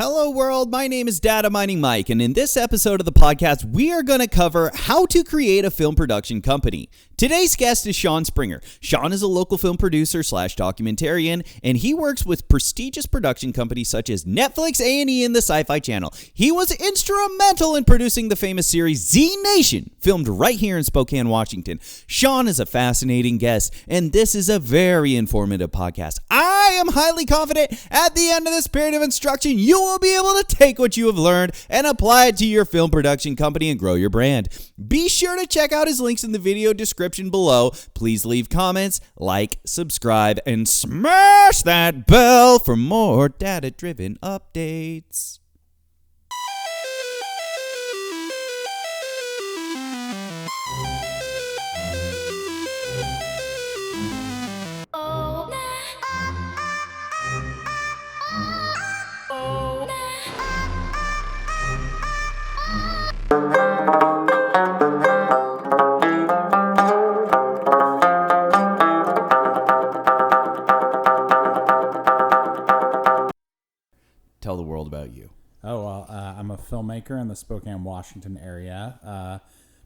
Hello world, my name is Data Mining Mike, and in this episode of the podcast, we are going to cover how to create a film production company. Today's guest is Shaun Springer. Shaun is a local film producer / documentarian, and he works with prestigious production companies such as Netflix, A&E, and the Sci-Fi Channel. He was instrumental in producing the famous series Z Nation, filmed right here in Spokane, Washington. Shaun is a fascinating guest, and this is a very informative podcast. I am highly confident at the end of this period of instruction, you will be able to take what you have learned and apply it to your film production company and grow your brand. Be sure to check out his links in the video description below. Please leave comments, like, subscribe, and smash that bell for more data-driven updates. Tell the world about you. I'm a filmmaker in the Spokane, Washington area,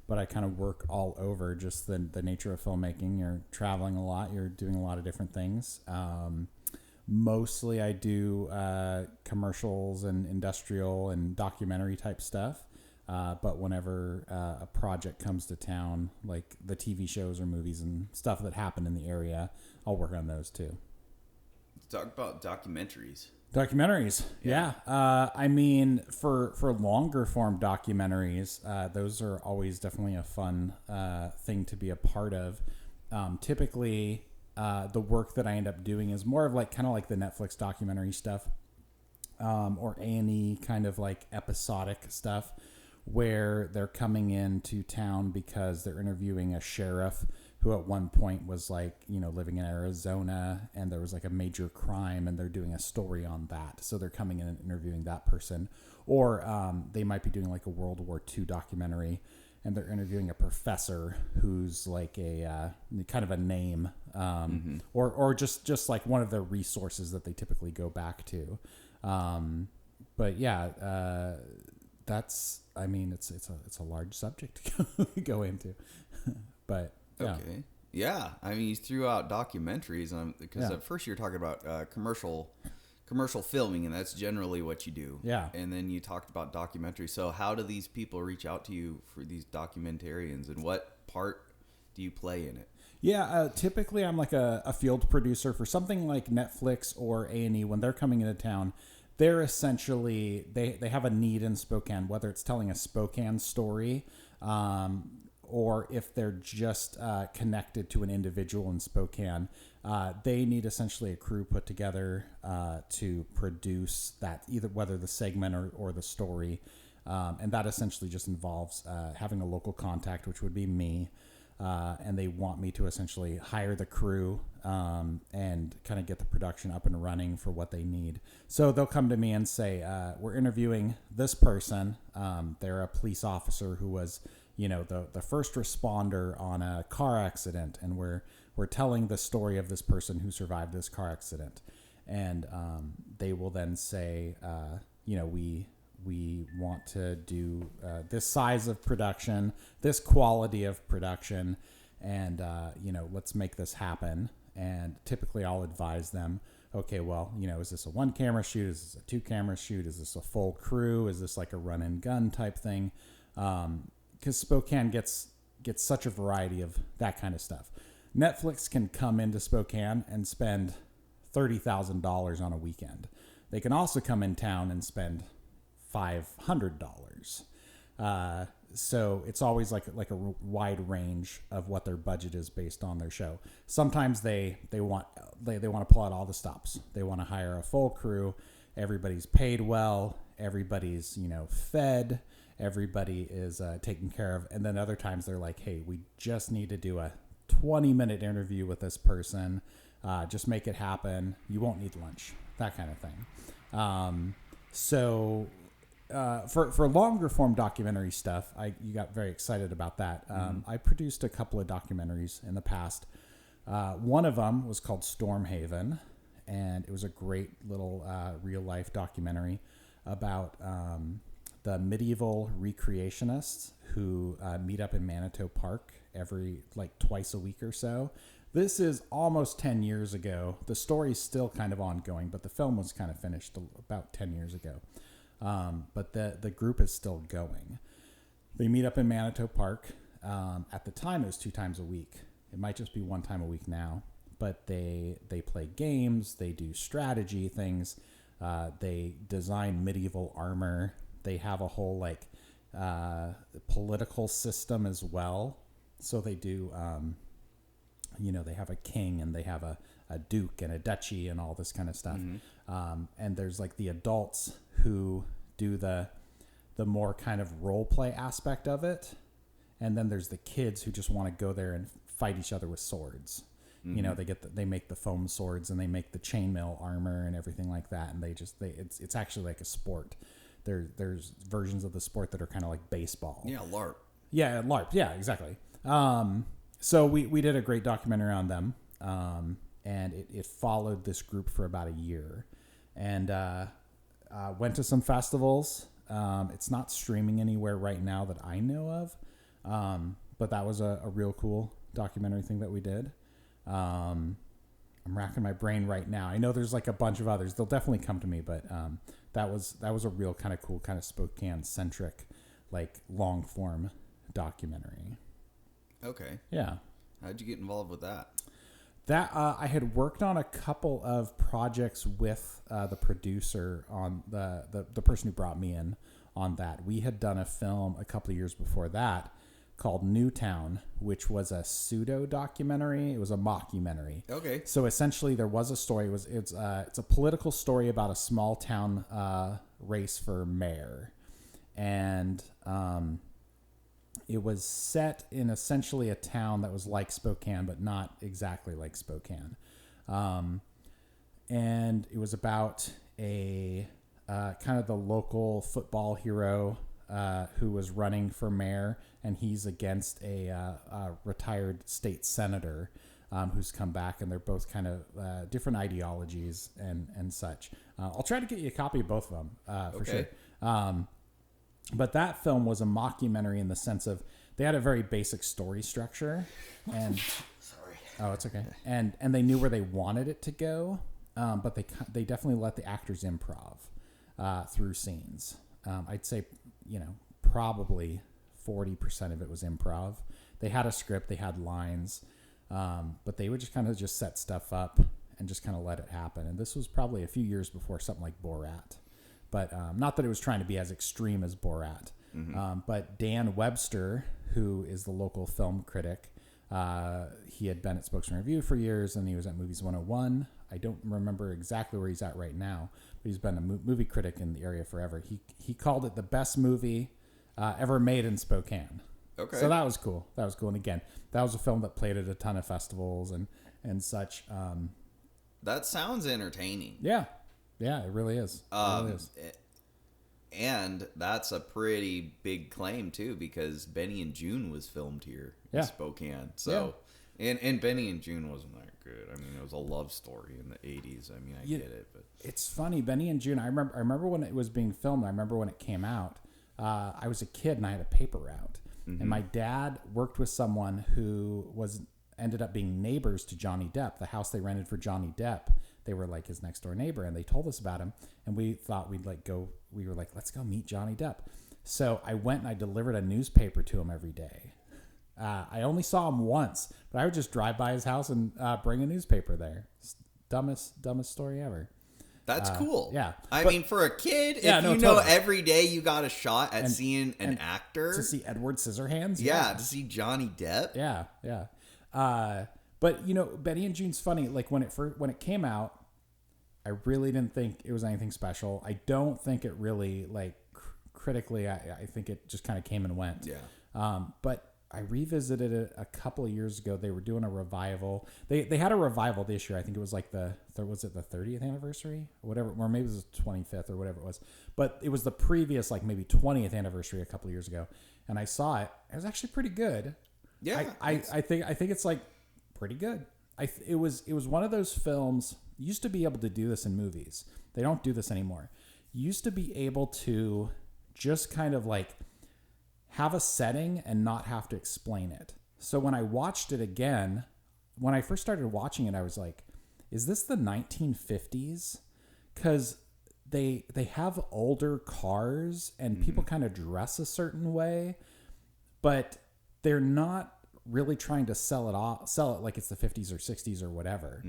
but I kind of work all over. Just the nature of filmmaking. You're traveling a lot. You're doing a lot of different things. Mostly I do commercials and industrial and documentary type stuff. But whenever a project comes to town, like the TV shows or movies and stuff that happen in the area, I'll work on those too. Let's talk about documentaries. Documentaries, yeah. I mean, for longer form documentaries, those are always definitely a fun thing to be a part of. Typically, the work that I end up doing is more of kind of like the Netflix documentary stuff, or A&E kind of like episodic stuff, where they're coming into town because they're interviewing a sheriff who at one point was living in Arizona, and there was a major crime, and they're doing a story on that. So they're coming in and interviewing that person. Or they might be doing a World War II documentary, and they're interviewing a professor who's a kind of a name, or just like one of the resources that they typically go back to. But yeah, it's a large subject to go into, but. Yeah. Okay. Yeah. I mean, you threw out documentaries because at first you were talking about commercial filming, and that's generally what you do. Yeah. And then you talked about documentaries. So how do these people reach out to you for these documentarians, and what part do you play in it? Yeah. Typically, I'm a field producer for something like Netflix or A&E. When they're coming into town, they're essentially they have a need in Spokane, whether it's telling a Spokane story, or if they're just connected to an individual in Spokane, they need essentially a crew put together to produce that, either whether the segment or the story. And that essentially just involves having a local contact, which would be me. And they want me to essentially hire the crew and kind of get the production up and running for what they need. So they'll come to me and say, we're interviewing this person. They're a police officer who was the first responder on a car accident, and we're telling the story of this person who survived this car accident. And they will then say, we want to do this size of production, this quality of production, and let's make this happen. And typically I'll advise them, okay, well, is this a 1-camera shoot? Is this a 2-camera shoot? Is this a full crew? Is this like a run and gun type thing? Because Spokane gets such a variety of that kind of stuff. Netflix can come into Spokane and spend $30,000 on a weekend. They can also come in town and spend $500. So it's always like a wide range of what their budget is based on their show. Sometimes they want to pull out all the stops. They want to hire a full crew. Everybody's paid well. Everybody's fed. Everybody is taken care of. And then other times they're like, hey, we just need to do a 20-minute interview with this person. Just make it happen. You won't need lunch. That kind of thing. So for longer form documentary stuff, you got very excited about that. I produced a couple of documentaries in the past. One of them was called Storm Haven, and it was a great little real life documentary about the medieval recreationists who meet up in Manitou Park every twice a week or so. This is almost 10 years ago. The story's still kind of ongoing, but the film was kind of finished about 10 years ago. But the group is still going. They meet up in Manitou Park. At the time, it was 2 times a week. It might just be 1 time a week now. But they play games. They do strategy things. They design medieval armor. They have a whole political system as well. So they do, they have a king and they have a duke and a duchy and all this kind of stuff. And there's the adults who do the more kind of role play aspect of it. And then there's the kids who just want to go there and fight each other with swords. They make the foam swords and they make the chainmail armor and everything like that. And it's actually like a sport. There's versions of the sport that are kind of like baseball. Yeah, LARP. Yeah, LARP. Yeah, exactly. So we did a great documentary on them, and it followed this group for about a year, and went to some festivals. It's not streaming anywhere right now that I know of, but that was a real cool documentary thing that we did. I'm racking my brain right now. I know there's a bunch of others. They'll definitely come to me, but that was a real kind of cool, kind of Spokane centric, long form documentary. Okay. Yeah. How'd you get involved with that? That I had worked on a couple of projects with the producer on the person who brought me in on that. We had done a film a couple of years before that called Newtown, which was a pseudo documentary. It was a mockumentary. Okay. So essentially, there was a story. It's a political story about a small town race for mayor, and it was set in essentially a town that was like Spokane, but not exactly like Spokane. And it was about a kind of the local football hero who was running for mayor, and he's against a retired state senator who's come back, and they're both kind of different ideologies and such. I'll try to get you a copy of both of them for okay. sure. But that film was a mockumentary in the sense of they had a very basic story structure, and Sorry. Oh, it's okay. And they knew where they wanted it to go, but they definitely let the actors improv through scenes. I'd say probably 40% of it was improv. They had a script, they had lines, but they would just kind of set stuff up and just kind of let it happen. And this was probably a few years before something like Borat. But not that it was trying to be as extreme as Borat. Mm-hmm. But Dan Webster, who is the local film critic, he had been at Spokane Review for years, and he was at Movies 101. I don't remember exactly where he's at right now, but he's been a movie critic in the area forever. He called it the best movie ever made in Spokane. Okay. So that was cool. And again, that was a film that played at a ton of festivals and such. That sounds entertaining. Yeah. Yeah, it really is. And that's a pretty big claim too, because Benny and June was filmed here in Spokane. So, and Benny and June wasn't that good. I mean, it was a love story in the 80s. I mean, I get it, but it's funny. Benny and June. I remember when it was being filmed. I remember when it came out. I was a kid and I had a paper route, and my dad worked with someone who ended up being neighbors to Johnny Depp. The house they rented for Johnny Depp, they were like his next door neighbor, and they told us about him, and we thought we'd go. We were like, let's go meet Johnny Depp. So I went and I delivered a newspaper to him every day. I only saw him once, but I would just drive by his house and bring a newspaper there. Dumbest story ever. That's cool. Yeah. I mean, for a kid, totally. every day you got a shot at seeing an actor. To see Edward Scissorhands. Yeah, to see Johnny Depp. Yeah. But Benny and June's funny. Like when it came out, I really didn't think it was anything special. I don't think it really critically. I think it just kind of came and went. Yeah. But I revisited it a couple of years ago. They were doing a revival. They had a revival this year. I think it was the 30th anniversary or whatever, or maybe it was the 25th or whatever it was. But it was the previous maybe 20th anniversary a couple of years ago, and I saw it. It was actually pretty good. Yeah, I think it's pretty good. It was one of those films. You used to be able to do this in movies. They don't do this anymore. used to be able to just kind of like have a setting and not have to explain it. So when I watched it again, when I first started watching it, I was like, is this the 1950s? Because they have older cars and people kind of dress a certain way, but they're not really trying to sell it like it's the 50s or 60s or whatever.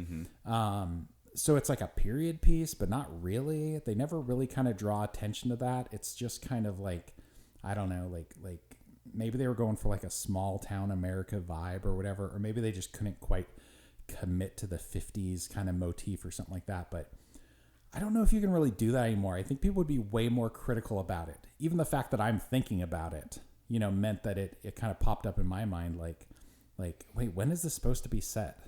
So it's like a period piece, but not really. They never really kind of draw attention to that. It's just kind of like, I don't know, like maybe they were going for like a small town America vibe or whatever, or maybe they just couldn't quite commit to the 50s kind of motif or something like that. But I don't know if you can really do that anymore. I think people would be way more critical about it. Even the fact that I'm thinking about it, meant that it kind of popped up in my mind like, wait, when is this supposed to be set?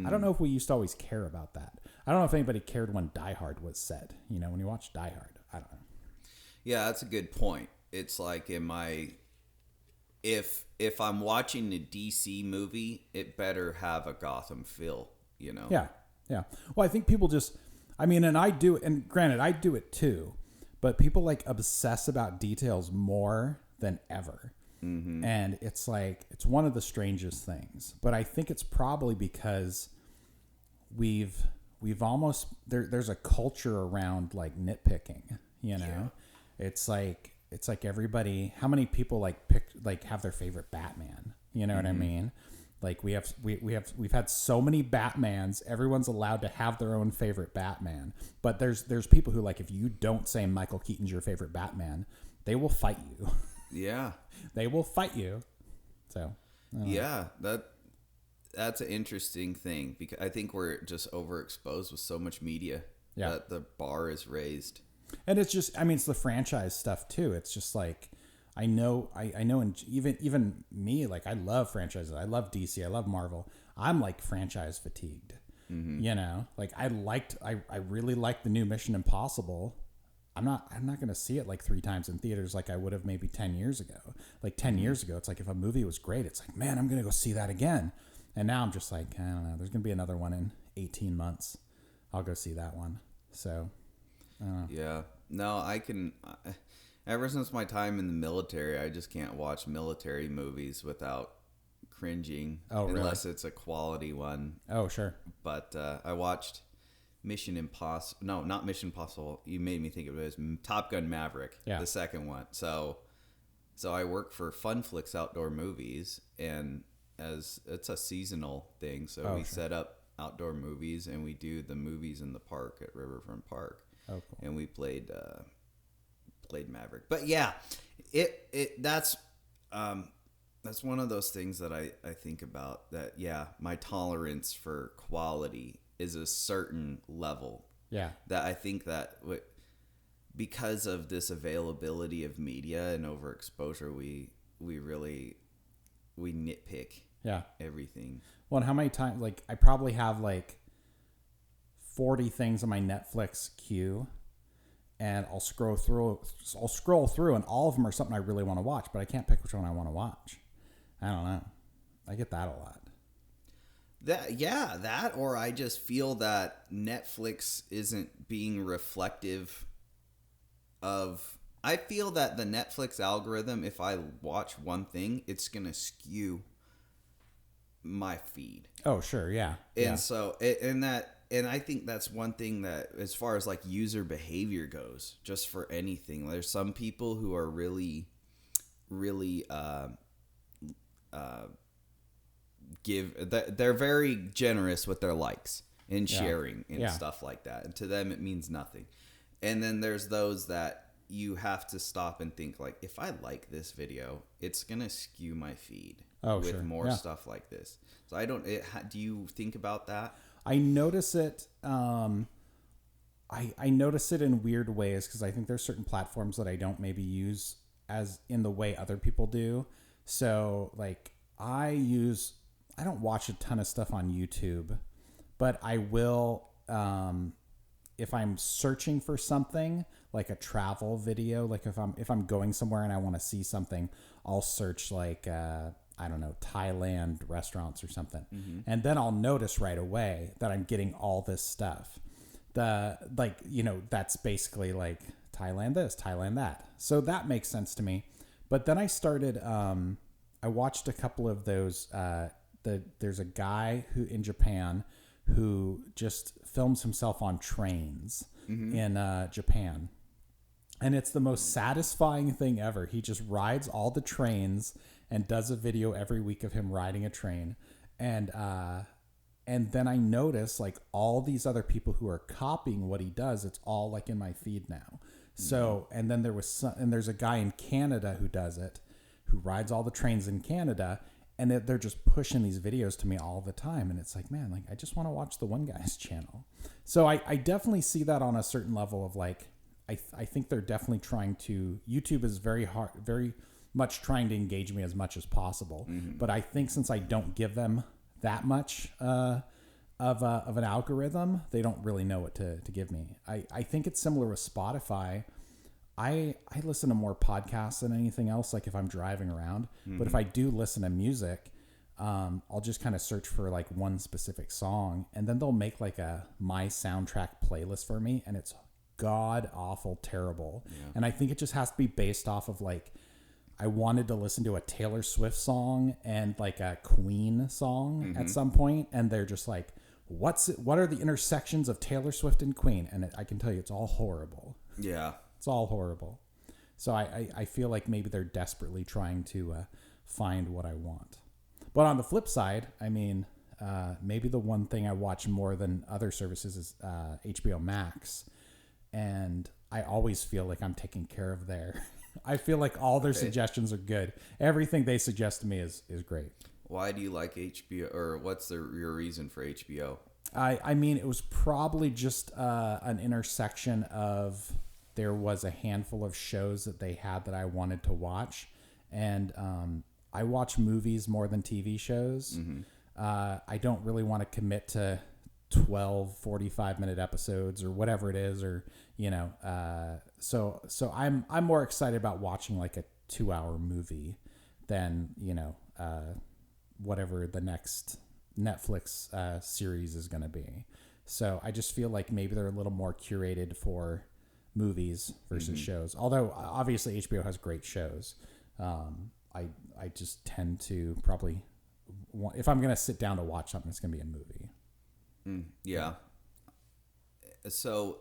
I don't know if we used to always care about that. I don't know if anybody cared when Die Hard was set. When you watch Die Hard, I don't know. Yeah, that's a good point. It's like, if I'm watching a DC movie, it better have a Gotham feel, Yeah. Well, I think people just, and I do, and granted, I do it too, but people like obsess about details more than ever. Mm-hmm. And it's like, it's one of the strangest things, but I think it's probably because we've almost, there's a culture around like nitpicking, Yeah. It's like everybody, how many people have their favorite Batman? You know what I mean? Like we've had so many Batmans. Everyone's allowed to have their own favorite Batman, but there's people who, like, if you don't say Michael Keaton's your favorite Batman, they will fight you. Yeah. They will fight you. So, yeah, that's an interesting thing, because I think we're just overexposed with so much media that the bar is raised. And it's just, it's the franchise stuff too. It's just like, I know, and even me, like, I love franchises. I love DC. I love Marvel. I'm like franchise fatigued. Like I really liked the new Mission Impossible. I'm not going to see it like 3 times in theaters like I would have maybe 10 years ago. Like 10 years ago, it's like if a movie was great, it's like, man, I'm going to go see that again. And now I'm just like, I don't know. There's going to be another one in 18 months. I'll go see that one. So, yeah. No, I can. Ever since my time in the military, I just can't watch military movies without cringing. Oh, really? Unless it's a quality one. Oh, sure. But I watched Mission Impossible. No, not Mission Impossible. You made me think of it as Top Gun Maverick, the second one. So I work for Fun Flicks Outdoor Movies, and as it's a seasonal thing, so we set up outdoor movies, and we do the movies in the park at Riverfront Park. Oh, cool. And we played Maverick. But yeah, that's one of those things that I think about, that my tolerance for quality is a certain level. Yeah. That I think that because of this availability of media and overexposure, we nitpick everything. Well, and how many times, like, I probably have like 40 things on my Netflix queue, and I'll scroll through, and all of them are something I really want to watch, but I can't pick which one I want to watch. I don't know. I get that a lot. That, or I just feel that Netflix isn't being reflective of. I feel that the Netflix algorithm, if I watch one thing, it's gonna skew my feed. Oh, sure, yeah. And so, and I think that's one thing that, as far as like user behavior goes, just for anything, there's some people who are really, really they're very generous with their likes and sharing and stuff like that, and to them it means nothing. And then there's those that you have to stop and think, like, if I like this video, it's gonna skew my feed with more stuff like this. So I don't. Do you think about that? I notice it. I notice it in weird ways, because I think there's certain platforms that I don't maybe use as in the way other people do. So like I don't watch a ton of stuff on YouTube, but I will, if I'm searching for something like a travel video, like if I'm going somewhere and I want to see something, I'll search like, I don't know, Thailand restaurants or something. Mm-hmm. And then I'll notice right away that I'm getting all this stuff. That's basically like Thailand this, Thailand that. So that makes sense to me. But then I started, I watched a couple of those. There's a guy who in Japan who just films himself on trains in Japan. And it's the most satisfying thing ever. He just rides all the trains and does a video every week of him riding a train. And then I notice like all these other people who are copying what he does. It's all like in my feed now. So, and then there's a guy in Canada who does it, who rides all the trains in Canada, and they're just pushing these videos to me all the time. And it's like, man, like I just want to watch the one guy's channel. So I definitely see that on a certain level of like, I think they're definitely trying to, YouTube is very much trying to engage me as much as possible. But I think since I don't give them that much of an algorithm, they don't really know what to give me. I think it's similar with Spotify. I listen to more podcasts than anything else, like if I'm driving around. But if I do listen to music, I'll just kind of search for like one specific song, and then they'll make like a my soundtrack playlist for me, and it's god awful terrible. And I think it just has to be based off of like, I wanted to listen to a Taylor Swift song and like a Queen song at some point, and they're just like, what are the intersections of Taylor Swift and Queen? And I can tell you, it's all horrible. Yeah. It's all horrible. So I feel like maybe they're desperately trying to find what I want. But on the flip side, I mean, maybe the one thing I watch more than other services is HBO Max. And I always feel like I'm taken care of there. I feel like all their suggestions are good. Everything they suggest to me is great. Why do you like HBO, or what's your reason for HBO? I mean, it was probably just an intersection of, there was a handful of shows that they had that I wanted to watch. And I watch movies more than TV shows. I don't really want to commit to 12 45-minute episodes or whatever it is, or so I'm more excited about watching like a 2-hour movie than whatever the next Netflix series is going to be. So I just feel like maybe they're a little more curated for movies versus shows, although obviously HBO has great shows. I just tend to probably if I'm going to sit down to watch something, it's going to be a movie. Yeah. So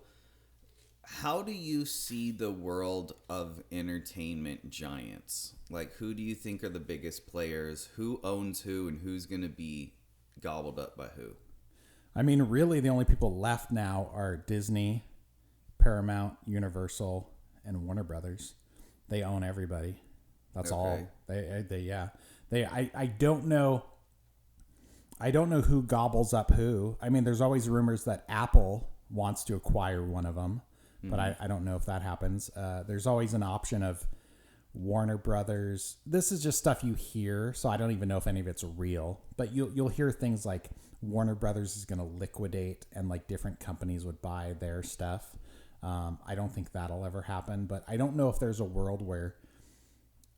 how do you see the world of entertainment giants? Like, who do you think are the biggest players? Who owns who, and who's going to be gobbled up by who? I mean, really, the only people left now are Disney, Paramount, Universal, and Warner Brothers. They own everybody. That's all. I don't know. I don't know who gobbles up who. I mean, there's always rumors that Apple wants to acquire one of them, but I don't know if that happens. There's always an option of Warner Brothers. This is just stuff you hear, so I don't even know if any of it's real. But you'll hear things like Warner Brothers is going to liquidate, and like different companies would buy their stuff. I don't think that'll ever happen, but I don't know if there's a world where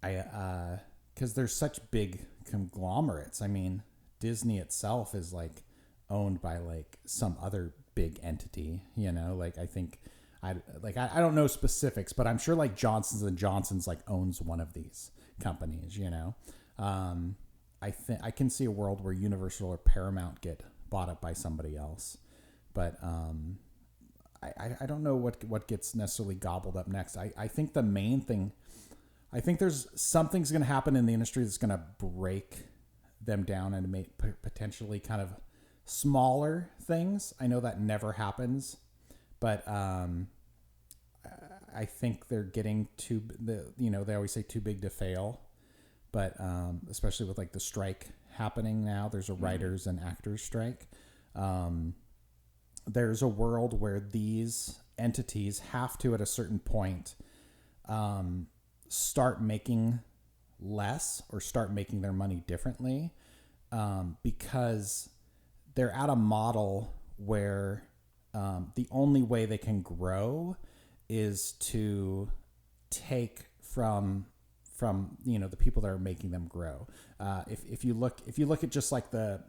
because there's such big conglomerates. I mean, Disney itself is like owned by like some other big entity, like I think I don't know specifics, but I'm sure like Johnson & Johnson's like owns one of these companies, I think I can see a world where Universal or Paramount get bought up by somebody else, but I don't know what gets necessarily gobbled up next. I think the main thing, I think there's something's going to happen in the industry that's going to break them down and make potentially kind of smaller things. I know that never happens, but I think they're getting they always say too big to fail, but especially with like the strike happening now, there's a writers and actors strike. There's a world where these entities have to, at a certain point, start making less or start making their money differently, because they're at a model where the only way they can grow is to take from the people that are making them grow. If you look at just like the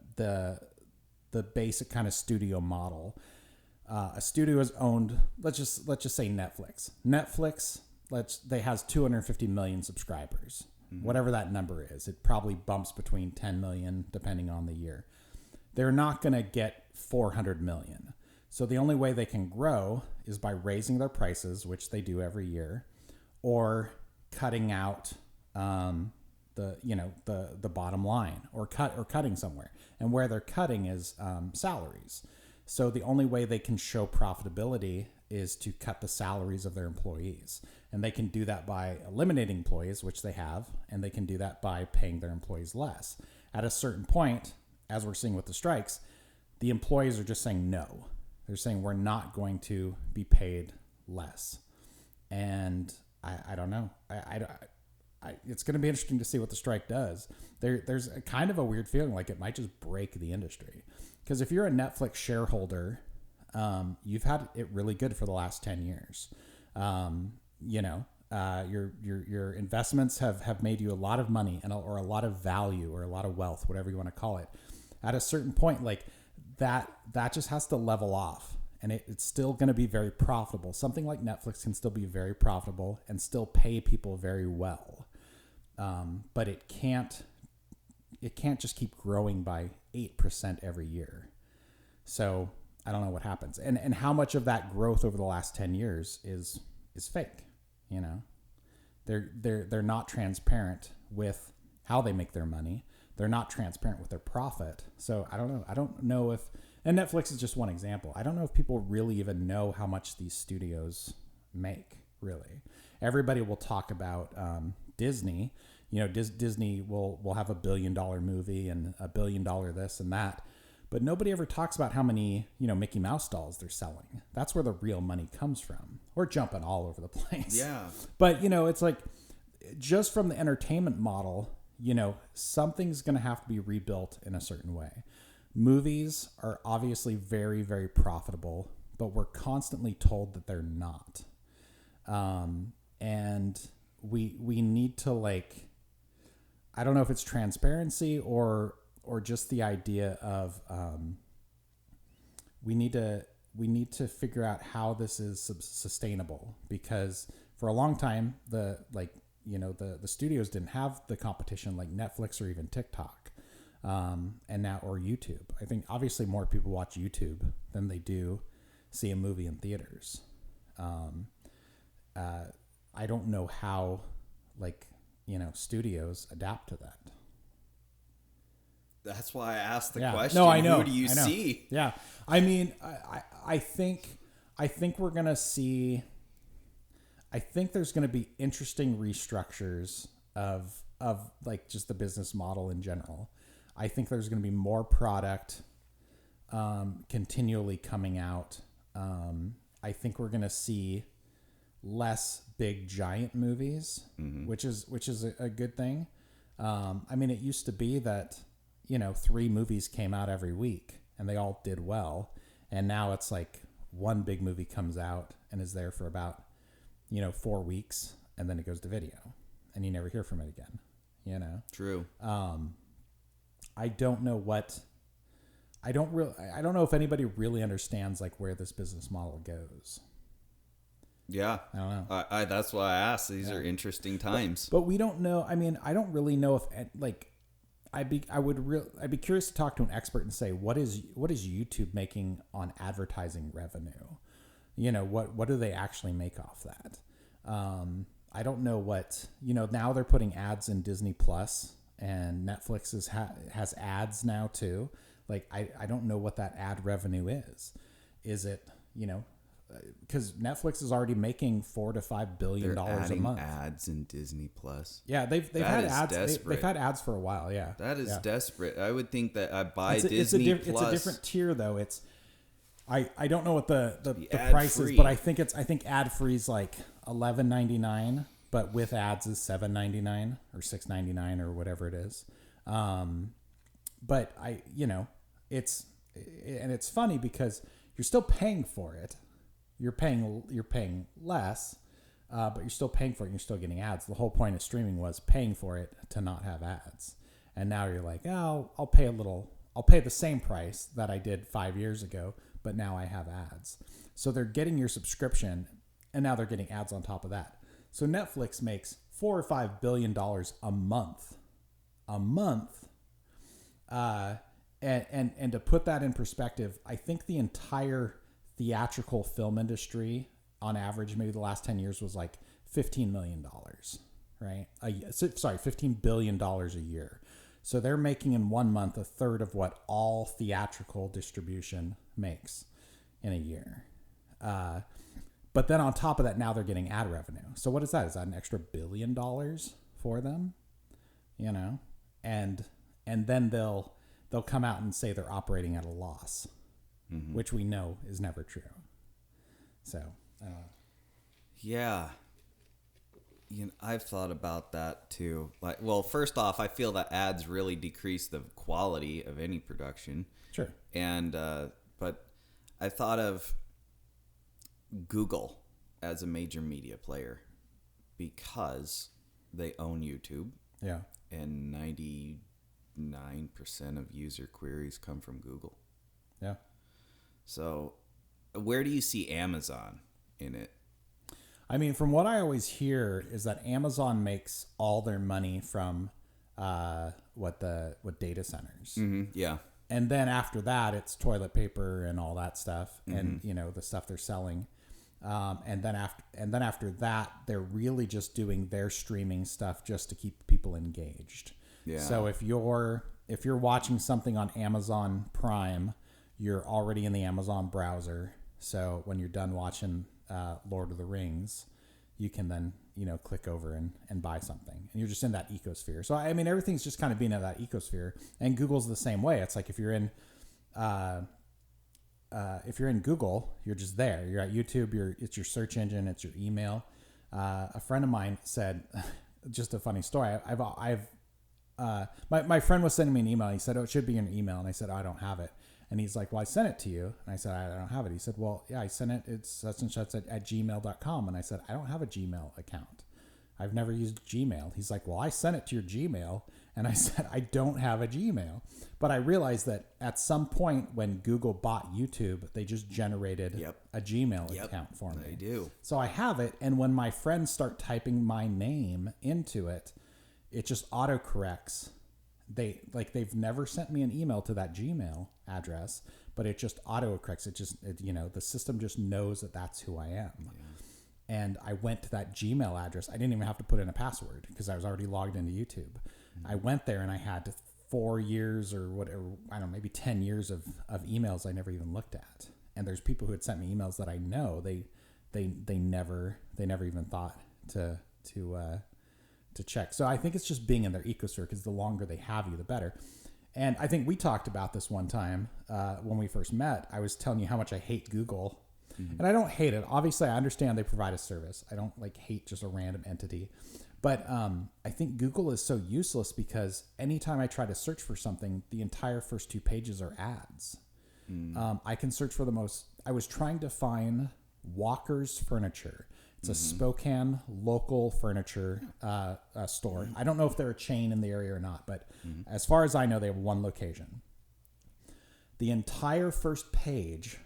basic kind of studio model, a studio is owned. Let's just say Netflix. They has 250 million subscribers. Whatever that number is, it probably bumps between 10 million depending on the year. They're not going to get 400 million. So the only way they can grow is by raising their prices, which they do every year, or cutting out the bottom line, or cutting somewhere. And where they're cutting is salaries. So the only way they can show profitability is to cut the salaries of their employees. And they can do that by eliminating employees, which they have, and they can do that by paying their employees less. At a certain point, as we're seeing with the strikes, the employees are just saying no. They're saying we're not going to be paid less. And I don't know. It's going to be interesting to see what the strike does. There's a kind of a weird feeling like it might just break the industry. Because if you're a Netflix shareholder, you've had it really good for the last 10 years. Your investments have made you a lot of money or a lot of value or a lot of wealth, whatever you want to call it. At a certain point, like that just has to level off, and it's still going to be very profitable. Something like Netflix can still be very profitable and still pay people very well. But it can't just keep growing by 8% every year. So I don't know what happens, and how much of that growth over the last 10 years is fake. You know, they're not transparent with how they make their money. They're not transparent with their profit. So I don't know. I don't know if, and Netflix is just one example. I don't know if people really even know how much these studios make, really. Everybody will talk about Disney. You know, Disney will have $1 billion movie and $1 billion this and that. But nobody ever talks about how many, Mickey Mouse dolls they're selling. That's where the real money comes from. We're jumping all over the place. Yeah. But, it's like just from the entertainment model, something's going to have to be rebuilt in a certain way. Movies are obviously very, very profitable, but we're constantly told that they're not. And we need to I don't know if it's transparency or just the idea of we need to figure out how this is sustainable, because for a long time the studios didn't have the competition like Netflix or even TikTok, and now, or YouTube. I think obviously more people watch YouTube than they do see a movie in theaters. I don't know how studios adapt to that. That's why I asked the question. No, I know. Who do you see? Yeah. I mean, I think we're going to see, I think there's going to be interesting restructures of just the business model in general. I think there's going to be more product continually coming out. I think we're going to see less big giant movies, which is a good thing. I mean, it used to be that 3 movies came out every week and they all did well. And now it's like one big movie comes out and is there for about, 4 weeks, and then it goes to video and you never hear from it again, True. I don't know I don't know if anybody really understands where this business model goes. Yeah. I don't know. That's why I asked. These are interesting times. But we don't know. I mean, I don't really know if I'd be curious to talk to an expert and say, what is YouTube making on advertising revenue? What do they actually make off that? I don't know what, now they're putting ads in Disney Plus, and Netflix has ads now too. I don't know what that ad revenue is. Is it, because Netflix is already making $4 to $5 billion a month. Ads in Disney Plus. Yeah, they've had ads. They've had ads for a while. Yeah, that is desperate. I would think that I buy Disney Plus. It's a different tier though. It's I don't know what the price is, but I think ad free is $11.99, but with ads is $7.99 or $6.99 or whatever it is. But it's funny because you're still paying for it. You're paying less, but you're still paying for it and you're still getting ads. The whole point of streaming was paying for it to not have ads. And now you're like, oh, I'll pay the same price that I did 5 years ago, but now I have ads. So they're getting your subscription, and now they're getting ads on top of that. So Netflix makes $4 or $5 billion a month. And to put that in perspective, I think the entire theatrical film industry, on average, maybe the last 10 years was like $15 million, right? $15 billion a year. So they're making in 1 month a third of what all theatrical distribution makes in a year. But then on top of that, now they're getting ad revenue. So what is that? Is that an extra $1 billion for them? You know, and then they'll come out and say they're operating at a loss, which we know is never true. So, yeah, I've thought about that too. Like, well, first off, I feel that ads really decrease the quality of any production. Sure. And but I thought of Google as a major media player because they own YouTube. Yeah. And 99% of user queries come from Google. Yeah. So where do you see Amazon in it? I mean, from what I always hear is that Amazon makes all their money from what data centers. Yeah. And then after that, it's toilet paper and all that stuff, and the stuff they're selling. And then after that, they're really just doing their streaming stuff just to keep people engaged. Yeah. So if you're watching something on Amazon Prime, you're already in the Amazon browser. So when you're done watching Lord of the Rings, you can then click over and buy something, and you're just in that ecosphere. So I mean, everything's just kind of being in that ecosphere, and Google's the same way. It's like if you're in Google, you're just there. You're at YouTube. It's your search engine. It's your email. A friend of mine said, just a funny story. My friend was sending me an email. He said, "Oh, it should be in your email," and I said, "Oh, I don't have it." And he's like, "Well, I sent it to you." And I said, "I don't have it." He said, "Well, yeah, I sent it. It's such and such at gmail.com." And I said, "I don't have a Gmail account. I've never used Gmail." He's like, "Well, I sent it to your Gmail." And I said, "I don't have a Gmail." But I realized that at some point when Google bought YouTube, they just generated a Gmail account for me. They do. So I have it. And when my friends start typing my name into it, it just autocorrects. They've never sent me an email to that Gmail address, but it just autocorrects. The system just knows that that's who I am. Yeah. And I went to that Gmail address. I didn't even have to put in a password because I was already logged into YouTube. I went there and I had 4 years or whatever, I don't know, maybe 10 years of emails I never even looked at. And there's people who had sent me emails that I know they never even thought to check. So I think it's just being in their ecosphere, because the longer they have you, the better. And I think we talked about this one time when we first met. I was telling you how much I hate Google. And I don't hate it. Obviously, I understand they provide a service. I don't hate just a random entity. But I think Google is so useless because anytime I try to search for something, the entire first 2 pages are ads. I can search for I was trying to find Walker's Furniture. It's a Spokane local furniture store. I don't know if they're a chain in the area or not, but as far as I know, they have one location. The entire first page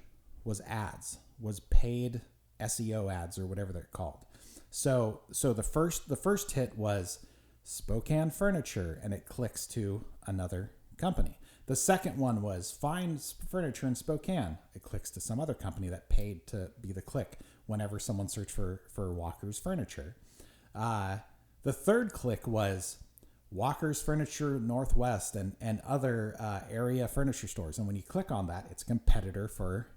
was ads, was paid SEO ads or whatever they're called. So the first hit was Spokane Furniture, and it clicks to another company. The second one was find furniture in Spokane. It clicks to some other company that paid to be the click whenever someone searched for Walker's Furniture. The third click was Walker's Furniture Northwest and other area furniture stores. And when you click on that, it's a competitor for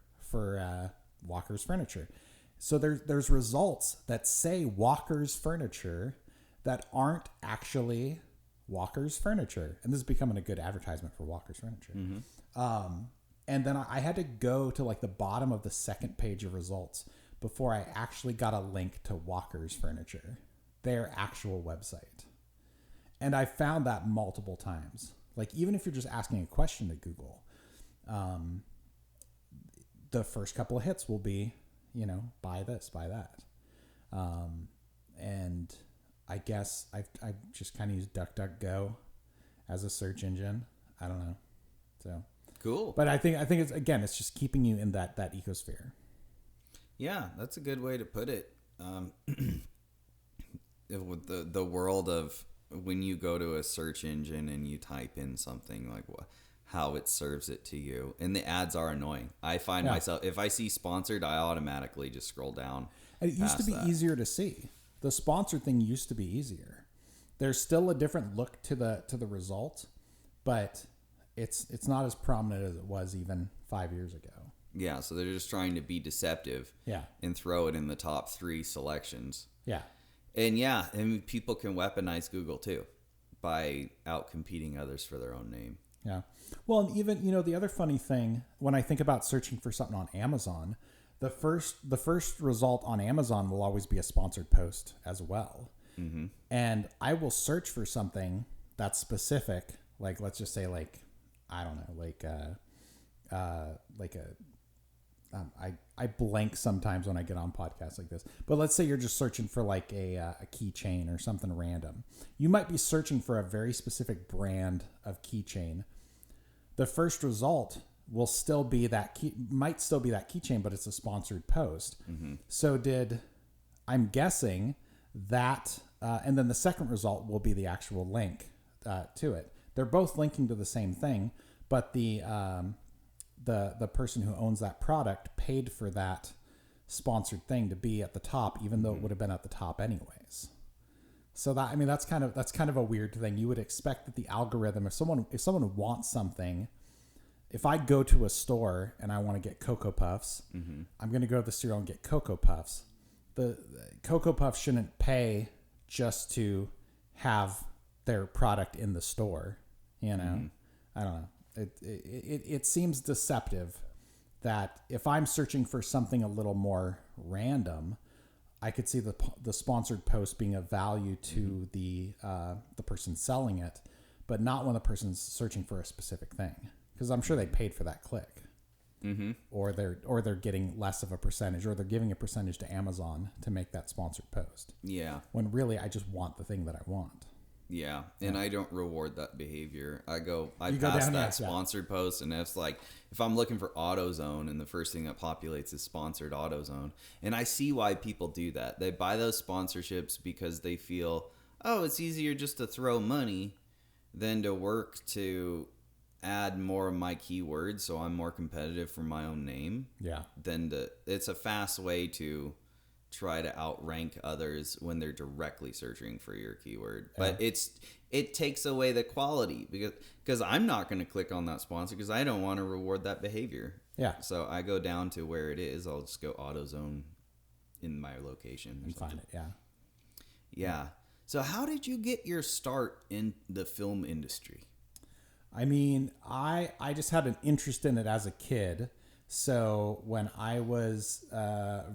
Walker's Furniture. So there's results that say Walker's Furniture that aren't actually Walker's Furniture. And this is becoming a good advertisement for Walker's Furniture. And then I had to go to the bottom of the second page of results before I actually got a link to Walker's Furniture, their actual website. And I found that multiple times. Even if you're just asking a question to Google, the first couple of hits will be, buy this, buy that. And I guess I've just kind of used DuckDuckGo as a search engine. I don't know. So Cool. But I think it's just keeping you in that ecosphere. Yeah, that's a good way to put it. With the world of when you go to a search engine and you type in something like how it serves it to you, and the ads are annoying. I find myself, if I see sponsored, I automatically just scroll down. It used to be easier to see. The sponsored thing used to be easier. There's still a different look to the result, but it's not as prominent as it was even 5 years ago. Yeah, so they're just trying to be deceptive. Yeah. And throw it in the top 3 selections. Yeah. And people can weaponize Google too by out-competing others for their own name. Yeah. Well, and even, the other funny thing, when I think about searching for something on Amazon, the first result on Amazon will always be a sponsored post as well. Mm-hmm. And I will search for something that's specific, like let's just say I don't know, I blank sometimes when I get on podcasts like this, but let's say you're just searching for like a keychain or something random. You might be searching for a very specific brand of keychain. The first result will still be might still be that keychain, but it's a sponsored post. Mm-hmm. So I'm guessing that, and then the second result will be the actual link to it. They're both linking to the same thing, but the person who owns that product paid for that sponsored thing to be at the top, even though it would have been at the top anyways. So that's kind of a weird thing. You would expect that the algorithm, if someone wants something, if I go to a store and I want to get Cocoa Puffs, mm-hmm. I'm going to go to the cereal and get Cocoa Puffs. The Cocoa Puffs shouldn't pay just to have their product in the store. Mm-hmm. I don't know. It seems deceptive that if I'm searching for something a little more random, I could see the sponsored post being of value to mm-hmm. the person selling it, but not when the person's searching for a specific thing, because I'm sure they paid for that click, mm-hmm. or they're getting less of a percentage, or they're giving a percentage to Amazon to make that sponsored post. Yeah. When really I just want the thing that I want. Yeah, and I don't reward that behavior. I pass that sponsored post, and it's like, if I'm looking for AutoZone and the first thing that populates is sponsored AutoZone, and I see why people do that. They buy those sponsorships because they feel, it's easier just to throw money than to work to add more of my keywords so I'm more competitive for my own name. Yeah. It's a fast way to try to outrank others when they're directly searching for your keyword. Yeah. But it takes away the quality because I'm not going to click on that sponsor because I don't want to reward that behavior. Yeah. So I go down to where it is. I'll just go AutoZone in my location and find it. Yeah. Yeah. So how did you get your start in the film industry? I mean, I just had an interest in it as a kid. So when I was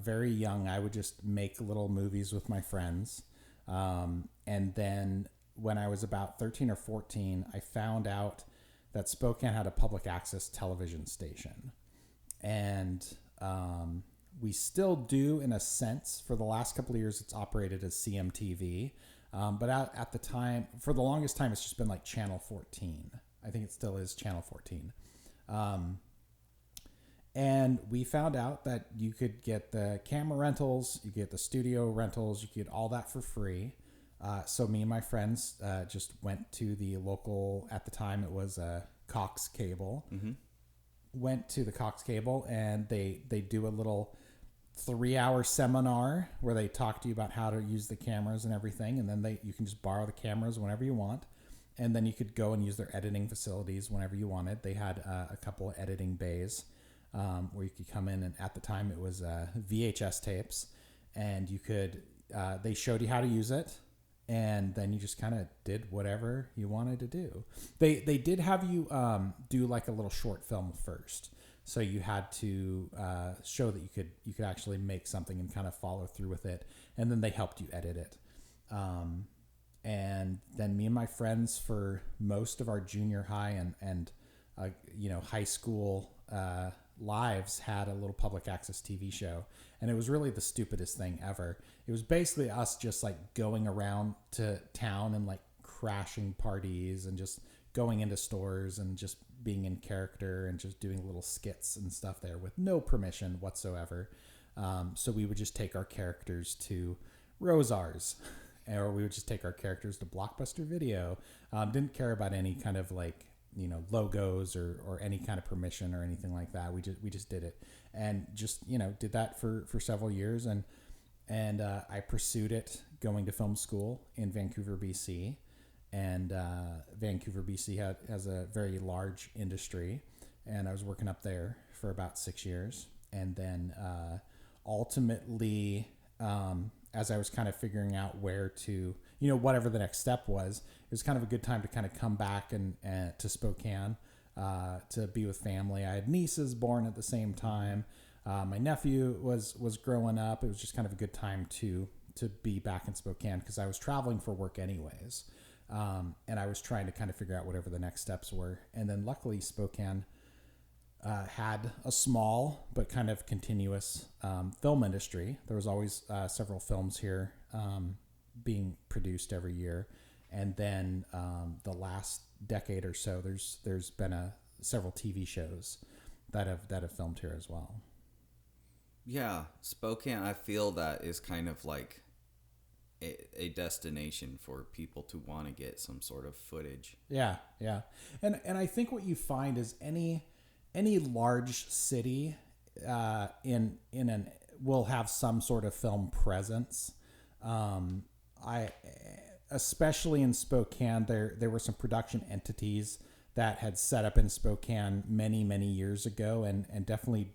very young, I would just make little movies with my friends. And then when I was about 13 or 14, I found out that Spokane had a public access television station. And we still do, in a sense. For the last couple of years, it's operated as CMTV. But at the time, for the longest time, it's just been like Channel 14. I think it still is Channel 14. And we found out that you could get the camera rentals, you could get the studio rentals, you could get all that for free. So me and my friends just went to the local, at the time it was Cox Cable. Mm-hmm. Went to the Cox Cable, and they do a little 3-hour seminar where they talk to you about how to use the cameras and everything. And then you can just borrow the cameras whenever you want. And then you could go and use their editing facilities whenever you wanted. They had a couple of editing bays. Where you could come in, and at the time it was VHS tapes, and you could they showed you how to use it, and then you just kind of did whatever you wanted to do. They did have you do like a little short film first, so you had to show that you could actually make something and kind of follow through with it, and then they helped you edit it. And then me and my friends, for most of our junior high and high school lives, had a little public access TV show, and it was really the stupidest thing ever. It was basically us just like going around to town and like crashing parties and just going into stores and just being in character and just doing little skits and stuff there with no permission whatsoever. So we would just take our characters to Rosars, or we would just take our characters to Blockbuster Video. Didn't care about any kind of like, logos or any kind of permission or anything like that. We just did it, and just, did that for several years. And I pursued it going to film school in Vancouver, BC. And Vancouver, BC has a very large industry, and I was working up there for about 6 years. And then ultimately, as I was kind of figuring out where to, whatever the next step was, it was kind of a good time to kind of come back and to Spokane to be with family. I had nieces born at the same time. My nephew was growing up. It was just kind of a good time to be back in Spokane because I was traveling for work anyways. And I was trying to kind of figure out whatever the next steps were. And then luckily Spokane had a small but kind of continuous film industry. There was always several films here being produced every year. And then the last decade or so, there's been several TV shows that have filmed here as well. Yeah, Spokane, I feel that is kind of like a destination for people to want to get some sort of footage. Yeah. And I think what you find is any large city will have some sort of film presence. Especially in Spokane, there were some production entities that had set up in Spokane many years ago, and definitely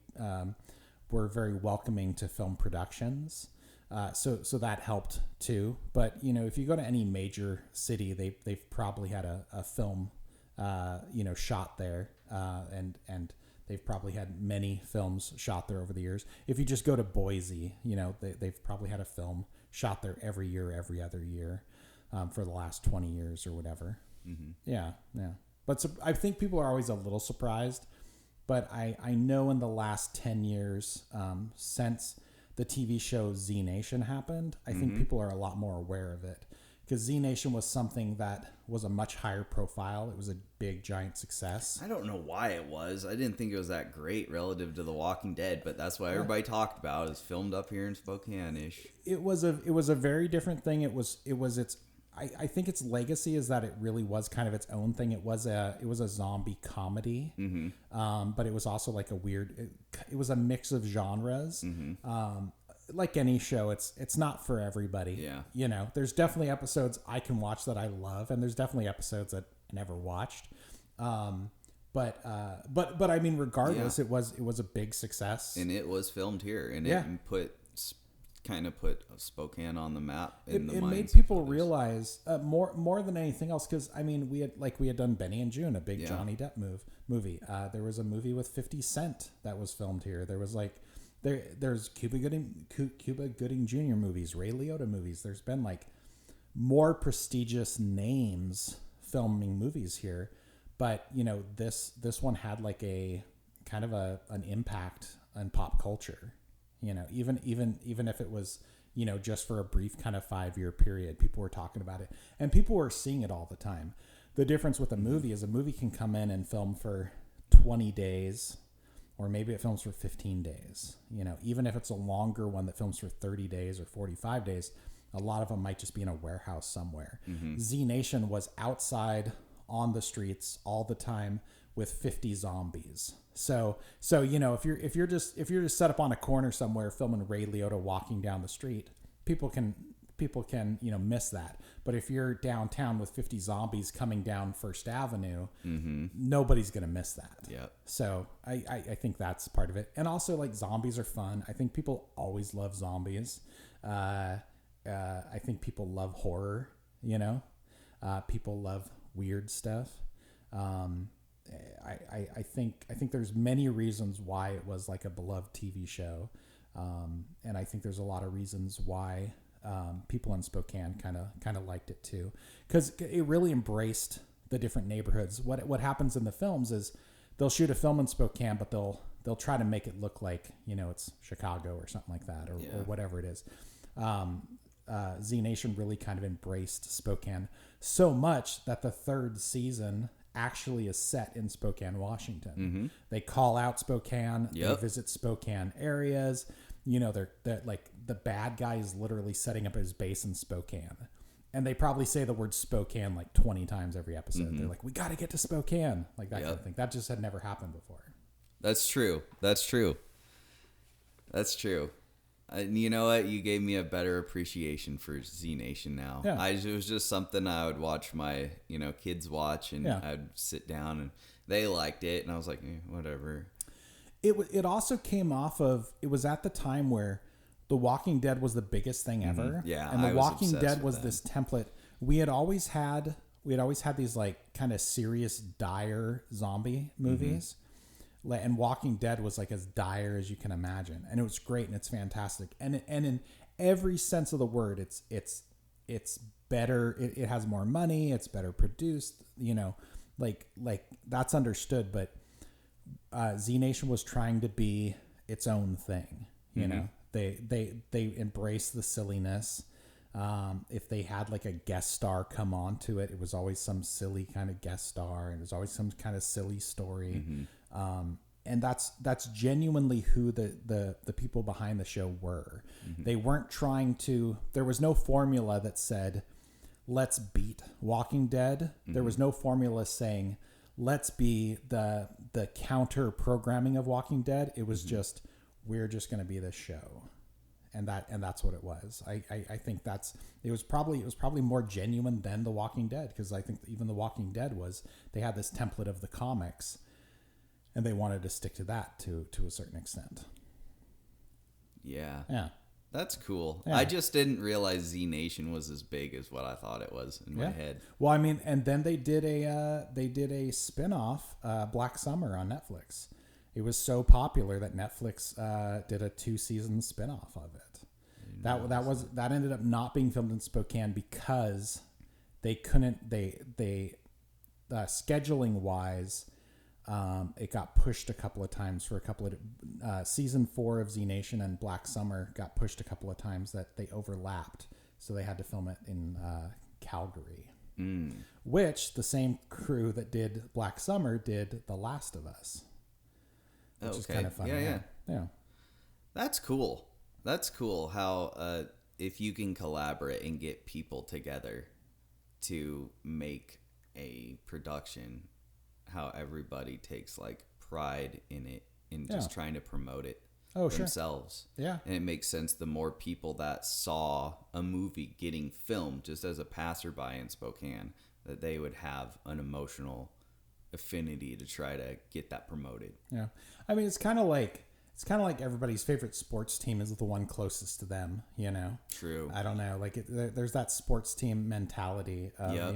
were very welcoming to film productions. So that helped too. But if you go to any major city, they've probably had a film shot there, and they've probably had many films shot there over the years. If you just go to Boise, they've probably had a film shot there every year, every other year, for the last 20 years or whatever. Mm-hmm. Yeah. But I think people are always a little surprised. But I know in the last 10 years, since the TV show Z Nation happened, I think people are a lot more aware of it. Because Z Nation was something that was a much higher profile. It was a big, giant success. I don't know why it was. I didn't think it was that great relative to The Walking Dead, but that's what everybody talked about. It was filmed up here in Spokane-ish. It was a very different thing. I think its legacy is that it really was kind of its own thing. It was a zombie comedy, but it was also like it was a mix of genres. Like any show, it's not for everybody. Yeah. There's definitely episodes I can watch that I love, and there's definitely episodes that I never watched. But I mean, regardless, it was a big success, and it was filmed here, and it put Spokane on the map. It made people realize more than anything else, because I mean, we had done Benny and June, a big Johnny Depp movie. There was a movie with 50 Cent that was filmed here. There was there's Cuba Gooding Jr. movies, Ray Liotta movies. There's been more prestigious names filming movies here, but this one had a kind of an impact on pop culture. Even if it was, just for a brief kind of 5-year period, people were talking about it, and people were seeing it all the time. The difference with a movie is a movie can come in and film for 20 days, or maybe it films for 15 days. Even if it's a longer one that films for 30 days or 45 days, a lot of them might just be in a warehouse somewhere. Z Nation was outside on the streets all the time with 50 zombies. So if you're just set up on a corner somewhere filming Ray Liotta walking down the street, people can miss that. But if you're downtown with 50 zombies coming down First Avenue, nobody's gonna miss that. Yeah. So I think that's part of it. And also, zombies are fun. I think people always love zombies. I think people love horror. People love weird stuff. I think there's many reasons why it was a beloved TV show, and I think there's a lot of reasons why people in Spokane kind of liked it too, because it really embraced the different neighborhoods. What happens in the films is they'll shoot a film in Spokane, but they'll try to make it look like it's Chicago or something like that, or whatever it is. Z Nation really kind of embraced Spokane so much that the third season actually is set in Spokane, Washington. They call out Spokane. They visit Spokane areas. They're like the bad guy is literally setting up his base in Spokane. And they probably say the word Spokane like 20 times every episode. They're like, we got to get to Spokane. Like that kind of thing. That just had never happened before. That's true. And you know what? You gave me a better appreciation for Z Nation now. Yeah. It was just something I would watch my, kids watch, and I'd sit down and they liked it, and I was like, whatever. It also came off of, it was at the time where The Walking Dead was the biggest thing ever. Yeah, and The I was Walking obsessed Dead with was that. this template. We had always had these like kind of serious, dire zombie movies. And Walking Dead was like as dire as you can imagine, and it was great and it's fantastic, and in every sense of the word, it's better. It has more money. It's better produced. Like that's understood. But Z Nation was trying to be its own thing. They embrace the silliness. If they had like a guest star come on to it, it was always some silly kind of guest star, and it was always some kind of silly story. And that's genuinely who the people behind the show were. They weren't trying to. There was no formula that said, "Let's beat Walking Dead." There was no formula saying, "Let's be the counter programming of Walking Dead." It was just, we're just going to be this show. And that's what it was. I think it was probably more genuine than The Walking Dead, because I think even The Walking Dead they had this template of the comics, and they wanted to stick to that to a certain extent. Yeah. Yeah. That's cool. Yeah. I just didn't realize Z Nation was as big as what I thought it was in my head. Well, I mean, and then they did a spin-off, Black Summer on Netflix. It was so popular that Netflix did a 2-season spin-off of it. That ended up not being filmed in Spokane because they couldn't. They scheduling wise, it got pushed a couple of times for a couple of season 4 of Z Nation and Black Summer got pushed a couple of times that they overlapped, so they had to film it in Calgary. Which the same crew that did Black Summer did The Last of Us. Which is kind of fun. Yeah. That's cool. That's cool how if you can collaborate and get people together to make a production, how everybody takes like pride in it and just trying to promote it themselves. Sure. Yeah. And it makes sense the more people that saw a movie getting filmed just as a passerby in Spokane, that they would have an emotional affinity to try to get that promoted. Yeah. I mean, it's kind of like everybody's favorite sports team is the one closest to them, True. I don't know. Like there's that sports team mentality of,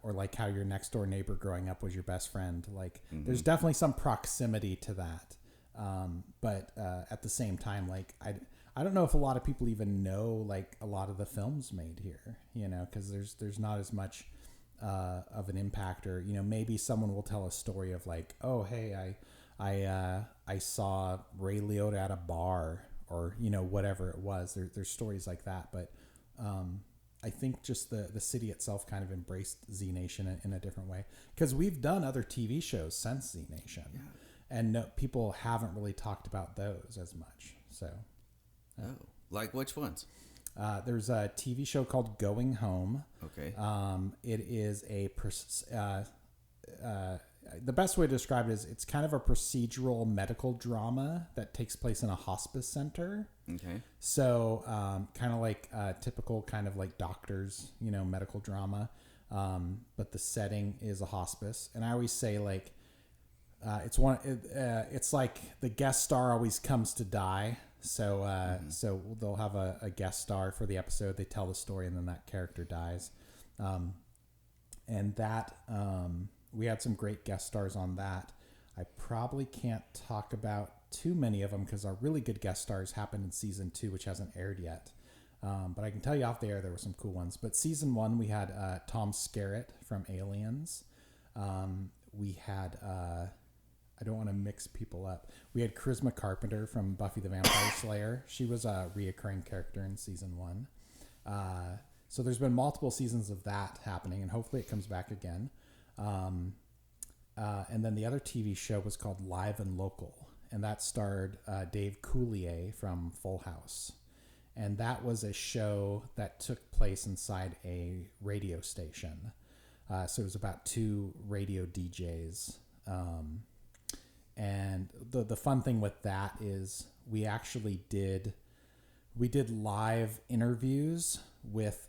or like how your next door neighbor growing up was your best friend. Like there's definitely some proximity to that. But at the same time, like I don't know if a lot of people even know like a lot of the films made here, because there's not as much of an impact, or maybe someone will tell a story of like, oh hey, I saw Ray Liotta at a bar, or whatever it was. There's stories like that, but I think just the city itself kind of embraced Z Nation in a different way, because we've done other TV shows since Z Nation, and people haven't really talked about those as much. So, like which ones? There's a TV show called Going Home. Okay. It is the best way to describe it is it's kind of a procedural medical drama that takes place in a hospice center. Okay. So, kind of like typical kind of like doctors, medical drama. But the setting is a hospice. And I always say like, it's like the guest star always comes to die. So so they'll have a guest star for the episode. They tell the story, and then that character dies. And that we had some great guest stars on that. I probably can't talk about too many of them because our really good guest stars happened in season 2, which hasn't aired yet. But I can tell you off the air there were some cool ones. But season 1 we had Tom Skerritt from Aliens. We had I don't want to mix people up. We had Charisma Carpenter from Buffy the Vampire Slayer. She was a reoccurring character in season 1. So there's been multiple seasons of that happening, and hopefully it comes back again. And then the other TV show was called Live and Local, and that starred Dave Coulier from Full House. And that was a show that took place inside a radio station. So it was about two radio DJs. And the fun thing with that is we actually did live interviews with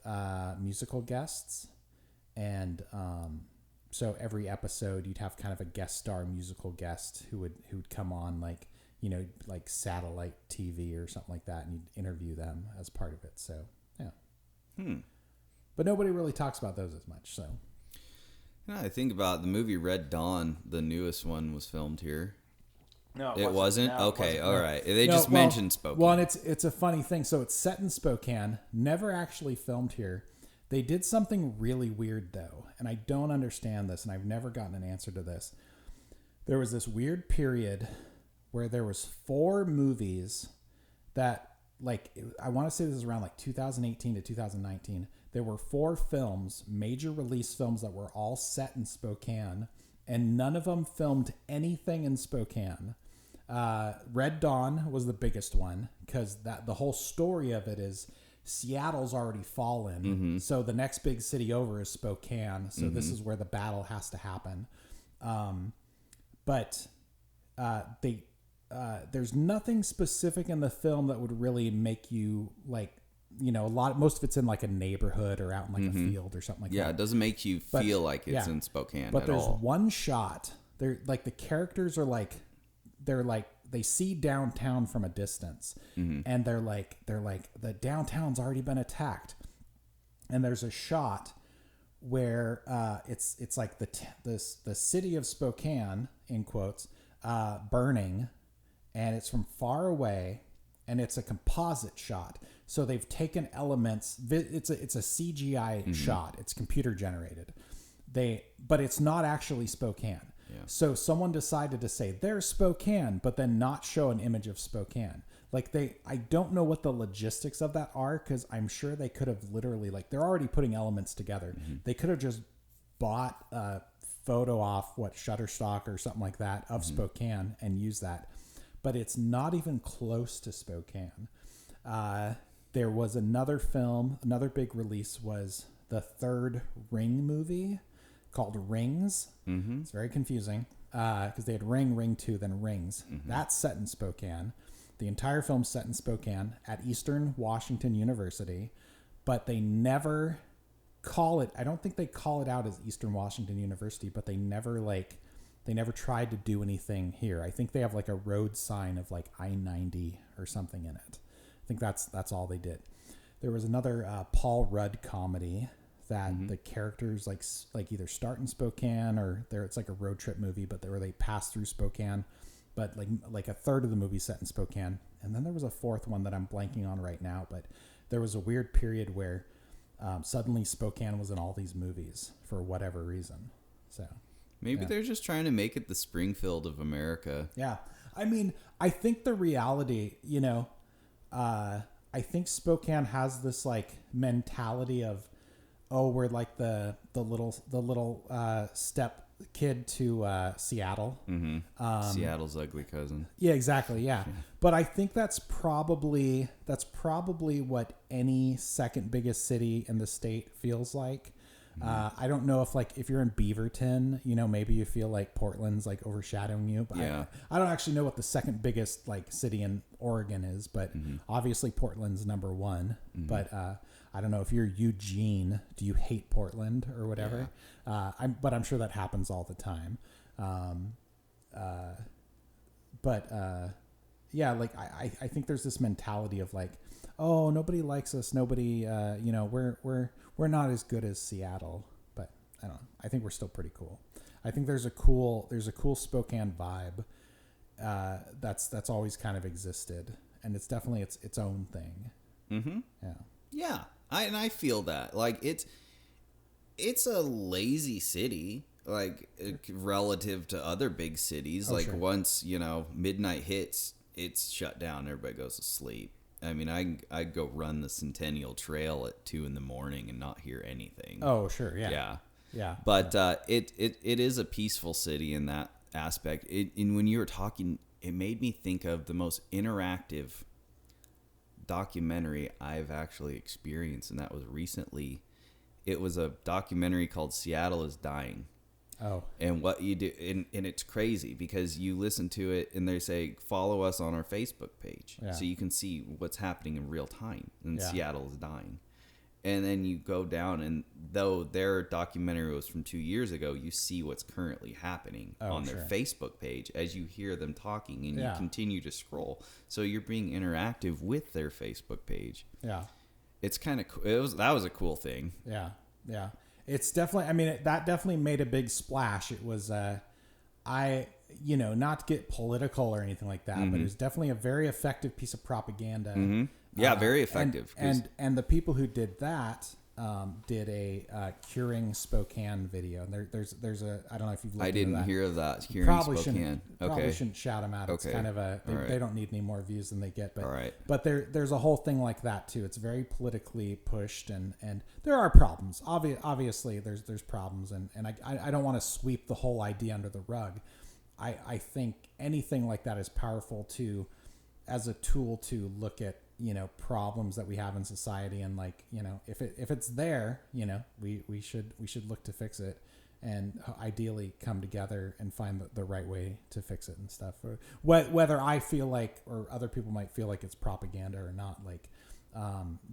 musical guests. And so every episode you'd have kind of a guest star musical guest who would come on, like, you know, like satellite TV or something like that, and you'd interview them as part of it. So yeah. But nobody really talks about those as much. So yeah, I think about the movie Red Dawn. The newest one was filmed here. No, it wasn't. No, Okay, it wasn't. all right. They just mentioned Spokane. Well, and it's a funny thing. So it's set in Spokane, never actually filmed here. They did something really weird though, and I don't understand this, and I've never gotten an answer to this. There was this weird period where there was 4 movies that, like, I want to say this is around like 2018 to 2019. There were 4 films, major release films, that were all set in Spokane, and none of them filmed anything in Spokane. Red Dawn was the biggest one, because the whole story of it is Seattle's already fallen, so the next big city over is Spokane, so this is where the battle has to happen. But there's nothing specific in the film that would really make you, like, you know, most of it's in like a neighborhood or out in like a field or something like that. Yeah, it doesn't make you feel like it's in Spokane at all. But there's one shot. They're like, the characters are like, they see downtown from a distance, and they're like the downtown's already been attacked, and there's a shot where it's like the city of Spokane, in quotes, burning, and it's from far away, and it's a composite shot. So they've taken elements. It's a CGI shot. It's computer generated. But it's not actually Spokane. Yeah. So someone decided to say there's Spokane, but then not show an image of Spokane. Like, I don't know what the logistics of that are, because I'm sure they could have literally, like, they're already putting elements together. They could have just bought a photo off Shutterstock or something like that of Spokane and used that. But it's not even close to Spokane. There was another film, another big release was the third Ring movie called Rings. It's very confusing because they had Ring 2, then Rings. That's set in Spokane. The entire film's set in Spokane at Eastern Washington University, but they never call it, I don't think they call it out as Eastern Washington University, but they never tried to do anything here. I think they have like a road sign of like I-90 or something in it. I think that's all they did. There was another Paul Rudd comedy that the characters like either start in Spokane or it's like a road trip movie, but where they pass through Spokane, but like a third of the movie set in Spokane. And then there was a fourth one that I'm blanking on right now, but there was a weird period where suddenly Spokane was in all these movies for whatever reason. So maybe they're just trying to make it the Springfield of America. Yeah. I mean, I think the reality, you know, I think Spokane has this like mentality of, oh, we're like the little step kid to Seattle. Seattle's ugly cousin. Yeah, exactly. Yeah. But I think that's probably what any second biggest city in the state feels like. I don't know if you're in Beaverton, you know, maybe you feel like Portland's like overshadowing you, but I don't actually know what the second biggest like city in Oregon is, but obviously Portland's number 1, but I don't know if you're Eugene, do you hate Portland or whatever? But I'm sure that happens all the time. Yeah, like I think there's this mentality of like, oh, nobody likes us. Nobody, you know, we're not as good as Seattle, but I don't know. I think we're still pretty cool. I think there's a cool Spokane vibe that's always kind of existed, and it's definitely its own thing. Yeah, I feel that like it's a lazy city, like relative to other big cities. Once, you know, midnight hits, it's shut down. Everybody goes to sleep. I mean, I go run the Centennial Trail at 2 a.m. and not hear anything. Oh, sure, yeah. Yeah. Yeah. But it is a peaceful city in that aspect. And when you were talking, it made me think of the most interactive documentary I've actually experienced, and that was recently. It was a documentary called Seattle is Dying. Oh. And what you do, and it's crazy because you listen to it and they say, follow us on our Facebook page. Yeah. So you can see what's happening in real time. And Yeah. Seattle is dying. And then you go down, and though their documentary was from 2 years ago, you see what's currently happening on their Facebook page as you hear them talking, and you continue to scroll. So you're being interactive with their Facebook page. Yeah. It's kind of cool. That was a cool thing. Yeah. Yeah. It's definitely, I mean, that definitely made a big splash. It was, not to get political or anything like that, but it was definitely a very effective piece of propaganda. Mm-hmm. Yeah, very effective. And the people who did that did a curing Spokane video. And there's a, I don't know if you've looked into that. I didn't hear of that. Curing Probably Spokane. Probably shouldn't shout them out. It's kind of they don't need any more views than they get. But, all right. But there's a whole thing like that too. It's very politically pushed, and there are problems. Obviously, there's problems, and I don't want to sweep the whole idea under the rug. I think anything like that is powerful as a tool to look at problems that we have in society, and if it's there, we should look to fix it, and ideally come together and find the right way to fix it and stuff. Or whether I feel like, or other people might feel like it's propaganda or not,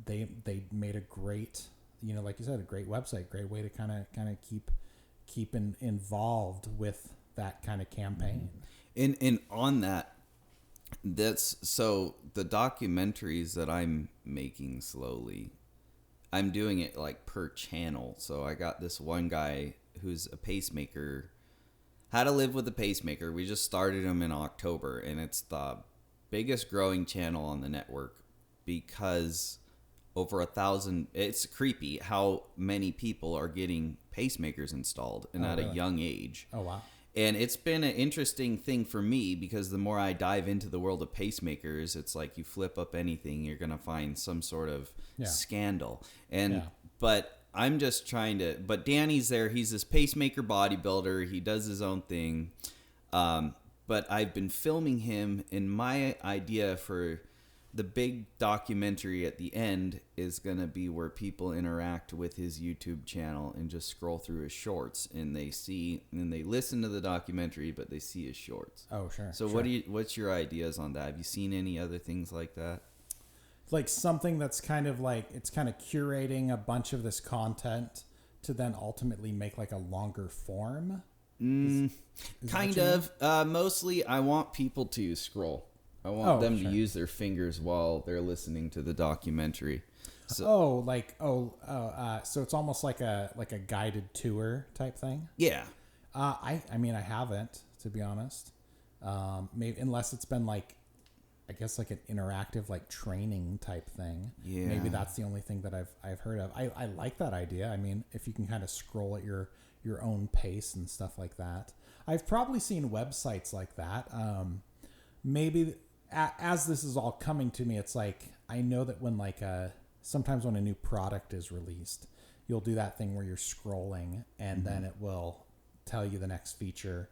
they made a great, like you said, a great website, great way to kind of keep involved with that kind of campaign. And on that, so the documentaries that I'm making slowly, I'm doing it like per channel. So I got this one guy who's a pacemaker, how to live with a pacemaker. We just started him in October, and it's the biggest growing channel on the network because over 1,000, it's creepy how many people are getting pacemakers installed and at a young age. Oh, wow. And it's been an interesting thing for me because the more I dive into the world of pacemakers, it's like you flip up anything, you're going to find some sort of scandal. But I'm just but Danny's there. He's this pacemaker bodybuilder. He does his own thing. But I've been filming him, and my idea for the big documentary at the end is going to be where people interact with his YouTube channel and just scroll through his shorts, and they listen to the documentary, but they see his shorts. Oh, sure. So sure. What's your ideas on that? Have you seen any other things like that? Like something that's kind of like, it's kind of curating a bunch of this content to then ultimately make like a longer form? Is kind of. Mostly I want people to scroll. I want them to use their fingers while they're listening to the documentary. So, so it's almost like a guided tour type thing. Yeah. I mean, I haven't, to be honest. Maybe unless it's been like, I guess like an interactive like training type thing. Yeah. Maybe that's the only thing that I've heard of. I like that idea. I mean, if you can kind of scroll at your own pace and stuff like that. I've probably seen websites like that. Maybe as this is all coming to me, it's like, I know that when sometimes when a new product is released, you'll do that thing where you're scrolling and then it will tell you the next feature,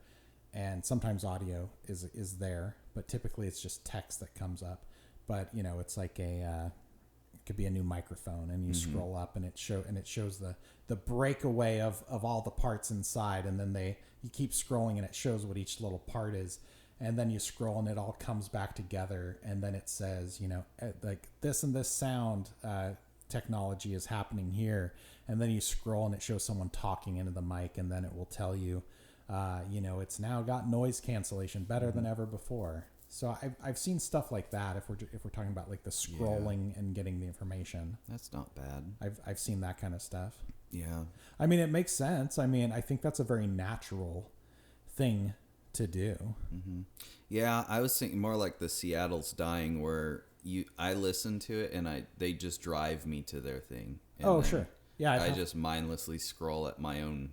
and sometimes audio is there, but typically it's just text that comes up. But it's like it could be a new microphone, and you scroll up and it shows the breakaway of all the parts inside, and then you keep scrolling and it shows what each little part is. And then you scroll and it all comes back together, and then it says, like this and this sound technology is happening here. And then you scroll and it shows someone talking into the mic, and then it will tell you, it's now got noise cancellation better than ever before. So I've seen stuff like that. If we're talking about like the scrolling and getting the information, that's not bad. I've seen that kind of stuff. Yeah. I mean, it makes sense. I mean, I think that's a very natural thing to do. Mm-hmm. Yeah, I was thinking more like the Seattle's Dying, where I listen to it and they just drive me to their thing. Oh, sure. Yeah, I just mindlessly scroll at my own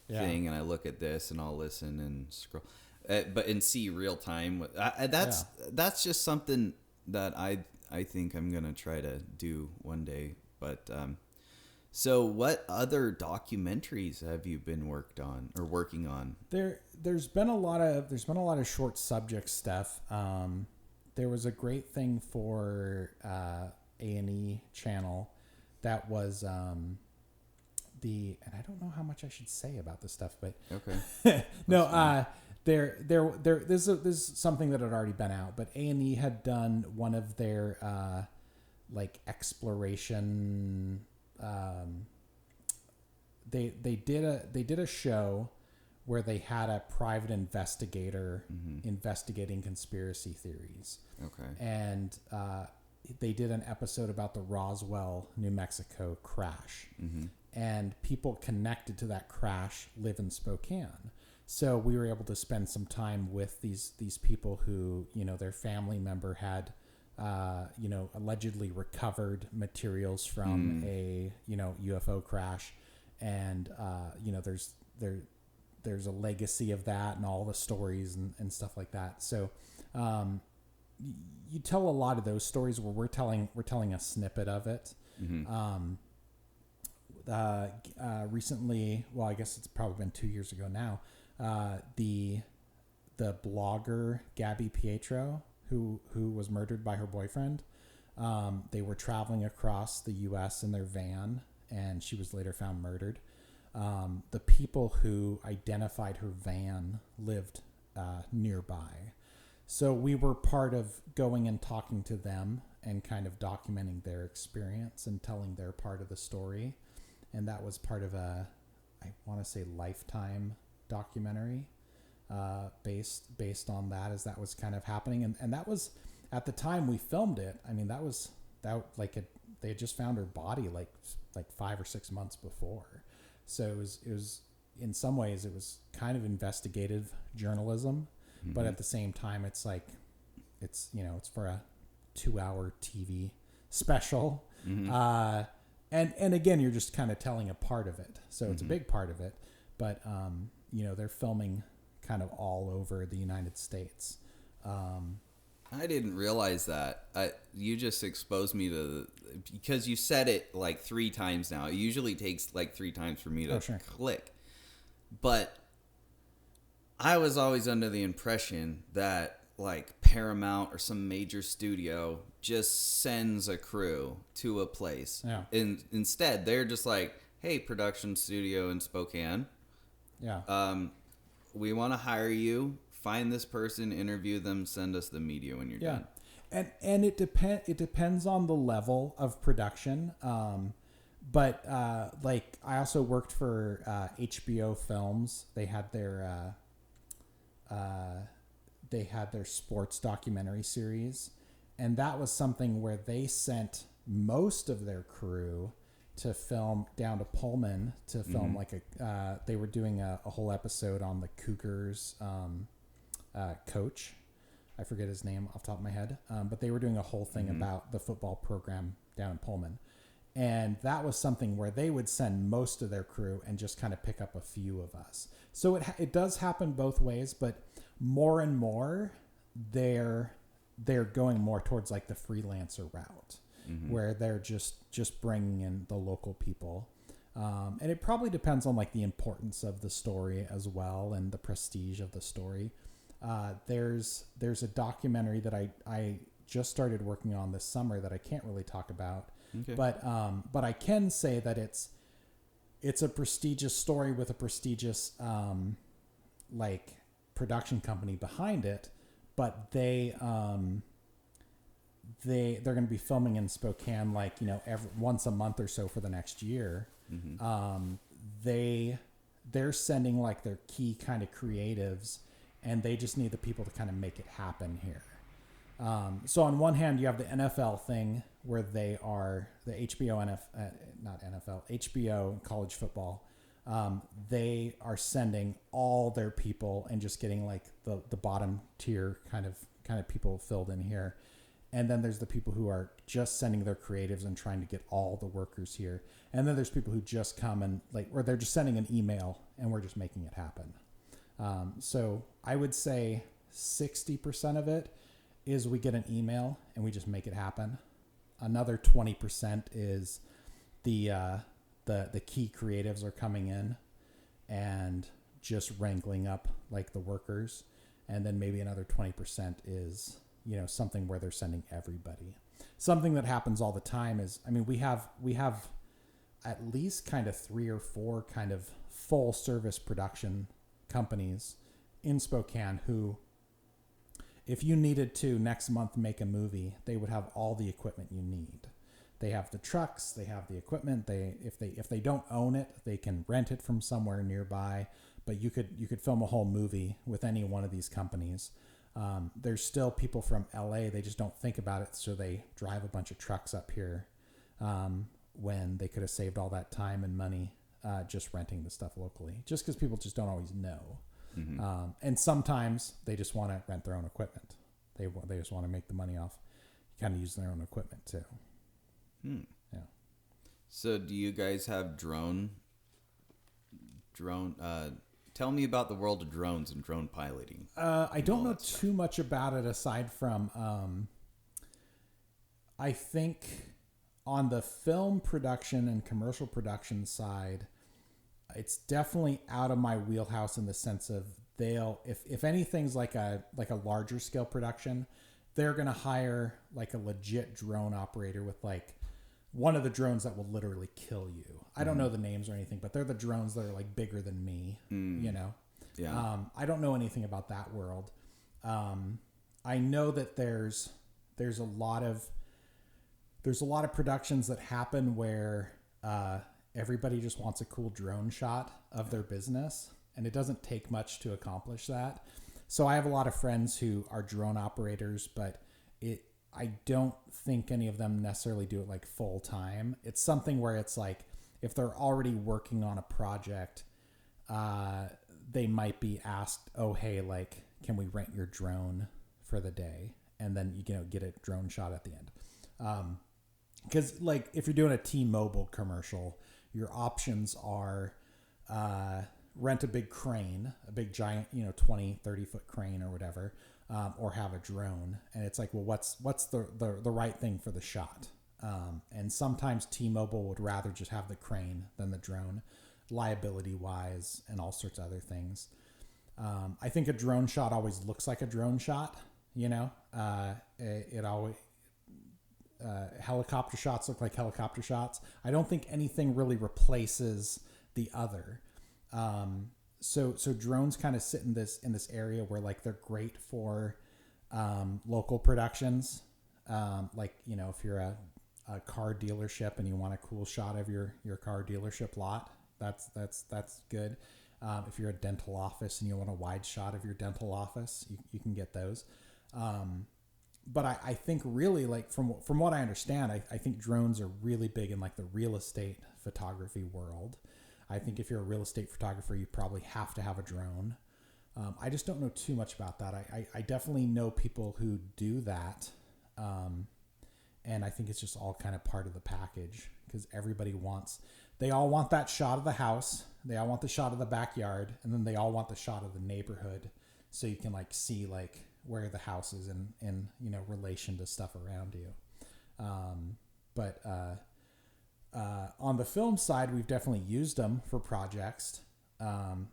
thing, and I look at this and I'll listen and scroll, but and see real time. That's just something that I think I'm gonna try to do one day. But So, what other documentaries have you been working on? There's been a lot of short subject stuff. There was a great thing for A&E channel that was and I don't know how much I should say about this stuff, but Okay. no, this is something that had already been out, but A&E had done one of their like exploration. They did a show where they had a private investigator investigating conspiracy theories. Okay. And they did an episode about the Roswell, New Mexico crash. And people connected to that crash live in Spokane. So we were able to spend some time with these people who, their family member had allegedly recovered materials from a, UFO crash. And, there's a legacy of that and all the stories and stuff like that. So, you tell a lot of those stories where we're telling a snippet of it. Recently, well, I guess it's probably been 2 years ago now. The blogger Gabby Pietro, who was murdered by her boyfriend. They were traveling across the U.S. in their van, and she was later found murdered. The people who identified her van lived nearby. So we were part of going and talking to them and kind of documenting their experience and telling their part of the story. And that was part of I want to say Lifetime documentary based on that, as that was kind of happening. And that was, at the time we filmed it, I mean, they had just found her body like 5 or 6 months before. So it was in some ways it was kind of investigative journalism, but at the same time it's for a 2-hour TV special. And again, you're just kind of telling a part of it. So it's a big part of it, but they're filming kind of all over the United States. I didn't realize that. You just exposed me to because you said it like 3 times now. It usually takes like 3 times for me to click. But I was always under the impression that like Paramount or some major studio just sends a crew to a place. Yeah. And instead, they're just like, hey, production studio in Spokane. Yeah. We want to hire you. Find this person, interview them, send us the media when you're done. And it depends on the level of production. But like I also worked for HBO Films. They had their sports documentary series, and that was something where they sent most of their crew to film down to Pullman to film they were doing a whole episode on the Cougars coach. I forget his name off the top of my head, but they were doing a whole thing about the football program down in Pullman. And that was something where they would send most of their crew and just kind of pick up a few of us. So it does happen both ways, but more and more they're going more towards like the freelancer route, where they're just bringing in the local people. And it probably depends on like the importance of the story as well and the prestige of the story. There's a documentary that I just started working on this summer that I can't really talk about. Okay. But I can say that it's a prestigious story with a prestigious like production company behind it, but they're going to be filming in Spokane once a month or so for the next year. They're sending like their key kind of creatives, and they just need the people to kind of make it happen here. So on one hand, you have the NFL thing where they are the HBO HBO college football. They are sending all their people and just getting like the bottom tier kind of people filled in here. And then there's the people who are just sending their creatives and trying to get all the workers here. And then there's people who just come and or they're just sending an email and we're just making it happen. So I would say 60% of it is we get an email and we just make it happen. Another 20% is the the key creatives are coming in and just wrangling up like the workers, and then maybe another 20% is, you know, something where they're sending everybody. Something that happens all the time is, I mean, we have at least kind of 3 or 4 kind of full service production companies in Spokane who, if you needed to next month make a movie, they would have all the equipment you need. They have the trucks, they have the equipment. If they don't own it, they can rent it from somewhere nearby. But you could film a whole movie with any one of these companies. There's still people from LA, they just don't think about it, so they drive a bunch of trucks up here when they could have saved all that time and money just renting the stuff locally, just because people just don't always know. Mm-hmm. And sometimes they just want to rent their own equipment. They just want to make the money off kind of using their own equipment too. Yeah. So do you guys have drone tell me about the world of drones and drone piloting. I don't know too much about it aside from I think on the film production and commercial production side, it's definitely out of my wheelhouse in the sense of if anything's like a larger scale production, they're going to hire like a legit drone operator with like one of the drones that will literally kill you. I don't know the names or anything, but they're the drones that are like bigger than me, you know? Yeah. I don't know anything about that world. I know that there's a lot of productions that happen where, everybody just wants a cool drone shot of their business, and it doesn't take much to accomplish that. So I have a lot of friends who are drone operators, but I don't think any of them necessarily do it like full time. It's something where it's like, if they're already working on a project, they might be asked, oh, hey, like, can we rent your drone for the day? And then, you know, get a drone shot at the end. Because like if you're doing a T-Mobile commercial, your options are rent a big crane, a big giant, 20, 30 foot crane or whatever, or have a drone. And it's like, well, what's the right thing for the shot? And sometimes T-Mobile would rather just have the crane than the drone, liability wise and all sorts of other things. I think a drone shot always looks like a drone shot, it always, helicopter shots look like helicopter shots. I don't think anything really replaces the other. So drones kind of sit in this area where like they're great for local productions. Like, if you're a car dealership and you want a cool shot of your car dealership lot, that's good. If you're a dental office and you want a wide shot of your dental office, you can get those. But I think really, like, from what I understand, I think drones are really big in like the real estate photography world. I think if you're a real estate photographer, you probably have to have a drone. I just don't know too much about that. I definitely know people who do that. And I think it's just all kind of part of the package because they all want that shot of the house. They all want the shot of the backyard, and then they all want the shot of the neighborhood. So you can like see like where the house is in relation to stuff around you. But on the film side, we've definitely used them for projects.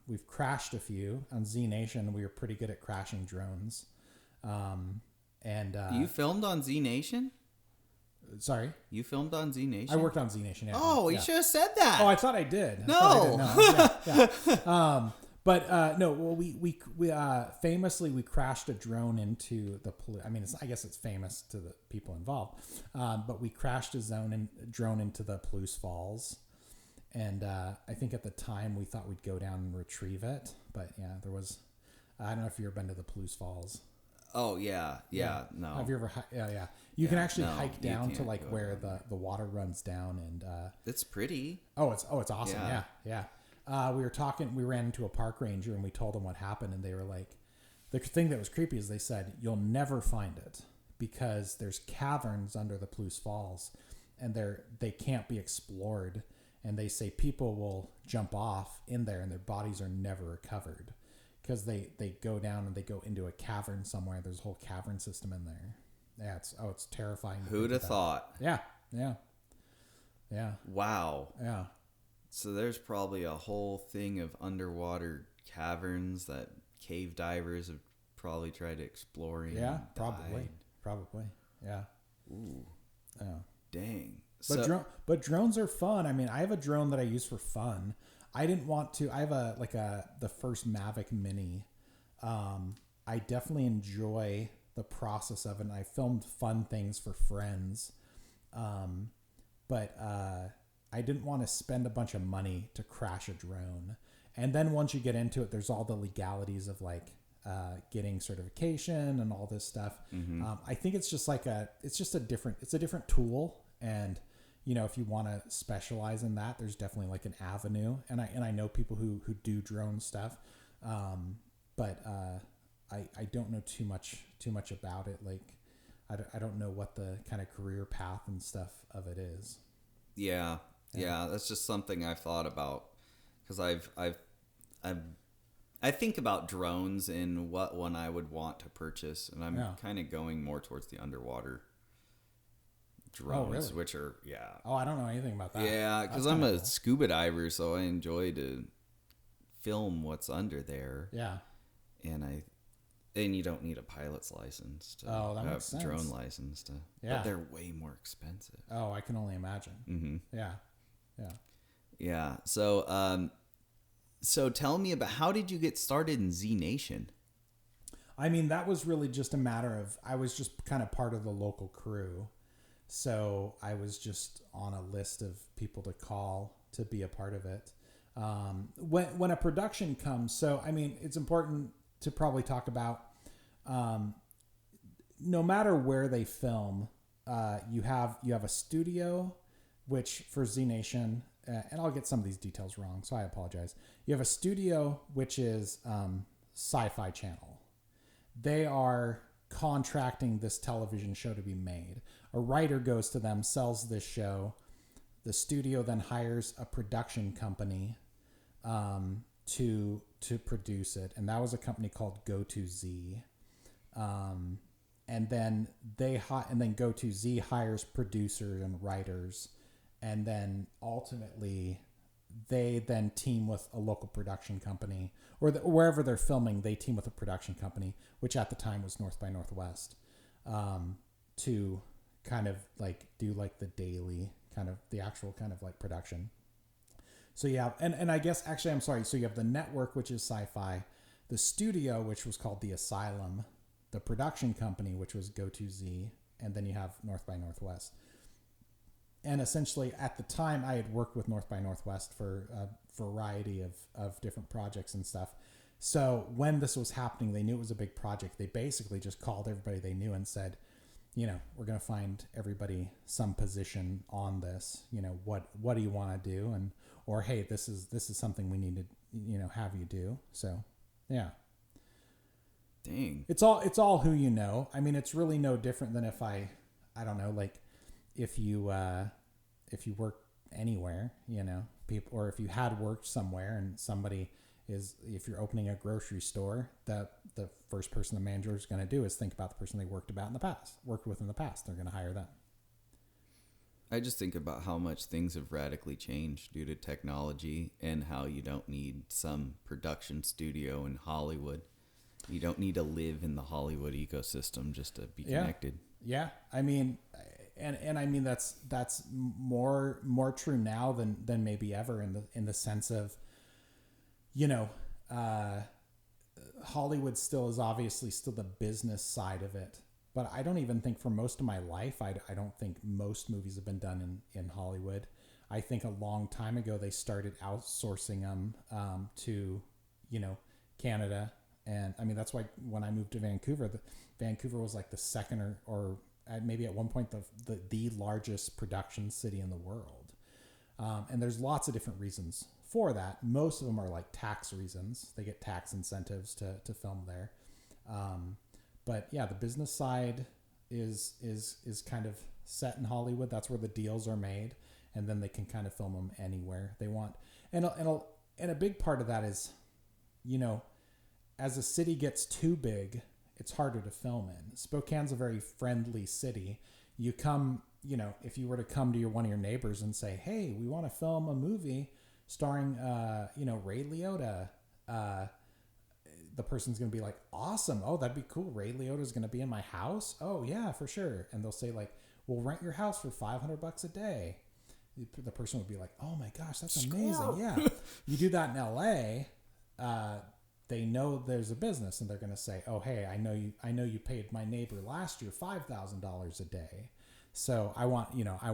We've crashed a few on Z Nation. We were pretty good at crashing drones. You filmed on Z Nation? Sorry? You filmed on Z Nation? I worked on Z Nation. Yeah. Oh, you should have said that. Oh, I thought I did. No. No, well, we famously we crashed a drone into the I guess it's famous to the people involved, but we crashed a drone into the Palouse Falls, and I think at the time we thought we'd go down and retrieve it, but yeah, there was. I don't know if you've ever been to the Palouse Falls. Oh yeah, no. Have you ever? Yeah. You can actually hike down to like where the water runs down, and it's pretty. Oh, it's awesome. Yeah. We ran into a park ranger and we told them what happened, and they were like, the thing that was creepy is they said, you'll never find it because there's caverns under the Palouse Falls and they can't be explored. And they say people will jump off in there and their bodies are never recovered because they go down and they go into a cavern somewhere. There's a whole cavern system in there. Yeah. It's terrifying. Who'd have thought? Yeah. Wow. Yeah. So there's probably a whole thing of underwater caverns that cave divers have probably tried exploring. Yeah, and probably. died. Probably. Yeah. Ooh, Yeah. dang. But drones are fun. I mean, I have a drone that I use for fun. I didn't want to. I have the first Mavic Mini. I definitely enjoy the process of it. And I filmed fun things for friends, but I didn't want to spend a bunch of money to crash a drone. And then once you get into it, there's all the legalities of like getting certification and all this stuff. Mm-hmm. I think it's just it's a different tool. And if you want to specialize in that, there's definitely like an avenue. And I know people who do drone stuff, but I don't know too much about it. Like I don't know what the kind of career path and stuff of it is. Yeah, that's just something I've thought about, because I think about drones and what one I would want to purchase, and I'm kind of going more towards the underwater drones, really? which are Oh, I don't know anything about that. Yeah, because I'm a scuba diver, so I enjoy to film what's under there. Yeah. And you don't need a pilot's license to that have makes sense. drone license to. Yeah. But they're way more expensive. Oh, I can only imagine. Mm-hmm. Yeah. Yeah. Yeah. So tell me about, how did you get started in Z Nation? I mean, that was really just a matter of, I was just kind of part of the local crew. So I was just on a list of people to call to be a part of it. When a production comes, so, I mean, it's important to probably talk about, no matter where they film, you have a studio, which for Z Nation, and I'll get some of these details wrong, so I apologize. You have a studio, which is Sci-Fi Channel. They are contracting this television show to be made. A writer goes to them, sells this show. The studio then hires a production company to produce it, and that was a company called Go2Z. And then Go2Z hires producers and writers, and then ultimately they then team with a local production company, or wherever they're filming, they team with a production company, which at the time was North by Northwest, to kind of like do like the daily kind of the actual kind of like production. So yeah, and I guess actually I'm sorry. So you have the network, which is Sci-Fi, the studio, which was called The Asylum, the production company, which was Go2Z, and then you have North by Northwest. And essentially, at the time, I had worked with North by Northwest for a variety of different projects and stuff. So when this was happening, they knew it was a big project. They basically just called everybody they knew and said, we're going to find everybody some position on this. What do you want to do? Or hey, this is something we need to have you do. So yeah. Dang. It's all who you know. I mean, it's really no different than if I don't know, like if you work anywhere, people, or if you had worked somewhere and somebody is, if you're opening a grocery store, the first person the manager is going to do is think about the person they worked with in the past. They're going to hire them. I just think about how much things have radically changed due to technology, and how you don't need some production studio in Hollywood. You don't need to live in the Hollywood ecosystem just to be connected. Yeah. I mean, and I mean, that's more true now than maybe ever in the sense of, Hollywood still is obviously still the business side of it. But I don't even think for most of my life, I don't think most movies have been done in Hollywood. I think a long time ago, they started outsourcing them to, Canada. And I mean, that's why when I moved to Vancouver, Vancouver was like the second or maybe at one point the largest production city in the world. And there's lots of different reasons for that. Most of them are like tax reasons. They get tax incentives to film there. But yeah, the business side is kind of set in Hollywood. That's where the deals are made, and then they can kind of film them anywhere they want. And a big part of that is, as a city gets too big, it's harder to film in. Spokane's a very friendly city. You come, if you were to come to one of your neighbors and say, hey, we want to film a movie, starring, Ray Liotta. The person's going to be like, awesome. Oh, that'd be cool. Ray Liotta's going to be in my house. Oh yeah, for sure. And they'll say like, we'll rent your house for $500 a day. The person would be like, oh my gosh, that's amazing. Yeah. You do that in LA. They know there's a business and they're going to say, oh, hey, I know you paid my neighbor last year $5,000 a day. So I want what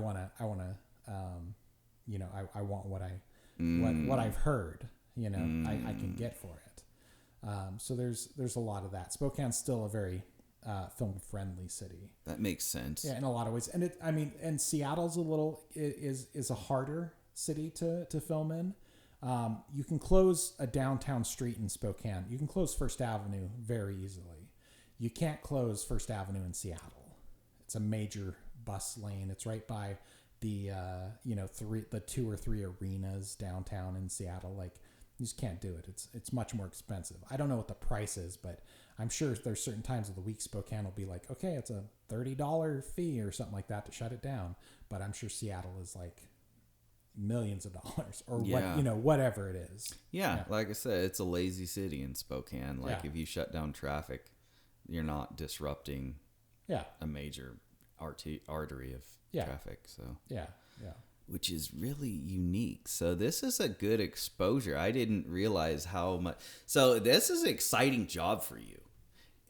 I've heard, I can get for it. So there's a lot of that. Spokane's still a very film friendly city. That makes sense. Yeah, in a lot of ways. And Seattle's is a harder city to film in. You can close a downtown street in Spokane. You can close First Avenue very easily. You can't close First Avenue in Seattle. It's a major bus lane. It's right by the 2 or 3 arenas downtown in Seattle. Like, you just can't do it. It's much more expensive. I don't know what the price is, but I'm sure there's certain times of the week Spokane will be like, okay, it's a $30 fee or something like that to shut it down. But I'm sure Seattle is like millions of dollars or whatever it is. Yeah, like I said, it's a lazy city in Spokane. Like if you shut down traffic, you're not disrupting a major artery of traffic. So which is really unique. So this is a good exposure. I didn't realize how much. So this is an exciting job for you.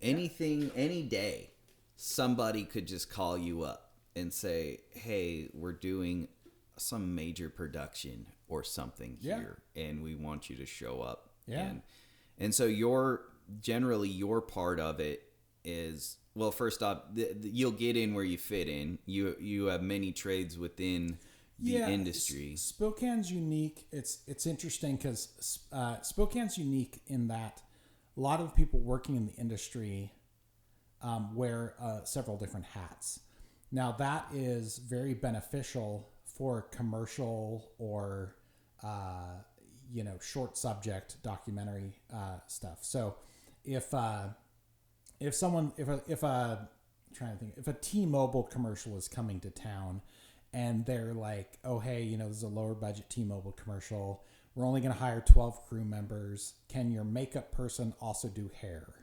Anything, any day, somebody could just call you up and say, hey, we're doing some major production or something here, and we want you to show up. And so your part of it is, well, first off, you'll get in where you fit in. You have many trades within the industry. Spokane's unique. It's interesting because Spokane's unique in that a lot of people working in the industry wear several different hats. Now that is very beneficial for commercial or short subject documentary stuff. So if a T-Mobile commercial is coming to town and they're like, oh, hey, this is a lower budget T-Mobile commercial. We're only going to hire 12 crew members. Can your makeup person also do hair?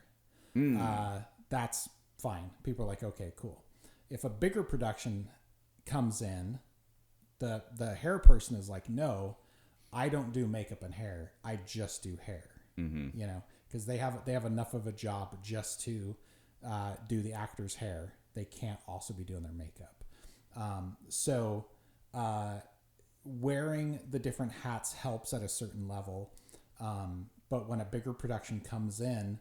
That's fine. People are like, okay, cool. If a bigger production comes in, the hair person is like, no, I don't do makeup and hair. I just do hair. Because they have enough of a job just to do the actor's hair. They can't also be doing their makeup. So wearing the different hats helps at a certain level. But when a bigger production comes in,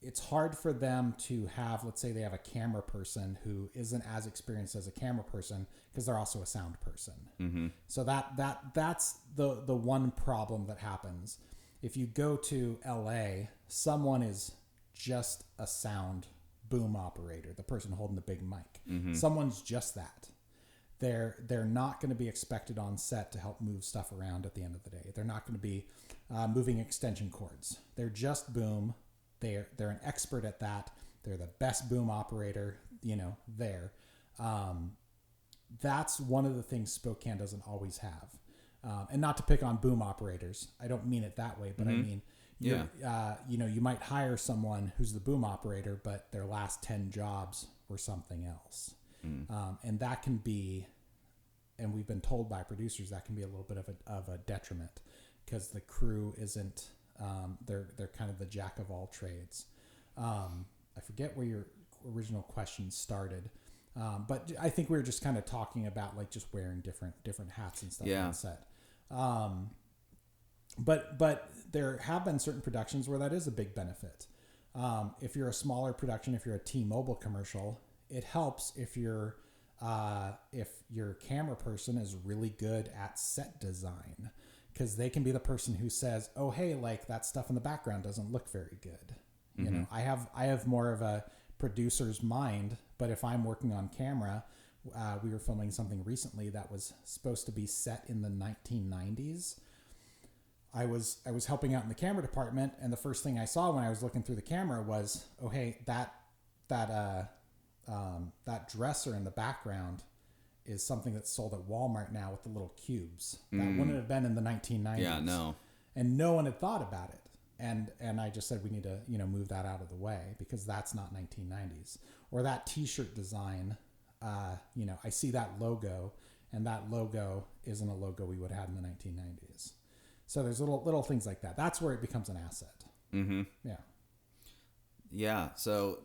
it's hard for them to have, let's say they have a camera person who isn't as experienced as a camera person because they're also a sound person. So that's the one problem that happens. If you go to LA, someone is just a sound boom operator, the person holding the big mic. Someone's just that. They're not going to be expected on set to help move stuff around at the end of the day. They're not going to be moving extension cords. They're just boom. They're an expert at that. They're the best boom operator, there. That's one of the things Spokane doesn't always have. And not to pick on boom operators. I don't mean it that way, but I mean, you might hire someone who's the boom operator, but their last 10 jobs were something else. And that can be, and we've been told by producers, that can be a little bit of a detriment because the crew isn't, they're kind of the jack of all trades. I forget where your original question started. But I think we were just kind of talking about like just wearing different hats and stuff on set. But there have been certain productions where that is a big benefit. If you're a smaller production, if you're a T-Mobile commercial, it helps if your camera person is really good at set design, because they can be the person who says, oh, hey, like that stuff in the background doesn't look very good. I have more of a producer's mind, but if I'm working on camera, we were filming something recently that was supposed to be set in the 1990s. I was helping out in the camera department, and the first thing I saw when I was looking through the camera was, oh, hey, that dresser in the background is something that's sold at Walmart now with the little cubes. That wouldn't have been in the 1990s. Yeah, no. And no one had thought about it. And I just said we need to, move that out of the way because that's not 1990s. Or that T-shirt design, I see that logo, and that logo isn't a logo we would have had in the 1990s. So there's little things like that. That's where it becomes an asset. Mm-hmm. Yeah. Yeah. So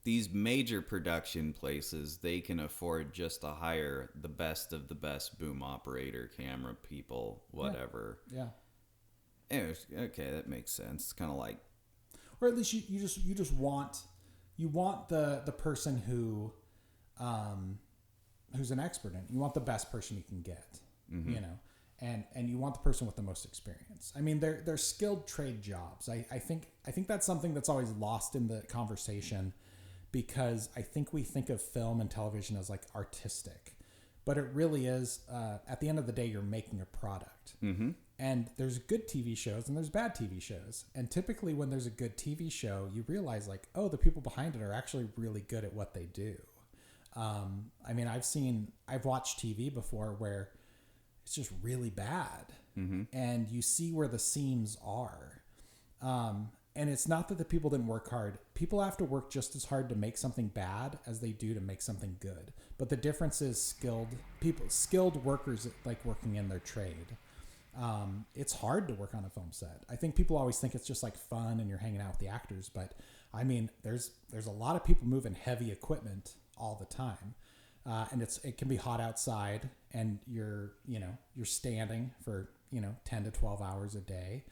these major production places, they can afford just to hire the best of the best boom operator, camera people, whatever. Yeah. Anyways, okay, that makes sense. It's kind of like, or at least you just want the person who's an expert in it. You want the best person you can get, and you want the person with the most experience. I mean, they're skilled trade jobs. I think that's something that's always lost in the conversation, because I think we think of film and television as like artistic, but it really is. At the end of the day, you're making a product. Mm-hmm. And there's good TV shows and there's bad TV shows. And typically when there's a good TV show, you realize like, oh, the people behind it are actually really good at what they do. I mean, I've watched TV before where it's just really bad. Mm-hmm. And you see where the seams are. And it's not that the people didn't work hard. People have to work just as hard to make something bad as they do to make something good. But the difference is skilled workers like working in their trade. It's hard to work on a film set. I think people always think it's just like fun and you're hanging out with the actors, but I mean, there's a lot of people moving heavy equipment all the time. And it can be hot outside and you're standing for, 10 to 12 hours a day.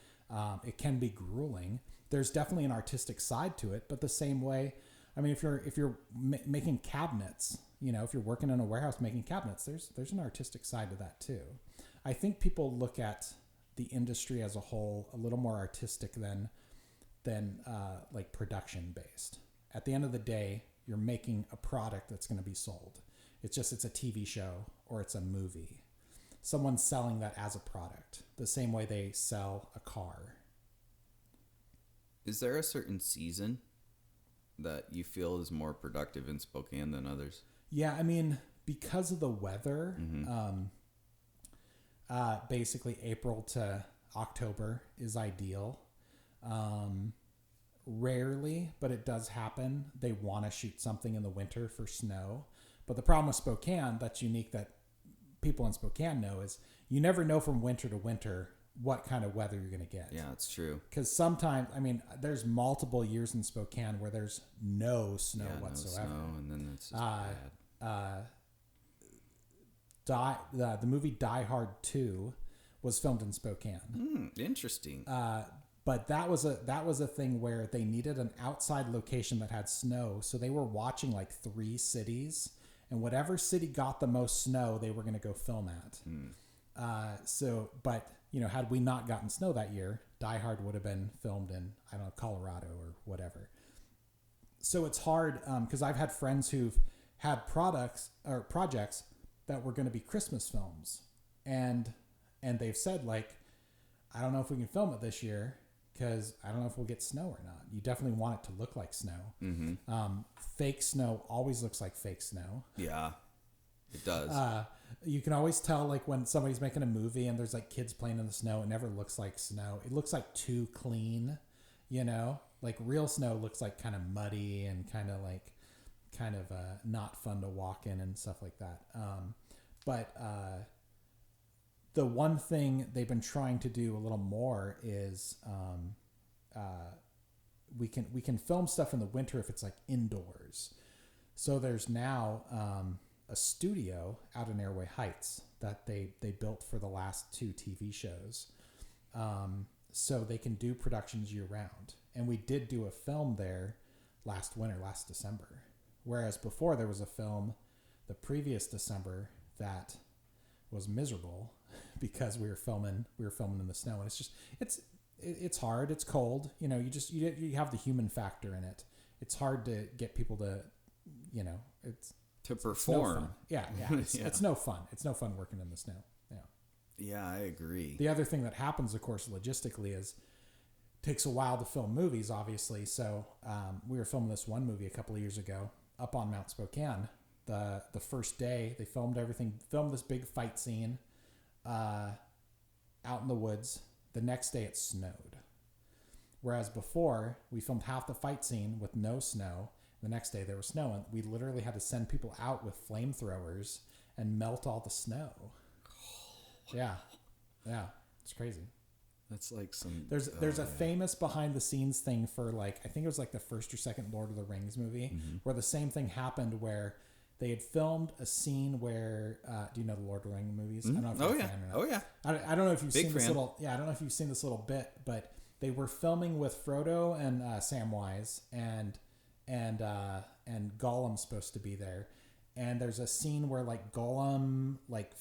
It can be grueling. There's definitely an artistic side to it, but the same way, I mean, if you're making cabinets, if you're working in a warehouse making cabinets, there's an artistic side to that too. I think people look at the industry as a whole a little more artistic than like production based. At the end of the day, you're making a product that's going to be sold. It's a TV show or it's a movie. Someone's selling that as a product, the same way they sell a car. is there a certain season that you feel is more productive in Spokane than others? Yeah, I mean, because of the weather, basically April to October is ideal. Rarely, but it does happen, they want to shoot something in the winter for snow. But the problem with Spokane that's unique that people in Spokane know is you never know from winter to winter what kind of weather you're going to get. Yeah, it's true. Because sometimes, I mean, there's multiple years in Spokane where there's no snow whatsoever. No snow, and then it's just bad. The movie Die Hard 2 was filmed in Spokane. Interesting. But that was a thing where they needed an outside location that had snow, so they were watching like 3 cities, and whatever city got the most snow, they were going to go film at. But had we not gotten snow that year, Die Hard would have been filmed in, I don't know, Colorado or whatever. So it's hard because I've had friends who've had projects that were going to be Christmas films, and they've said like, I don't know if we can film it this year because I don't know if we'll get snow or not. You definitely want it to look like snow. Mm-hmm. Fake snow always looks like fake snow. Yeah, it does. You can always tell like when somebody's making a movie and there's like kids playing in the snow. It never looks like snow. It looks like too clean, like real snow looks like kind of muddy and kind of not fun to walk in and stuff like that. But the one thing they've been trying to do a little more is we can film stuff in the winter if it's like indoors. So there's now a studio out in Airway Heights that they built for the last 2 TV shows. So they can do productions year round. And we did do a film there last December. Whereas before there was a film the previous December that was miserable because we were filming in the snow, and it's hard, it's cold, you have the human factor in it. It's hard to get people to perform. It's no fun. It's no fun working in the snow. Yeah, I agree. The other thing that happens, of course, logistically is it takes a while to film movies, obviously. So we were filming this one movie a couple of years ago up on Mount Spokane, the first day they filmed everything, filmed this big fight scene out in the woods. The next day it snowed. Whereas before, we filmed half the fight scene with no snow. The next day there was snow, and we literally had to send people out with flamethrowers and melt all the snow. Yeah. It's crazy. That's like some... There's a famous behind the scenes thing for like, I think it was like the first or second Lord of the Rings movie, where the same thing happened where they had filmed a scene where, do you know the Lord of the Rings movies? I don't know if you're a fan or not. Oh yeah. I don't know if you've Big seen this fan. little, I don't know if you've seen this little bit, but they were filming with Frodo and Samwise and Gollum's supposed to be there. And there's a scene where like Gollum like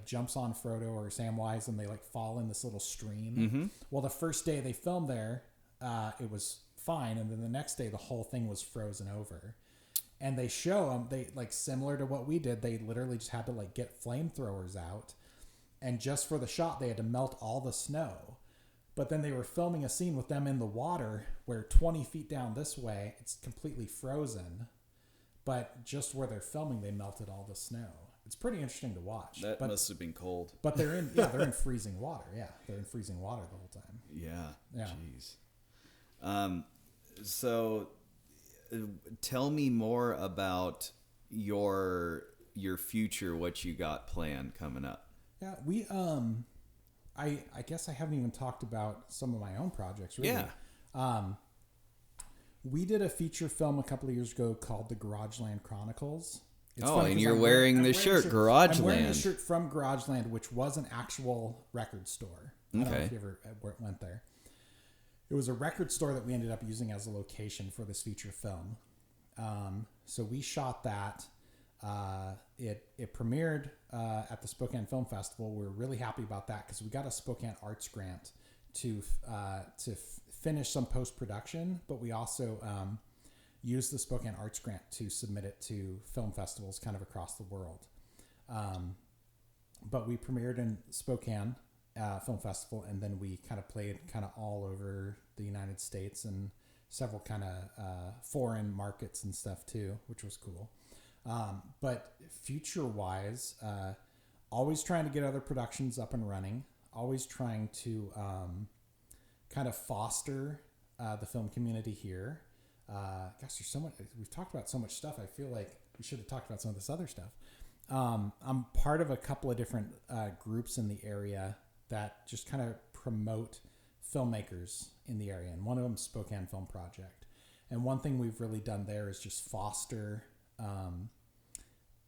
jumps on Frodo or Samwise and they like fall in this little stream. Well, the first day they filmed there, it was fine. And then the next day, the whole thing was frozen over. And they show them, they like similar to what we did, they literally just had to like get flamethrowers out. And just for the shot, they had to melt all the snow. But then they were filming a scene with them in the water where 20 feet down this way, it's completely frozen. But just where they're filming, they melted all the snow. It's pretty interesting to watch. That must have been cold. But they're in freezing water. Yeah, they're in freezing water the whole time. Yeah. Jeez. So tell me more about your future, what you got planned coming up. Yeah, we I guess I haven't even talked about some of my own projects really. Yeah. We did a feature film a couple of years ago called The Garageland Chronicles. It's oh, funny and 'cause I'm wearing the shirt, Garageland. I'm wearing a shirt from Garageland, which was an actual record store. I don't know if you ever went there. It was a record store that we ended up using as a location for this feature film. So we shot that. It premiered at the Spokane Film Festival. We were really happy about that because we got a Spokane Arts grant to finish some post-production, but we also used the Spokane Arts grant to submit it to film festivals kind of across the world. But we premiered in Spokane Film Festival, and then we kind of played kind of all over the United States and several kind of foreign markets and stuff too, which was cool. But future-wise, always trying to get other productions up and running, always trying to kind of foster the film community here. Gosh, there's so much. We've talked about so much stuff. I feel like we should have talked about some of this other stuff. I'm part of a couple of different groups in the area that just kind of promote filmmakers in the area, and one of them is Spokane Film Project. And one thing we've really done there is just foster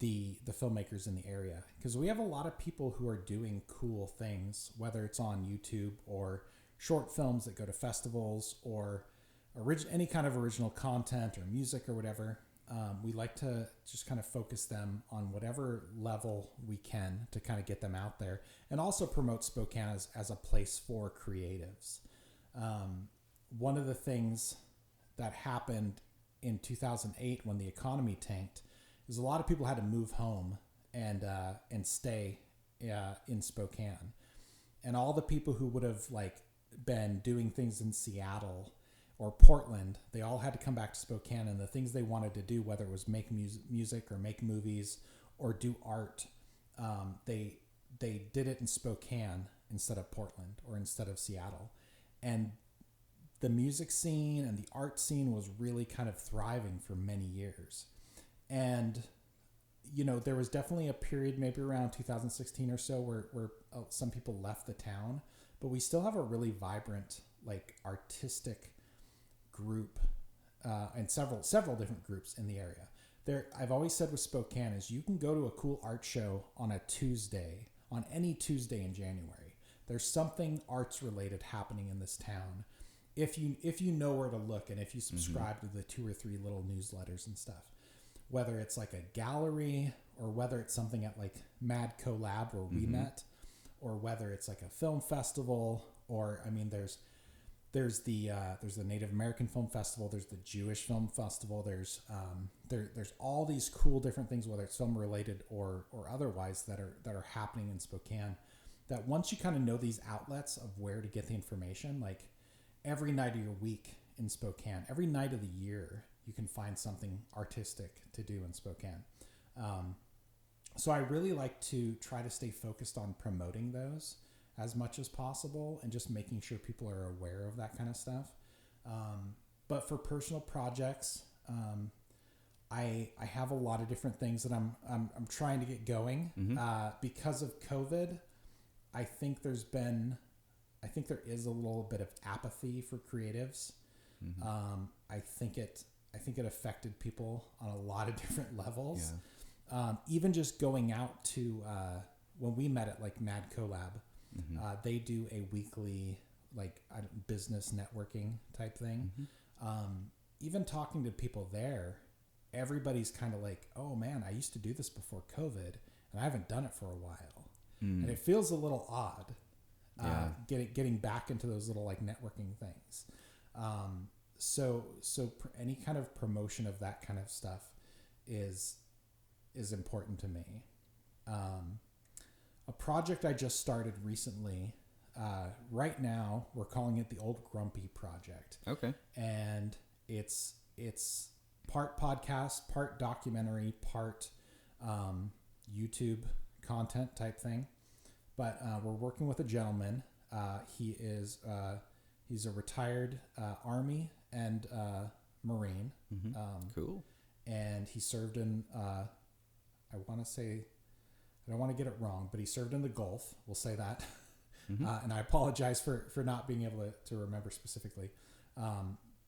the filmmakers in the area, because we have a lot of people who are doing cool things, whether it's on YouTube or short films that go to festivals or any kind of original content or music or whatever. We like to just kind of focus them on whatever level we can to kind of get them out there, and also promote Spokane as a place for creatives. One of the things that happened in 2008 when the economy tanked is a lot of people had to move home and stay in Spokane, and all the people who would have like been doing things in Seattle or Portland, they all had to come back to Spokane, and the things they wanted to do, whether it was make music or make movies or do art, they did it in Spokane instead of Portland or instead of Seattle. And the music scene and the art scene was really kind of thriving for many years. And, you know, there was definitely a period maybe around 2016 or so where some people left the town, but we still have a really vibrant, like, artistic group and several different groups in the area. I've always said with Spokane is you can go to a cool art show on a Tuesday, on any Tuesday in January. There's something arts related happening in this town if you know where to look, and if you subscribe to the 2 or 3 little newsletters and stuff. Whether it's like a gallery, or whether it's something at like Mad Collab where we met, or whether it's like a film festival, or I mean there's the Native American Film Festival, there's the Jewish Film Festival, there's all these cool different things, whether it's film related or otherwise, that are happening in Spokane, that once you kind of know these outlets of where to get the information, like every night of your week in Spokane, every night of the year, you can find something artistic to do in Spokane. So I really like to try to stay focused on promoting those as much as possible and just making sure people are aware of that kind of stuff. But for personal projects, I have a lot of different things that I'm trying to get going. Because of COVID, I think there is a little bit of apathy for creatives. I think it affected people on a lot of different levels. Even just going out to when we met at like Mad Collab, they do a weekly like business networking type thing. Even talking to people there, everybody's kind of like, oh man, I used to do this before COVID and I haven't done it for a while. And it feels a little odd getting back into those little like networking things. So any kind of promotion of that kind of stuff is important to me. A project I just started recently, right now we're calling it the Old Grumpy Project. Okay. And it's part podcast, part documentary, part YouTube content type thing. But we're working with a gentleman. He's a retired Army and Marine. Cool. And he served in, I want to say, I don't want to get it wrong, but he served in the Gulf. We'll say that. And I apologize for not being able to remember specifically.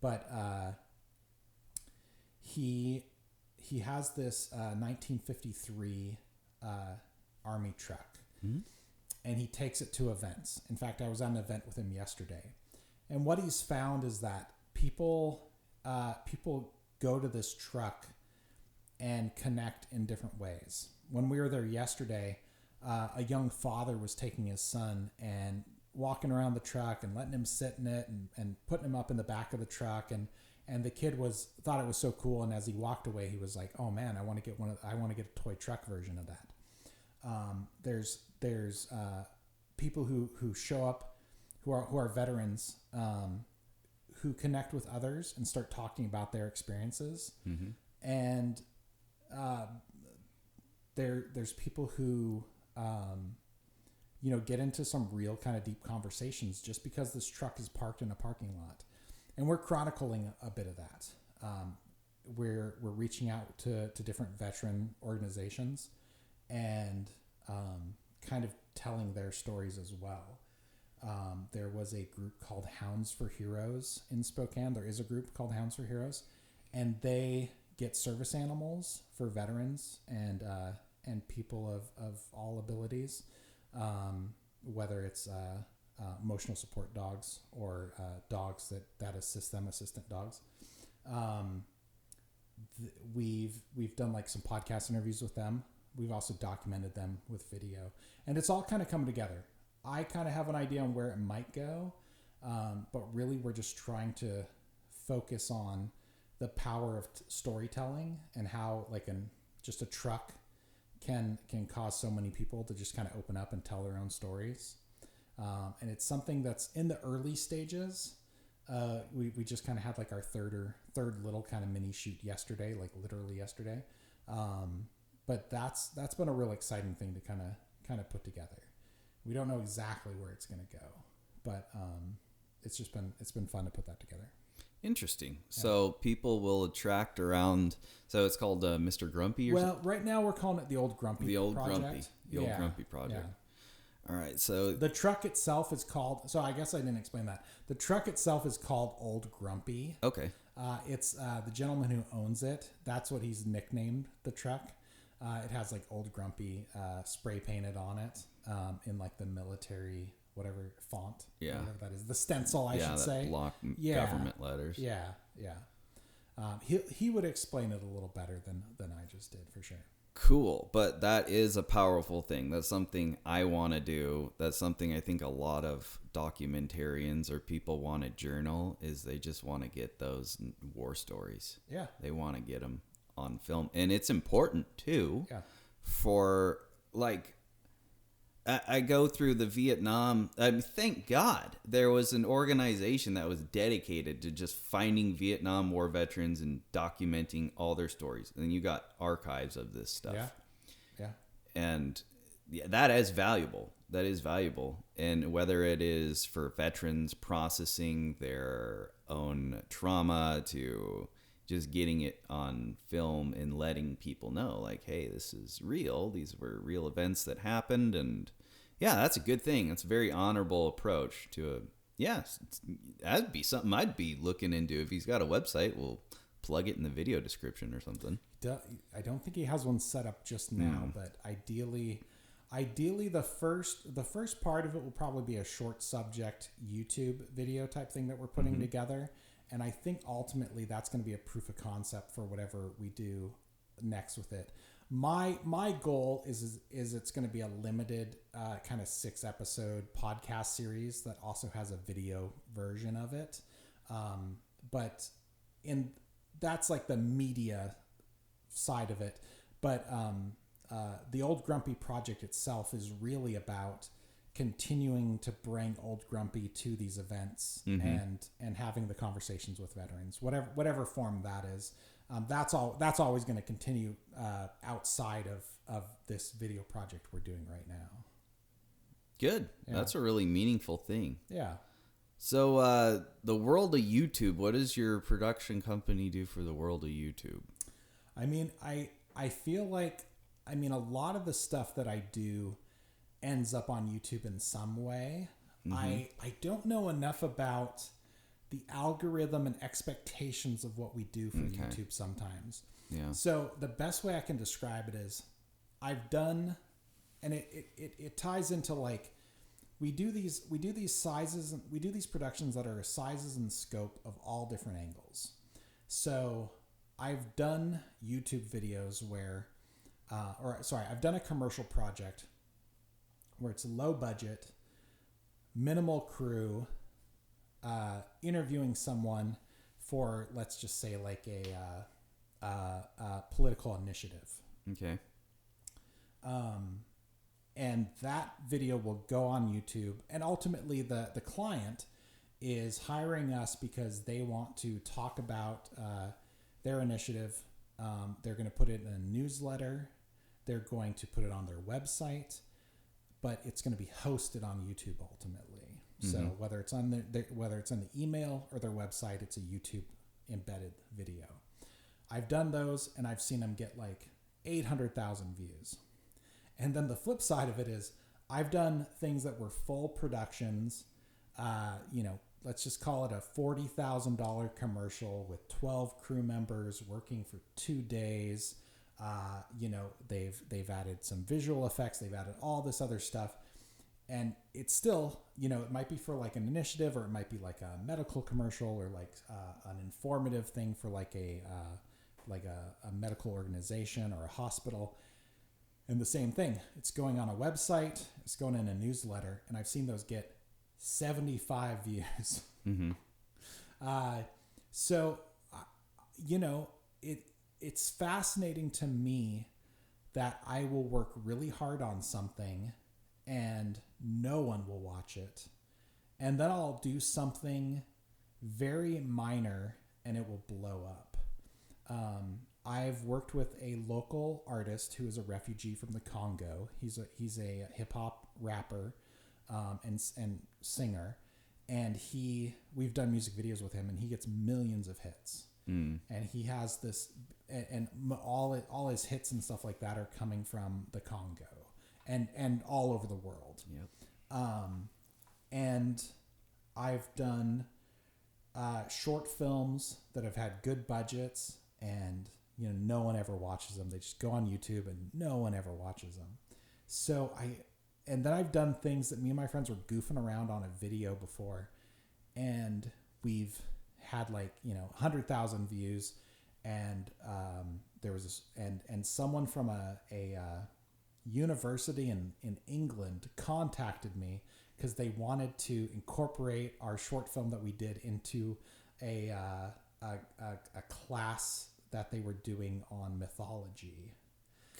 But he has this 1953 Army truck. And he takes it to events. In fact, I was at an event with him yesterday. And what he's found is that people go to this truck and connect in different ways. When we were there yesterday, a young father was taking his son and walking around the truck and letting him sit in it and putting him up in the back of the truck. And the kid thought it was so cool. And as he walked away, he was like, oh man, I want to get a toy truck version of that. There's people who show up who are veterans, who connect with others and start talking about their experiences. And there's people who get into some real kind of deep conversations just because this truck is parked in a parking lot. And we're chronicling a bit of that. We're reaching out to different veteran organizations and kind of telling their stories as well. There was a group called Hounds for Heroes in Spokane. There is a group called Hounds for Heroes, and they get service animals for veterans and people of all abilities, whether it's emotional support dogs or dogs that assist them, assistant dogs. We've done like some podcast interviews with them. We've also documented them with video, and it's all kind of come together. I kind of have an idea on where it might go, but really we're just trying to focus on the power of storytelling and how just a truck can cause so many people to just kind of open up and tell their own stories. And it's something that's in the early stages. We just kind of had like our third little kind of mini shoot yesterday, like literally yesterday. But that's been a real exciting thing to kind of put together. We don't know exactly where it's going to go, but it's been fun to put that together. Interesting. Yeah. So people will attract around. So it's called Mr. Grumpy. Right now we're calling it the Old Grumpy. The Old Project. Grumpy. The Old Grumpy Project. Yeah. All right. So the truck itself is called. So I guess I didn't explain that. The truck itself is called Old Grumpy. Okay. It's the gentleman who owns it. That's what he's nicknamed the truck. It has like Old Grumpy spray painted on it in like the military whatever font. Yeah. Whatever that is. The stencil, I should say. Block government letters. Yeah. He would explain it a little better than I just did for sure. Cool. But that is a powerful thing. That's something I want to do. That's something I think a lot of documentarians or people want to journal is they just want to get those war stories. Yeah. They want to get them on film. And it's important too for like, I go through the Vietnam. Thank God there was an organization that was dedicated to just finding Vietnam War veterans and documenting all their stories. And then you got archives of this stuff. Yeah. And yeah, that is valuable. That is valuable. And whether it is for veterans processing their own trauma to just getting it on film and letting people know, like, hey, this is real. These were real events that happened. And yeah, that's a good thing. It's a very honorable approach to that'd be something I'd be looking into. If he's got a website, we'll plug it in the video description or something. I don't think he has one set up just now, but ideally the first part of it will probably be a short subject YouTube video type thing that we're putting together. And I think ultimately that's going to be a proof of concept for whatever we do next with it. My goal is it's going to be a limited kind of 6-episode podcast series that also has a video version of it. But that's like the media side of it. But the Old Grumpy project itself is really about continuing to bring Old Grumpy to these events and having the conversations with veterans, whatever form that is. That's always going to continue outside of this video project we're doing right now. Good. Yeah. That's a really meaningful thing. Yeah. So the world of YouTube, what does your production company do for the world of YouTube? I mean, I feel like, a lot of the stuff that I do ends up on YouTube in some way. I don't know enough about the algorithm and expectations of what we do for YouTube sometimes. Yeah. So the best way I can describe it is I've done, and it ties into like, we do these sizes, we do these productions that are sizes and scope of all different angles. So I've done YouTube videos where, I've done a commercial project where it's low budget, minimal crew, interviewing someone for, let's just say, like a political initiative. Okay. And that video will go on YouTube, and ultimately the client is hiring us because they want to talk about their initiative. They're going to put it in a newsletter. They're going to put it on their website, but it's going to be hosted on YouTube ultimately. So whether it's on whether it's on the email or their website, it's a YouTube embedded video. I've done those, and I've seen them get like 800,000 views. And then the flip side of it is I've done things that were full productions. Let's just call it a $40,000 commercial with 12 crew members working for 2 days. They've added some visual effects. They've added all this other stuff. And it's still, it might be for like an initiative, or it might be like a medical commercial, or like an informative thing for like a medical organization or a hospital. And the same thing, it's going on a website, it's going in a newsletter, and I've seen those get 75 views. It's fascinating to me that I will work really hard on something and no one will watch it. And then I'll do something very minor and it will blow up. I've worked with a local artist who is a refugee from the Congo. He's a hip hop rapper and singer, and we've done music videos with him, and he gets millions of hits. And he has this, and all his hits and stuff like that are coming from the Congo and all over the world. Yep. And I've done short films that have had good budgets, and no one ever watches them. They just go on YouTube and no one ever watches them. And then I've done things that me and my friends were goofing around on a video before, and we've had 100,000 views, and there was this, and someone from a university in England contacted me because they wanted to incorporate our short film that we did into a class that they were doing on mythology.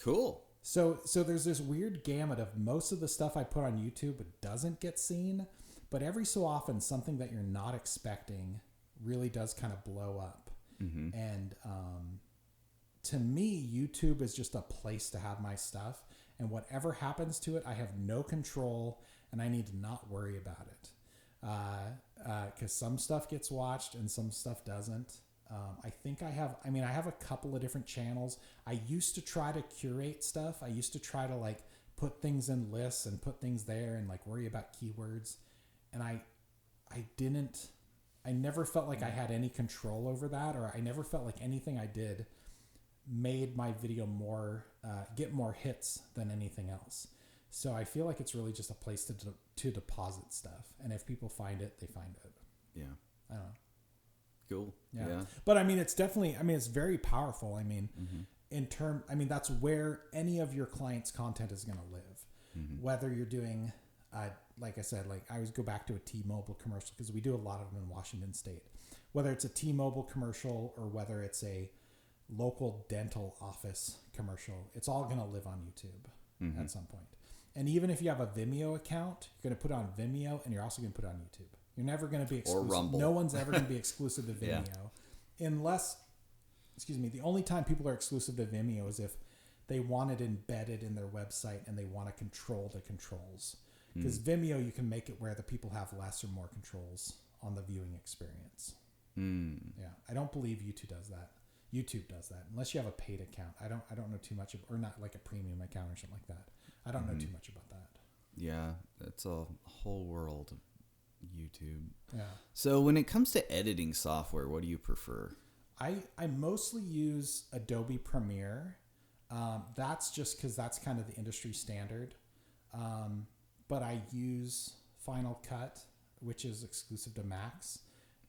Cool. So there's this weird gamut of most of the stuff I put on YouTube doesn't get seen, but every so often something that you're not expecting really does kind of blow up. Mm-hmm. And to me, YouTube is just a place to have my stuff, and whatever happens to it, I have no control, and I need to not worry about it. Because some stuff gets watched and some stuff doesn't. I have a couple of different channels. I used to try to curate stuff. I used to try to like put things in lists and put things there and like worry about keywords. And I never felt like I had any control over that, or I never felt like anything I did made my video get more hits than anything else. So I feel like it's really just a place to deposit stuff. And if people find it, they find it. Yeah. I don't know. Cool. Yeah. But I mean, it's definitely, it's very powerful. I mean, that's where any of your clients' content is going to live. Mm-hmm. Whether you're doing, like I said, like I always go back to a T-Mobile commercial because we do a lot of them in Washington State. Whether it's a T-Mobile commercial or whether it's a local dental office commercial, it's all going to live on YouTube at some point. And even if you have a Vimeo account, you're going to put it on Vimeo and you're also going to put it on YouTube. You're never going to be exclusive. Or Rumble. No one's ever going to be exclusive to Vimeo. Unless, the only time people are exclusive to Vimeo is if they want it embedded in their website and they want to control the controls. Because Vimeo, you can make it where the people have less or more controls on the viewing experience. Yeah, I don't believe YouTube does that. YouTube does that unless you have a paid account. I don't know too much or not like a premium account or something like that. I don't know too much about that. Yeah, it's a whole world. YouTube. Yeah. So when it comes to editing software, what do you prefer? I mostly use Adobe Premiere. That's just because that's kind of the industry standard. But I use Final Cut, which is exclusive to Macs,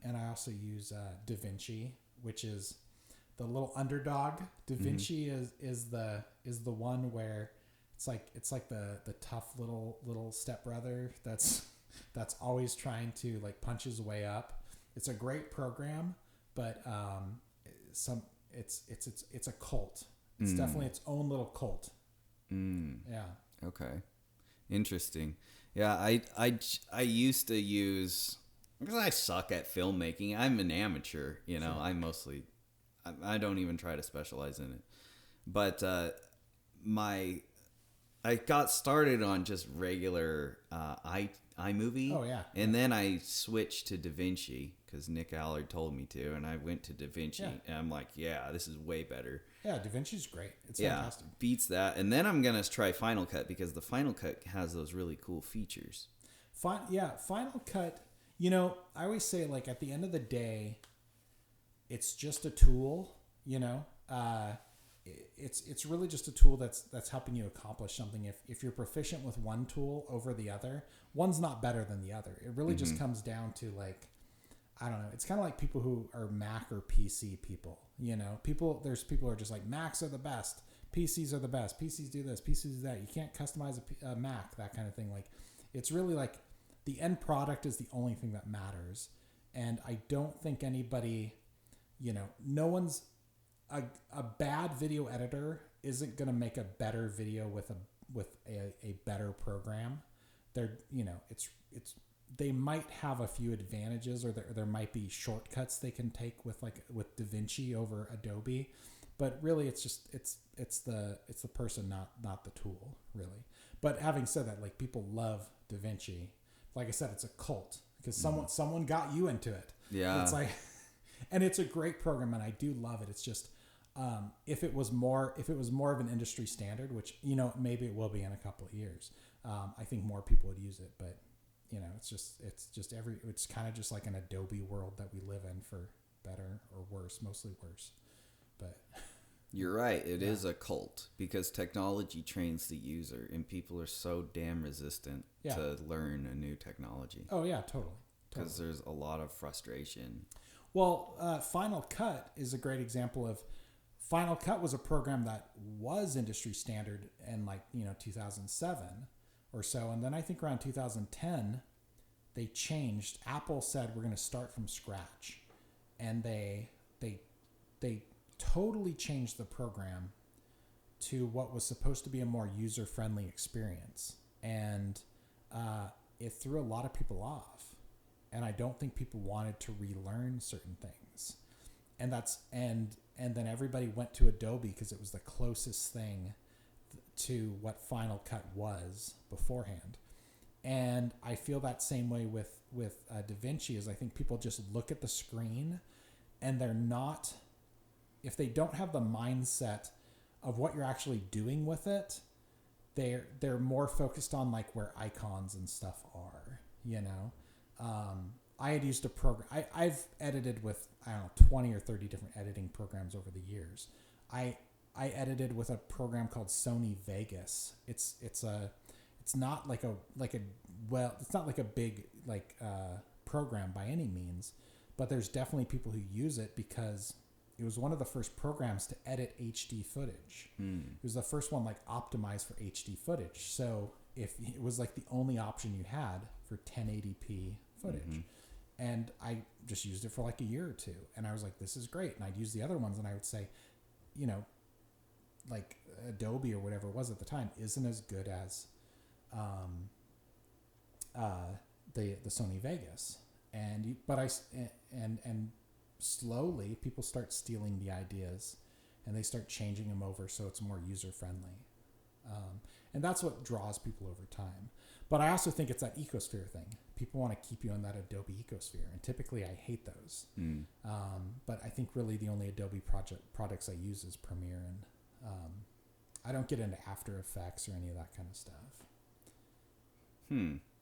and I also use DaVinci, which is the little underdog. DaVinci is the one where it's like the tough little stepbrother that's always trying to like punch his way up. It's a great program, but it's a cult. It's definitely its own little cult. Yeah. Okay. Interesting. Yeah, I used to use, because I suck at filmmaking. I'm an amateur, Sure. I don't even try to specialize in it. But I got started on just regular iMovie. Oh, yeah. And then I switched to DaVinci because Nick Allard told me to, and I went to DaVinci. Yeah. And I'm like, yeah, this is way better. Yeah, DaVinci's great. It's fantastic. Beats that. And then I'm going to try Final Cut because the Final Cut has those really cool features. Final Cut, I always say, like, at the end of the day, it's just a tool, It's really just a tool that's helping you accomplish something. If you're proficient with one tool over the other, one's not better than the other. It really just comes down to like, I don't know. It's kind of like people who are Mac or PC people. There's people who are just like Macs are the best, PCs are the best, PCs do this, PCs do that. You can't customize a Mac, that kind of thing. Like, it's really like the end product is the only thing that matters. And I don't think anybody, no one's. A bad video editor isn't going to make a better video with a better program. They might have a few advantages, or there might be shortcuts they can take with DaVinci over Adobe, but really it's the person, not the tool, really. But having said that, like, people love DaVinci. Like I said, it's a cult because someone got you into it. Yeah. It's like, and it's a great program, and I do love it. It's just, if it was more of an industry standard, which, maybe it will be in a couple of years, I think more people would use it. But, it's kind of just like an Adobe world that we live in, for better or worse, mostly worse. But you're right. It is a cult because technology trains the user, and people are so damn resistant to learn a new technology. Oh yeah, totally. Because there's a lot of frustration. Well, Final Cut is a great example of. Final Cut was a program that was industry standard in 2007 or so. And then I think around 2010, they changed. Apple said, we're going to start from scratch. And they totally changed the program to what was supposed to be a more user-friendly experience. And it threw a lot of people off. And I don't think people wanted to relearn certain things. And then everybody went to Adobe because it was the closest thing to what Final Cut was beforehand. And I feel that same way with DaVinci. Is I think people just look at the screen and they're not, if they don't have the mindset of what you're actually doing with it, they're more focused on like where icons and stuff are, you know. I had used a program. I've edited with, I don't know, 20 or 30 different editing programs over the years. I edited with a program called Sony Vegas. It's not like it's not like a big program by any means, but there's definitely people who use it because it was one of the first programs to edit HD footage. It was the first one like optimized for HD footage. So if it was like the only option you had for 1080p footage. And I just used it for like a year or two. And I was like, this is great. And I'd use the other ones and I would say, you know, like Adobe or whatever it was at the time isn't as good as the Sony Vegas. And slowly people start stealing the ideas and they start changing them over so it's more user friendly. And that's what draws people over time. But I also think it's that ecosphere thing. People want to keep you in that Adobe ecosphere, and typically I hate those. But I think really the only Adobe products I use is Premiere, and I don't get into After Effects or any of that kind of stuff.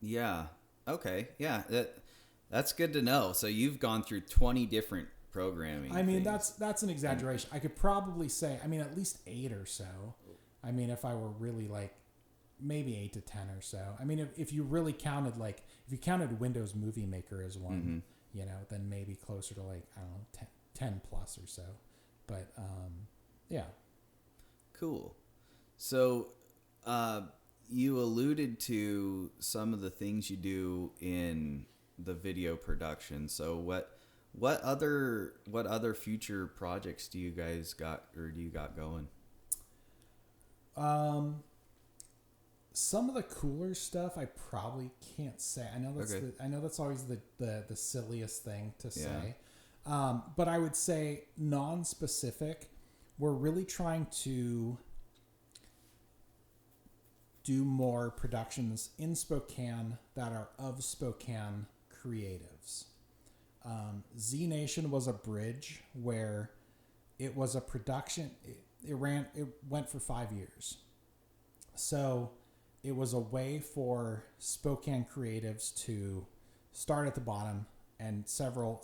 Yeah. Okay. Yeah. That's good to know. So you've gone through 20 different programming. I mean, things. that's an exaggeration. I could probably say, I mean, at least 8 or so. I mean, if I were really like, maybe 8 to 10 or so. I mean, if you really counted, like, if you counted Windows Movie Maker as one, you know, then maybe closer to like, I don't know, 10 plus or so. But, yeah. Cool. So, you alluded to some of the things you do in the video production. So what other future projects do you guys got going? Some of the cooler stuff I probably can't say. I know that's always the silliest thing to say. But I would say non-specific. We're really trying to do more productions in Spokane that are of Spokane creatives. Z Nation was a bridge where it was a production. It went for 5 years. So it was a way for Spokane creatives to start at the bottom, and several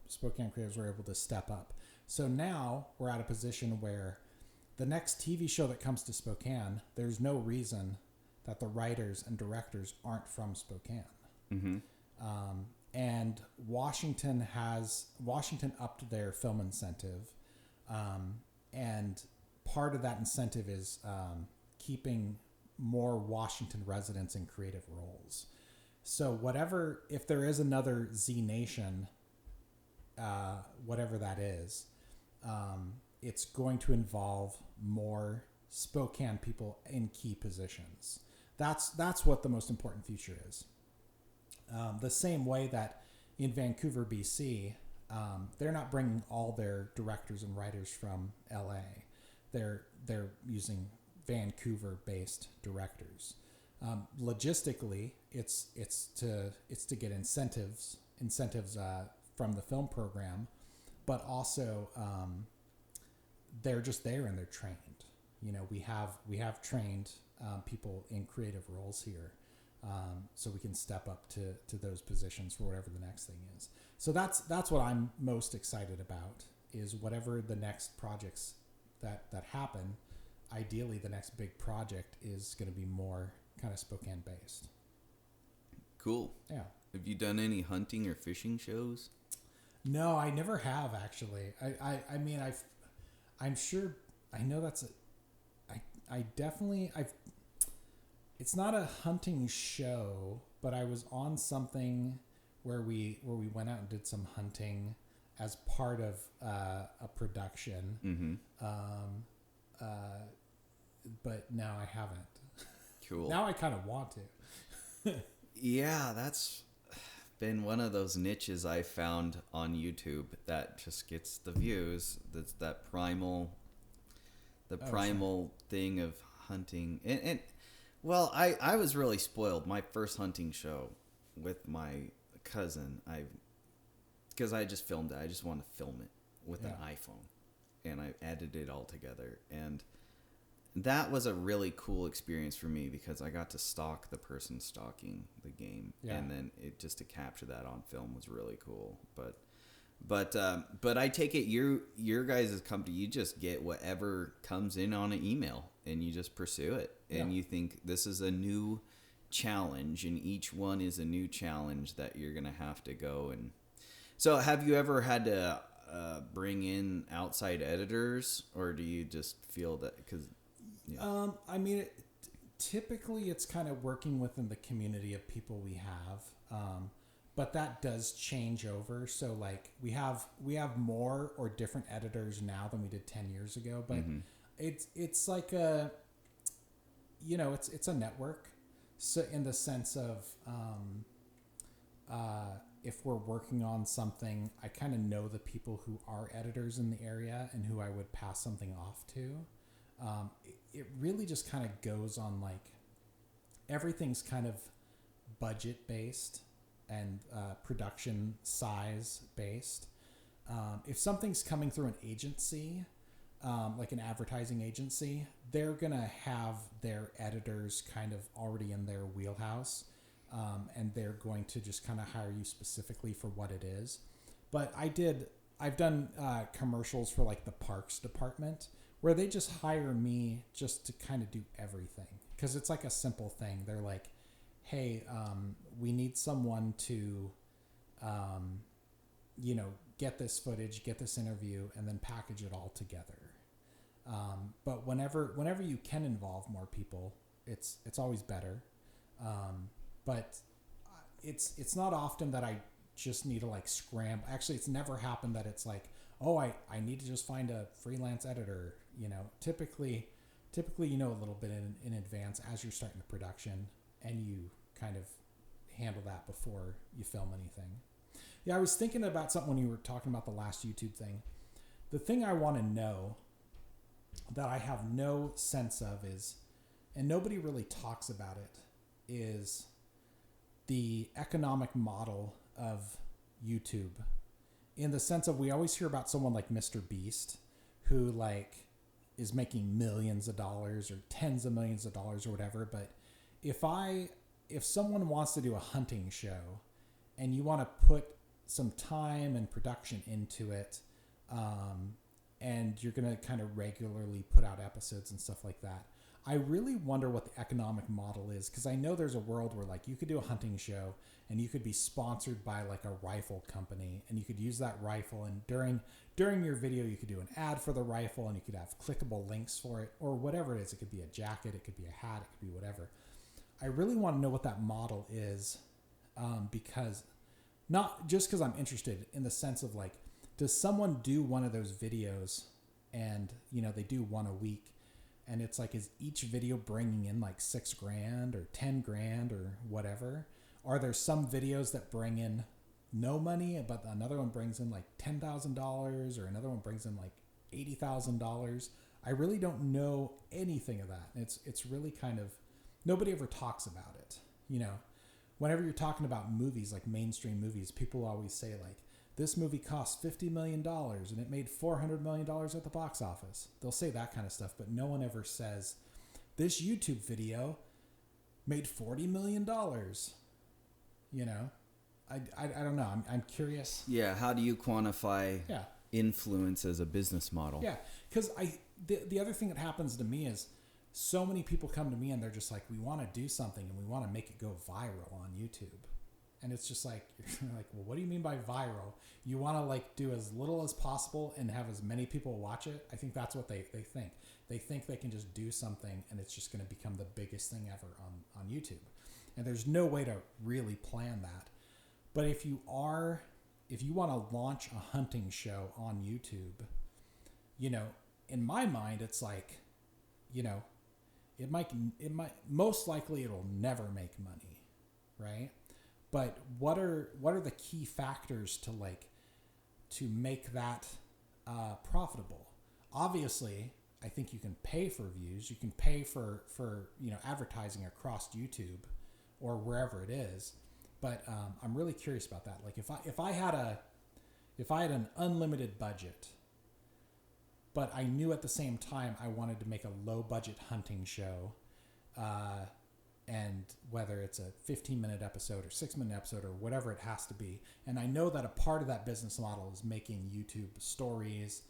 Spokane creatives were able to step up. So now we're at a position where the next TV show that comes to Spokane, there's no reason that the writers and directors aren't from Spokane. And Washington upped their film incentive, and part of that incentive is keeping more Washington residents in creative roles. So if there is another Z Nation, whatever that is, it's going to involve more Spokane people in key positions. That's what the most important future is. The same way that in Vancouver, BC, they're not bringing all their directors and writers from LA. They're using Vancouver-based directors. Logistically, it's to get incentives from the film program, but also they're just there and they're trained. You know, we have trained people in creative roles here, so we can step up to those positions for whatever the next thing is. So that's what I'm most excited about, is whatever the next projects that happen. Ideally, the next big project is going to be more kind of Spokane based. Cool. Yeah. Have you done any hunting or fishing shows? No, I never have actually. I mean, I'm sure. I know that's it's not a hunting show, but I was on something where we went out and did some hunting as part of a production. but no, I haven't. Cool. Now I kind of want to. Yeah, that's been one of those niches I found on YouTube that just gets the views. That's that primal thing of hunting. And well, I was really spoiled. My first hunting show with my cousin, because I just filmed it. I just want to film it with an iPhone, and I edited it all together. And that was a really cool experience for me because I got to stalk the person stalking the game, and then it just to capture that on film was really cool. But I take it your guys' company, you just get whatever comes in on an email and you just pursue it, and you think this is a new challenge, and each one is a new challenge that you're gonna have to go. And so, have you ever had to bring in outside editors, or do you just feel that because I mean, typically it's kind of working within the community of people we have, but that does change over. So like we have more or different editors now than we did 10 years ago, but it's like a, it's a network. So in the sense of, if we're working on something, I kind of know the people who are editors in the area and who I would pass something off to. It really just kind of goes on like everything's kind of budget based and production size based. If something's coming through an agency, like an advertising agency, they're going to have their editors kind of already in their wheelhouse, and they're going to just kind of hire you specifically for what it is. But I've done commercials for like the parks department, where they just hire me just to kind of do everything. Because it's like a simple thing. They're like, hey, we need someone to, get this footage, get this interview, and then package it all together. But whenever you can involve more people, it's always better. But it's not often that I just need to like scramble. Actually, it's never happened that it's like, oh, I need to just find a freelance editor. Typically, a little bit in advance as you're starting the production, and you kind of handle that before you film anything. Yeah, I was thinking about something when you were talking about the last YouTube thing. The thing I want to know that I have no sense of is, and nobody really talks about it, is the economic model of YouTube. In the sense of, we always hear about someone like Mr. Beast, who like is making millions of dollars or tens of millions of dollars or whatever. But if someone wants to do a hunting show and you want to put some time and production into it, and you're going to kind of regularly put out episodes and stuff like that, I really wonder what the economic model is, because I know there's a world where like you could do a hunting show and you could be sponsored by like a rifle company, and you could use that rifle, and during your video you could do an ad for the rifle, and you could have clickable links for it, or whatever it is. It could be a jacket, it could be a hat, it could be whatever. I really want to know what that model is, because not just because I'm interested, in the sense of like, does someone do one of those videos and they do one a week, and it's like, is each video bringing in like $6,000 or $10,000 or whatever? Are there some videos that bring in no money, but another one brings in like $10,000, or another one brings in like $80,000? I really don't know anything of that. It's really kind of, nobody ever talks about it. Whenever you're talking about movies, like mainstream movies, people always say like, this movie cost $50 million and it made $400 million at the box office. They'll say that kind of stuff, but no one ever says, this YouTube video made $40 million. I don't know. I'm curious. Yeah, how do you quantify influence as a business model? Yeah, because the other thing that happens to me is, so many people come to me and they're just like, we want to do something and we want to make it go viral on YouTube. And it's just like, you're like, well, what do you mean by viral? You want to like do as little as possible and have as many people watch it? I think that's what they think. They think they can just do something and it's just going to become the biggest thing ever on YouTube. And there's no way to really plan that. But if you want to launch a hunting show on YouTube, in my mind, it's like, it might most likely it'll never make money, right? But what are the key factors to make that profitable? Obviously, I think you can pay for views. You can pay for advertising across YouTube or wherever it is. But I'm really curious about that. Like if I had an unlimited budget, but I knew at the same time I wanted to make a low budget hunting show, and whether it's a 15-minute episode or 6-minute episode or whatever it has to be, and I know that a part of that business model is making YouTube stories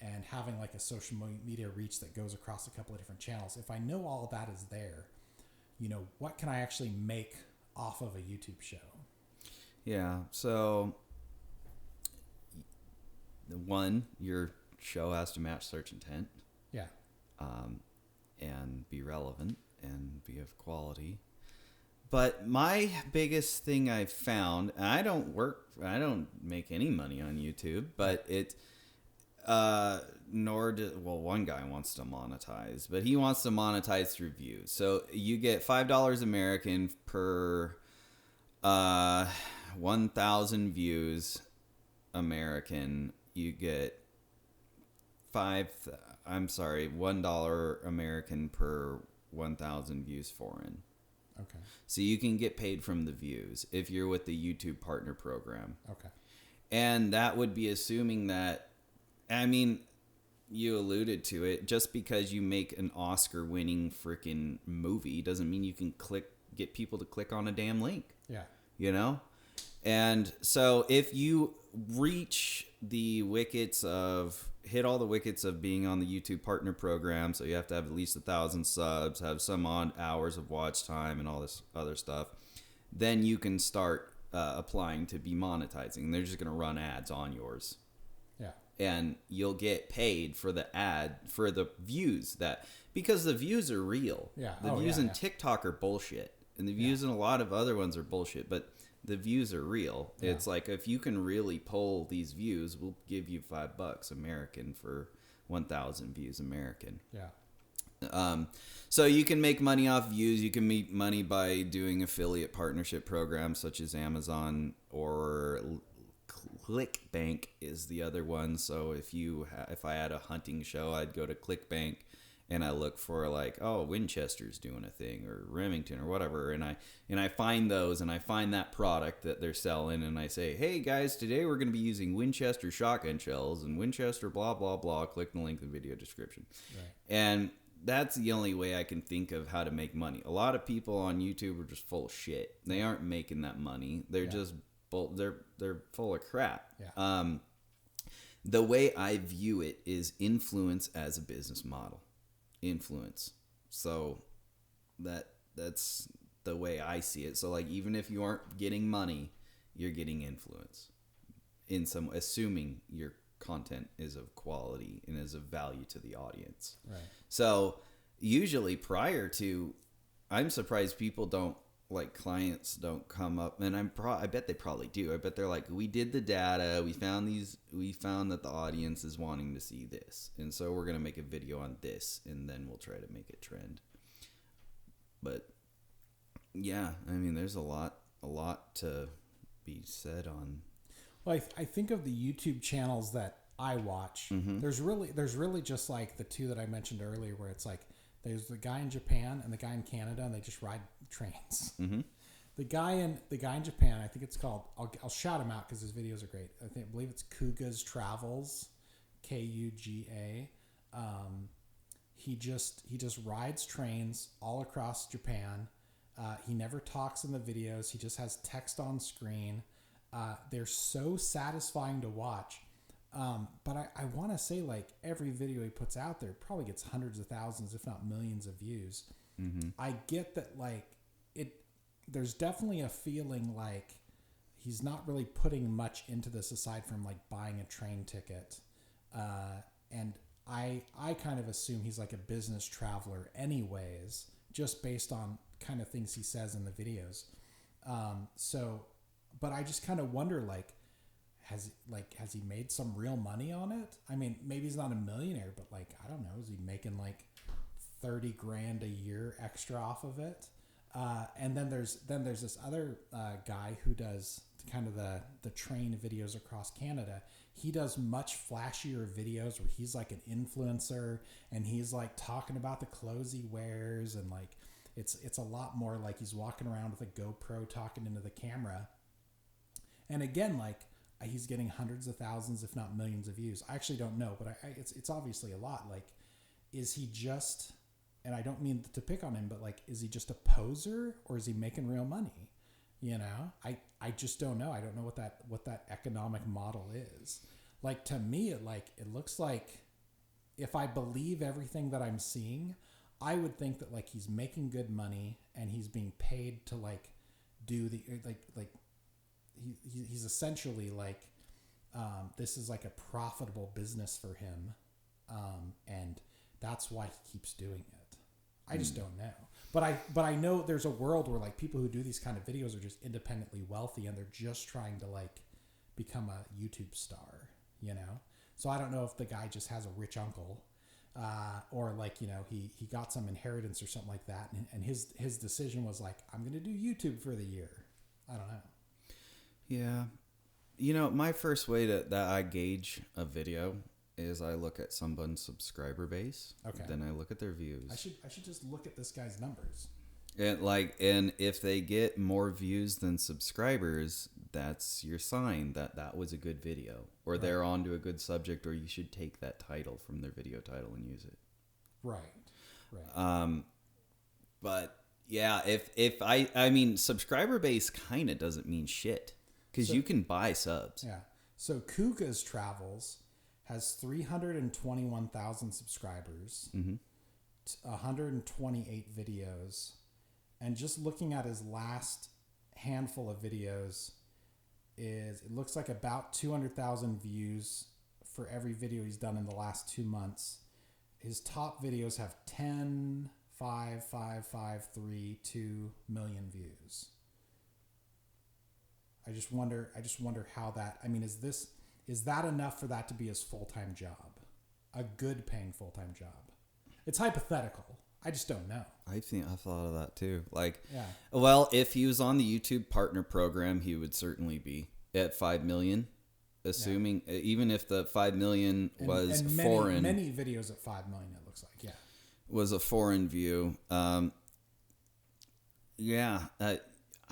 and having like a social media reach that goes across a couple of different channels. If I know all of that is there, what can I actually make off of a YouTube show? Yeah. So, one, your show has to match search intent. Yeah. And be relevant and be of quality. But my biggest thing I've found, and I don't make any money on YouTube, but one guy wants to monetize, but he wants to monetize through views. So you get $5 American per 1,000 views American. You get $1 American per 1,000 views foreign. Okay. So you can get paid from the views if you're with the YouTube partner program. Okay. And that would be assuming that, you alluded to it, just because you make an Oscar-winning freaking movie doesn't mean you can get people to click on a damn link. Yeah. And so if you hit all the wickets of being on the YouTube partner program, so you have to have at least 1,000 subs, have some odd hours of watch time and all this other stuff, then you can start applying to be monetizing. They're just going to run ads on yours. Yeah. And you'll get paid for the ad, for the views, because the views are real. Yeah. The views in TikTok are bullshit. And the views in a lot of other ones are bullshit, but the views are real. Yeah. It's like, if you can really pull these views, we'll give you $5 American for 1,000 views American. Yeah. So you can make money off views. You can make money by doing affiliate partnership programs such as Amazon, or ClickBank is the other one. So if I had a hunting show, I'd go to ClickBank and I look for Winchester's doing a thing, or Remington or whatever, and I find those, and I find that product that they're selling, and I say, hey guys, today we're going to be using Winchester shotgun shells and Winchester blah blah blah. Click the link in the video description. Right. And that's the only way I can think of how to make money. A lot of people on YouTube are just full of shit. They aren't making that money. They're just they're full of crap. Yeah. The way I view it is influence as a business model. Influence. So that's the way I see it. So even if you aren't getting money, you're getting influence assuming your content is of quality and is of value to the audience. Right. So usually I'm surprised people don't, clients don't come up, and I bet they probably do. I bet they're like, we did the data, we found that the audience is wanting to see this, and so we're going to make a video on this, and then we'll try to make it trend. But yeah, there's a lot to be said on. Well, I think of the YouTube channels that I watch. Mm-hmm. There's really just the two that I mentioned earlier, where it's there's the guy in Japan and the guy in Canada, and they just ride trains. Mm-hmm. The guy in Japan, I think it's called, I'll shout him out because his videos are great. I believe it's Kuga's Travels, Kuga. He just rides trains all across Japan. He never talks in the videos. He just has text on screen. They're so satisfying to watch. But I want to say every video he puts out there probably gets hundreds of thousands, if not millions of views. Mm-hmm. I get that there's definitely a feeling he's not really putting much into this aside from buying a train ticket. And I kind of assume he's a business traveler anyways, just based on kind of things he says in the videos. But I just kind of wonder has he made some real money on it? Maybe he's not a millionaire, but I don't know, is he making 30 grand a year extra off of it. And then there's this other guy who does kind of the train videos across Canada. He does much flashier videos where he's like an influencer and he's like talking about the clothes he wears, and like it's a lot more like he's walking around with a GoPro talking into the camera. And again, like he's getting hundreds of thousands, if not millions of views. I actually don't know, but it's obviously a lot. Like, is he just, and I don't mean to pick on him, but like, is he just a poser or is he making real money? You know, I just don't know. I don't know what that economic model is. Like, to me, it looks like, if I believe everything that I'm seeing, I would think that like he's making good money and he's being paid to like do the he's essentially like this is like a profitable business for him, and that's why he keeps doing it. I just don't know. But I know there's a world where like people who do these kind of videos are just independently wealthy and they're just trying to like become a YouTube star, you know? So I don't know if the guy just has a rich uncle, or like, you know, he got some inheritance or something like that. And his decision was like, I'm going to do YouTube for the year. I don't know. Yeah. You know, my first way that I gauge a video is I look at someone's subscriber base. Okay. Then I look at their views. I should just look at this guy's numbers. And if they get more views than subscribers, that's your sign that was a good video, or they're onto a good subject, or you should take that title from their video title and use it. Right. But yeah, if I mean, subscriber base kind of doesn't mean shit, because you can buy subs. Yeah. So Kuga's Travels has 321,000 subscribers, 128 videos, and just looking at his last handful of videos, it looks like about 200,000 views for every video he's done in the last 2 months. His top videos have 10, 5, 5, 5, 3, 2 million views. I just wonder how that, I mean, is that enough for that to be his full-time job? A good paying full-time job? It's hypothetical. I just don't know. I think I thought of that too. Like, yeah. Well, if he was on the YouTube partner program, he would certainly be at 5 million, assuming even if the 5 million was and foreign. Many videos at 5 million, it looks like, yeah. Was a foreign view. I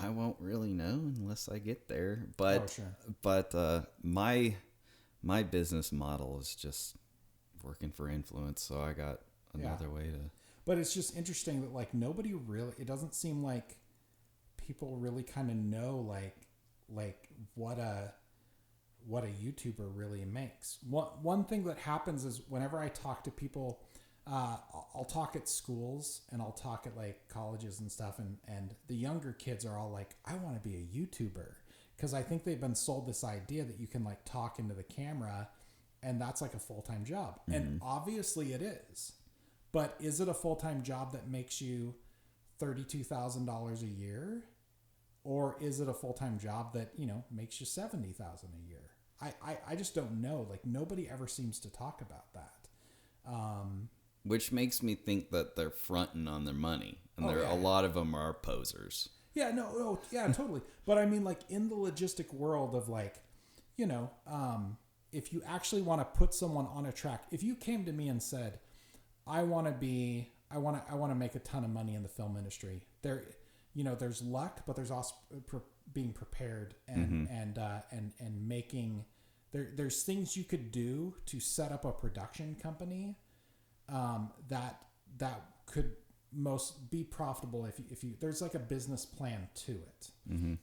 won't really know unless I get there. But my business model is just working for influence, so I got another way to. But it's just interesting that like nobody really. It doesn't seem like people really kind of know like what a YouTuber really makes. One thing that happens is whenever I talk to people, I'll talk at schools and I'll talk at like colleges and stuff, and the younger kids are all like, I want to be a YouTuber, because I think they've been sold this idea that you can like talk into the camera and that's like a full-time job. Mm-hmm. And obviously it is. But is it a full-time job that makes you $32,000 a year? Or is it a full-time job that, you know, makes you $70,000 a year? I just don't know. Like, nobody ever seems to talk about that. Which makes me think that they're fronting on their money. And a lot of them are posers. Yeah, totally. But I mean, like, in the logistic world of, like, you know, if you actually want to put someone on a track, if you came to me and said, I want to make a ton of money in the film industry. There, you know, there's luck, but there's also being prepared and making. There's things you could do to set up a production company that could most be profitable if you there's like a business plan to it. Mm-hmm.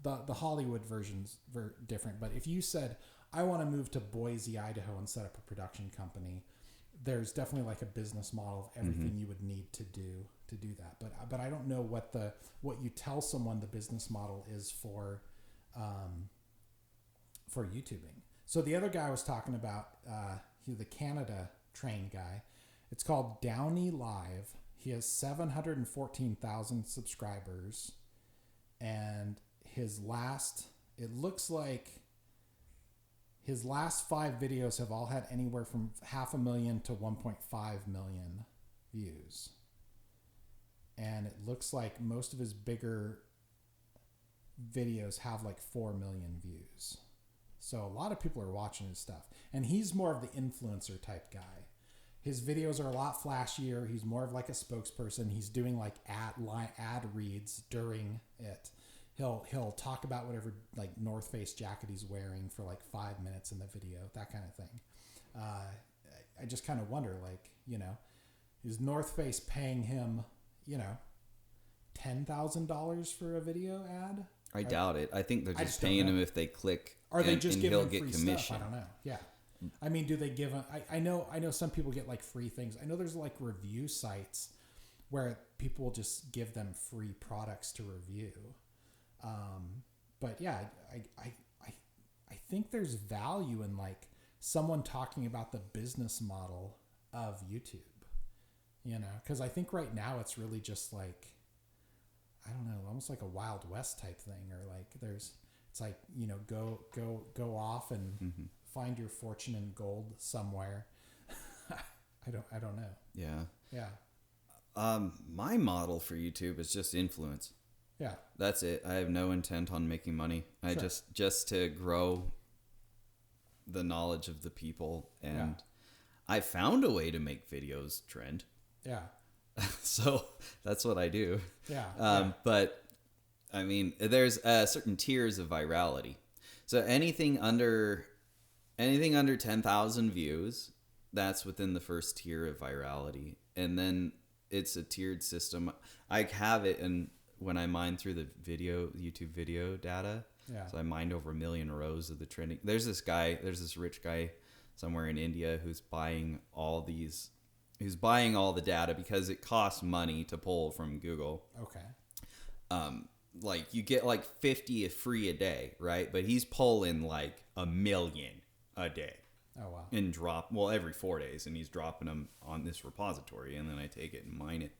The Hollywood version's different, but if you said, I want to move to Boise, Idaho, and set up a production company, there's definitely like a business model of everything you would need to do that. But I don't know what you tell someone the business model is for YouTubing. So the other guy I was talking about, the Canada train guy, it's called Downey Live. He has 714,000 subscribers, and it looks like his last 5 videos have all had anywhere from 500,000 to 1.5 million views. And it looks like most of his bigger videos have like 4 million views. So a lot of people are watching his stuff. And he's more of the influencer type guy. His videos are a lot flashier. He's more of like a spokesperson. He's doing like ad reads during it. He'll talk about whatever like North Face jacket he's wearing for like 5 minutes in the video, that kind of thing. I just kind of wonder, like, you know, is North Face paying him, you know, $10,000 for a video ad? I doubt it. I think they're just paying him if they click. Are they just giving him get free commission. stuff? I don't know. Yeah. I mean, do they give him... I know some people get like free things. I know there's like review sites where people will just give them free products to review. But yeah, I think there's value in like someone talking about the business model of YouTube, you know, because I think right now it's really just like, I don't know, almost like a Wild West type thing, or like it's like, you know, go off and find your fortune in gold somewhere. I don't know. Yeah. Yeah. My model for YouTube is just influence. Yeah. That's it. I have no intent on making money. I just to grow the knowledge of the people, and I found a way to make videos trend. Yeah. So that's what I do. Yeah. But I mean, there's certain tiers of virality. So anything under 10,000 views, that's within the first tier of virality. And then it's a tiered system. I have it, and when I mine through the YouTube video data, so I mined over 1 million rows of the trending. There's this rich guy somewhere in India who's buying all the data because it costs money to pull from Google. Okay. Like you get like 50 free a day, right? But he's pulling like 1 million a day. Oh wow. And every 4 days, and he's dropping them on this repository, and then I take it and mine it.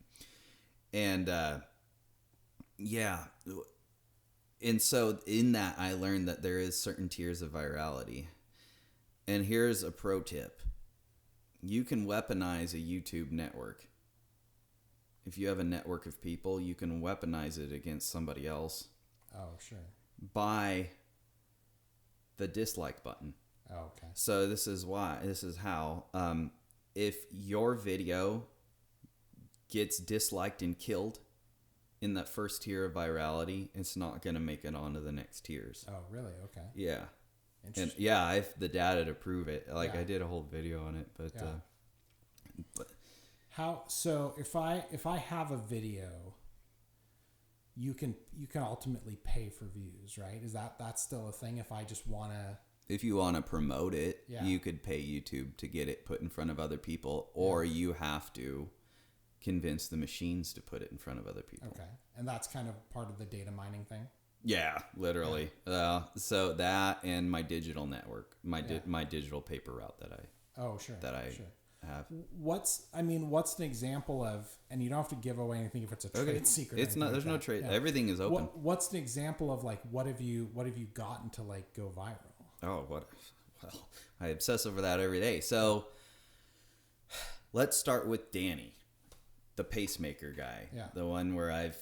And yeah. And so in that, I learned that there is certain tiers of virality. And here's a pro tip. You can weaponize a YouTube network. If you have a network of people, you can weaponize it against somebody else. Oh, sure. By the dislike button. Oh, okay. So this is how, if your video gets disliked and killed in that first tier of virality, it's not going to make it onto the next tiers. Oh, really? Okay. Yeah. And yeah, I have the data to prove it. Like I did a whole video on it, but how? So if I have a video, you can ultimately pay for views, right? That's still a thing? If I just want to. If you want to promote it, you could pay YouTube to get it put in front of other people, or you have to convince the machines to put it in front of other people. Okay. And that's kind of part of the data mining thing? Yeah, literally. So that and my digital network, my digital paper route that I have. What's an example of, and you don't have to give away anything if it's a trade secret. It's not, there's no trade. Yeah. Everything is open. What's an example of like, what have you gotten to like go viral? Oh, well, I obsess over that every day. So let's start with Danny, the pacemaker guy. Yeah. The one where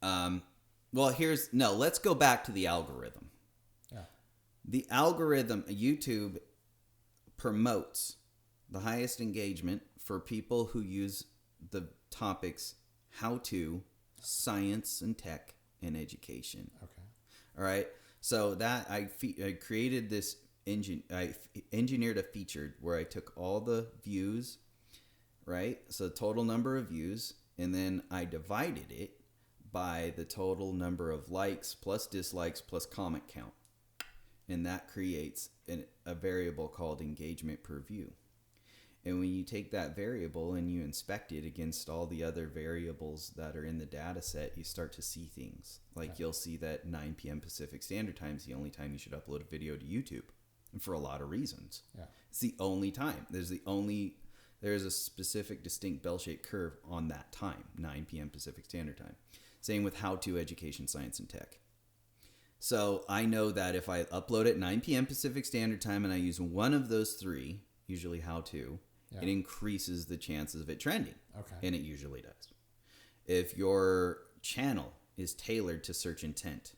let's go back to the algorithm. Yeah. The algorithm, YouTube promotes the highest engagement for people who use the topics how to, science and tech, and education. Okay. All right. So that I created this I engineered a feature where I took all the views, right? So total number of views, and then I divided it by the total number of likes plus dislikes plus comment count. And that creates a variable called engagement per view. And when you take that variable and you inspect it against all the other variables that are in the data set, you start to see things. Like you'll see that 9 p.m. Pacific Standard Time is the only time you should upload a video to YouTube. And for a lot of reasons. Yeah. It's the only time. There's a specific distinct bell-shaped curve on that time, 9 p.m. Pacific Standard Time. Same with how to, education, science, and tech. So I know that if I upload at 9 p.m. Pacific Standard Time and I use one of those three, usually how to, it increases the chances of it trending. Okay. And it usually does. If your channel is tailored to search intent,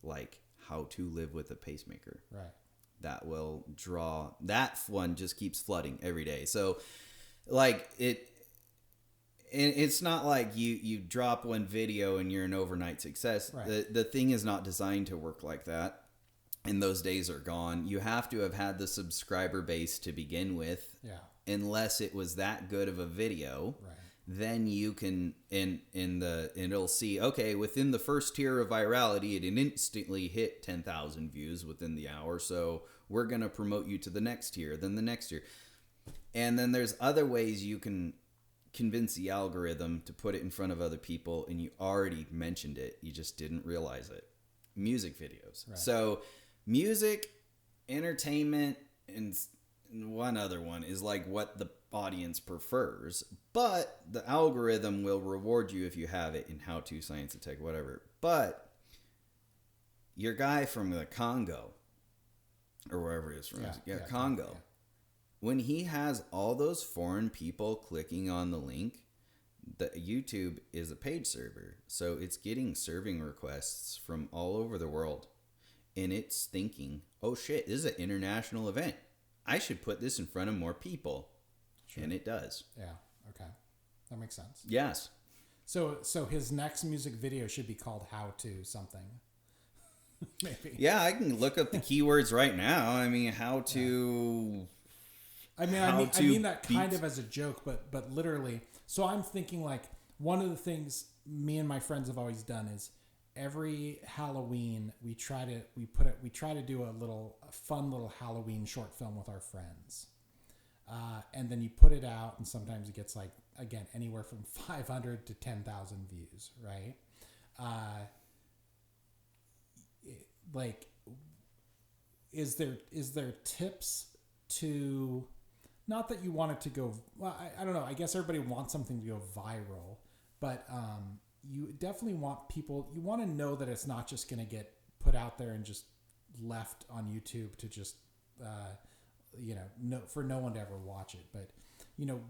like how to live with a pacemaker, Right. that will draw, that one just keeps flooding every day. So like it's not like you drop one video and you're an overnight success. Right. The thing is not designed to work like that. And those days are gone. You have to have had the subscriber base to begin with. Yeah. Unless it was that good of a video. Right. Then you can and it'll see, okay, within the first tier of virality, it instantly hit 10,000 views within the hour. So we're going to promote you to the next tier, then the next tier. And then there's other ways you can convince the algorithm to put it in front of other people, and you already mentioned it. You just didn't realize it. Music videos. Right. So music, entertainment, and one other one is like what the audience prefers, but the algorithm will reward you if you have it in how-to, science and tech, whatever. But your guy from the Congo or wherever he's from, Congo, when he has all those foreign people clicking on the link, the YouTube is a page server, so it's getting serving requests from all over the world, and it's thinking, oh shit, this is an international event, I should put this in front of more people. Sure. And it does. Yeah. Okay. That makes sense. Yes. So his next music video should be called How To something. Maybe. Yeah, I can look up the keywords right now. I mean, how to... I mean that kind of as a joke, but literally. So I'm thinking like one of the things me and my friends have always done is every Halloween we try to do a fun little Halloween short film with our friends. And then you put it out, and sometimes it gets like, again, anywhere from 500 to 10,000 views, right? Is there tips to, not that you want it to go, well, I don't know, I guess everybody wants something to go viral, but you definitely want people, you want to know that it's not just going to get put out there and just left on YouTube to just, for no one to ever watch it. But,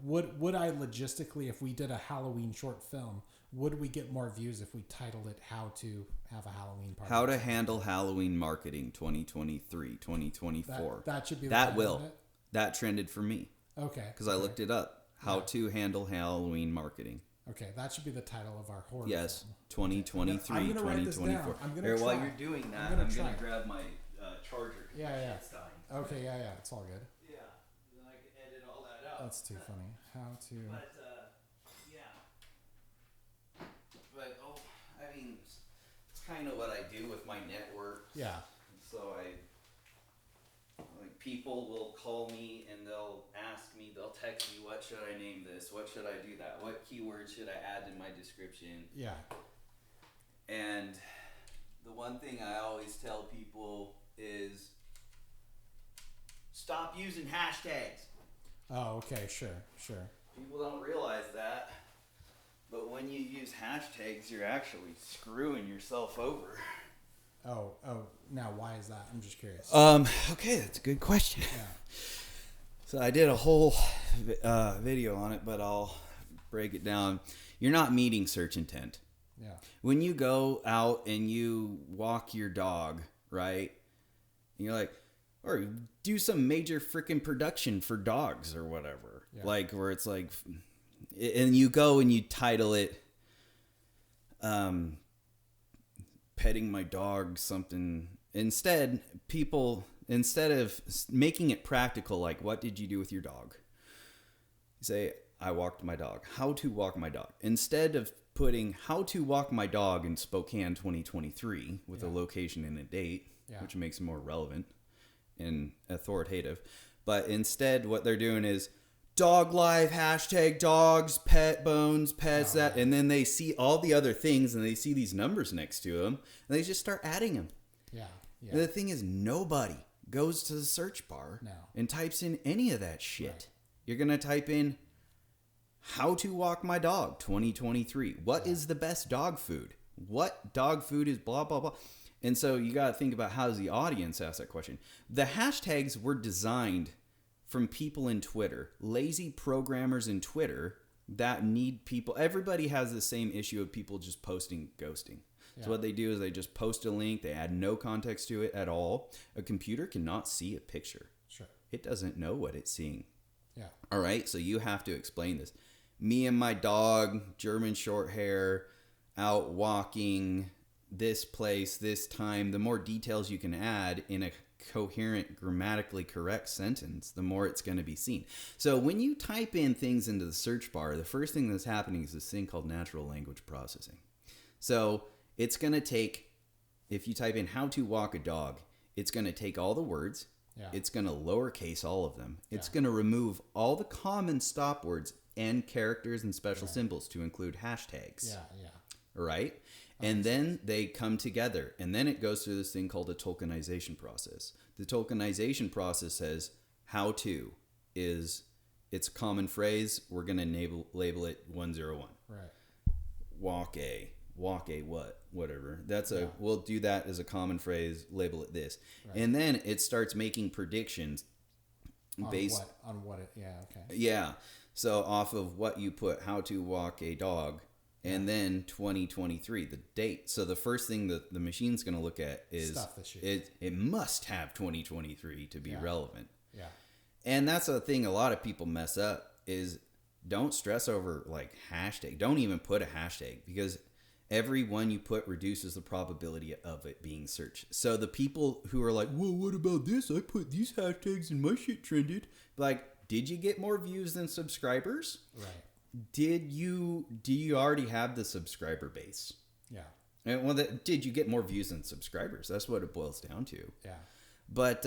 would I logistically, if we did a Halloween short film, would we get more views if we titled it How to Have a Halloween Party? How to Handle Halloween Marketing 2023, 2024. That should be the that title will. of it? That trended for me. Okay. Because I looked it up. How to Handle Halloween Marketing. Okay, that should be the title of our horror Yes, film. 2023, I'm gonna write this down. 2024. I'm gonna Here, try. while you're doing that, I'm going to grab my charger. Yeah. It's dying. Okay, yeah, it's all good. Yeah, then I can edit all that out. That's too funny. How to... But, yeah. But, I mean, it's kind of what I do with my network. Yeah. So people will call me and they'll ask me, they'll text me, what should I name this? What should I do that? What keywords should I add in my description? Yeah. And the one thing I always tell people is stop using hashtags. Oh, okay, sure. People don't realize that, but when you use hashtags, you're actually screwing yourself over. Oh, now why is that? I'm just curious. Okay, that's a good question. Yeah. So I did a whole video on it, but I'll break it down. You're not meeting search intent. Yeah. When you go out and you walk your dog, right? And you're like, or do some major freaking production for dogs or whatever. Yeah. Like where it's like, and you go and you title it, petting my dog something. Instead of making it practical, like what did you do with your dog? You say, I walked my dog. How to walk my dog. Instead of putting how to walk my dog in Spokane 2023 with a location and a date, which makes it more relevant and authoritative. But instead what they're doing is dog life, hashtag dogs, pet bones, pets, and then they see all the other things and they see these numbers next to them and they just start adding them. Yeah. And the thing is, nobody goes to the search bar and types in any of that shit. Right. You're going to type in how to walk my dog 2023. What is the best dog food? What dog food is blah, blah, blah. And so you got to think about how does the audience ask that question. The hashtags were designed from people in Twitter, lazy programmers in Twitter that need people. Everybody has the same issue of people just posting ghosting. Yeah. So what they do is they just post a link. They add no context to it at all. A computer cannot see a picture. Sure. It doesn't know what it's seeing. Yeah. All right. So you have to explain this. Me and my dog, German short hair, out walking, this place, this time. The more details you can add in a coherent, grammatically correct sentence, the more it's going to be seen. So when you type in things into the search bar, the first thing that's happening is this thing called natural language processing. So it's going to take, if you type in how to walk a dog, it's going to take all the words. Yeah. It's going to lowercase all of them. It's going to remove all the common stop words and characters and special symbols to include hashtags. Yeah, yeah. Right? And then they come together, and then it goes through this thing called a tokenization process. The tokenization process says how to is, it's a common phrase. We're going to label it 101. Right. Walk a what, whatever. We'll do that as a common phrase, label it this. Right. And then it starts making predictions based on what it, yeah, okay. Yeah. So off of what you put, how to walk a dog. And then 2023, the date. So the first thing that the machine's going to look at is stuff this year. It must have 2023 to be relevant. Yeah. And that's the thing a lot of people mess up is don't stress over like hashtag. Don't even put a hashtag because every one you put reduces the probability of it being searched. So the people who are like, well, what about this? I put these hashtags and my shit trended. Like, did you get more views than subscribers? Right. Do you already have the subscriber base? Yeah. And did you get more views than subscribers? That's what it boils down to. Yeah. But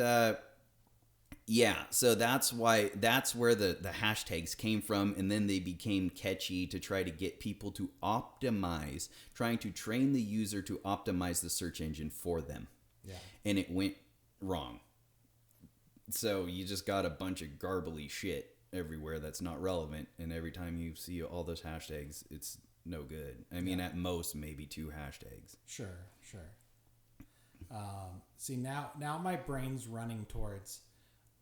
so that's where the hashtags came from, and then they became catchy to try to get people to optimize, trying to train the user to optimize the search engine for them. Yeah. And it went wrong. So you just got a bunch of garbly shit everywhere that's not relevant, and every time you see all those hashtags, it's no good. I mean, at most maybe 2 hashtags. Sure. See, now my brain's running towards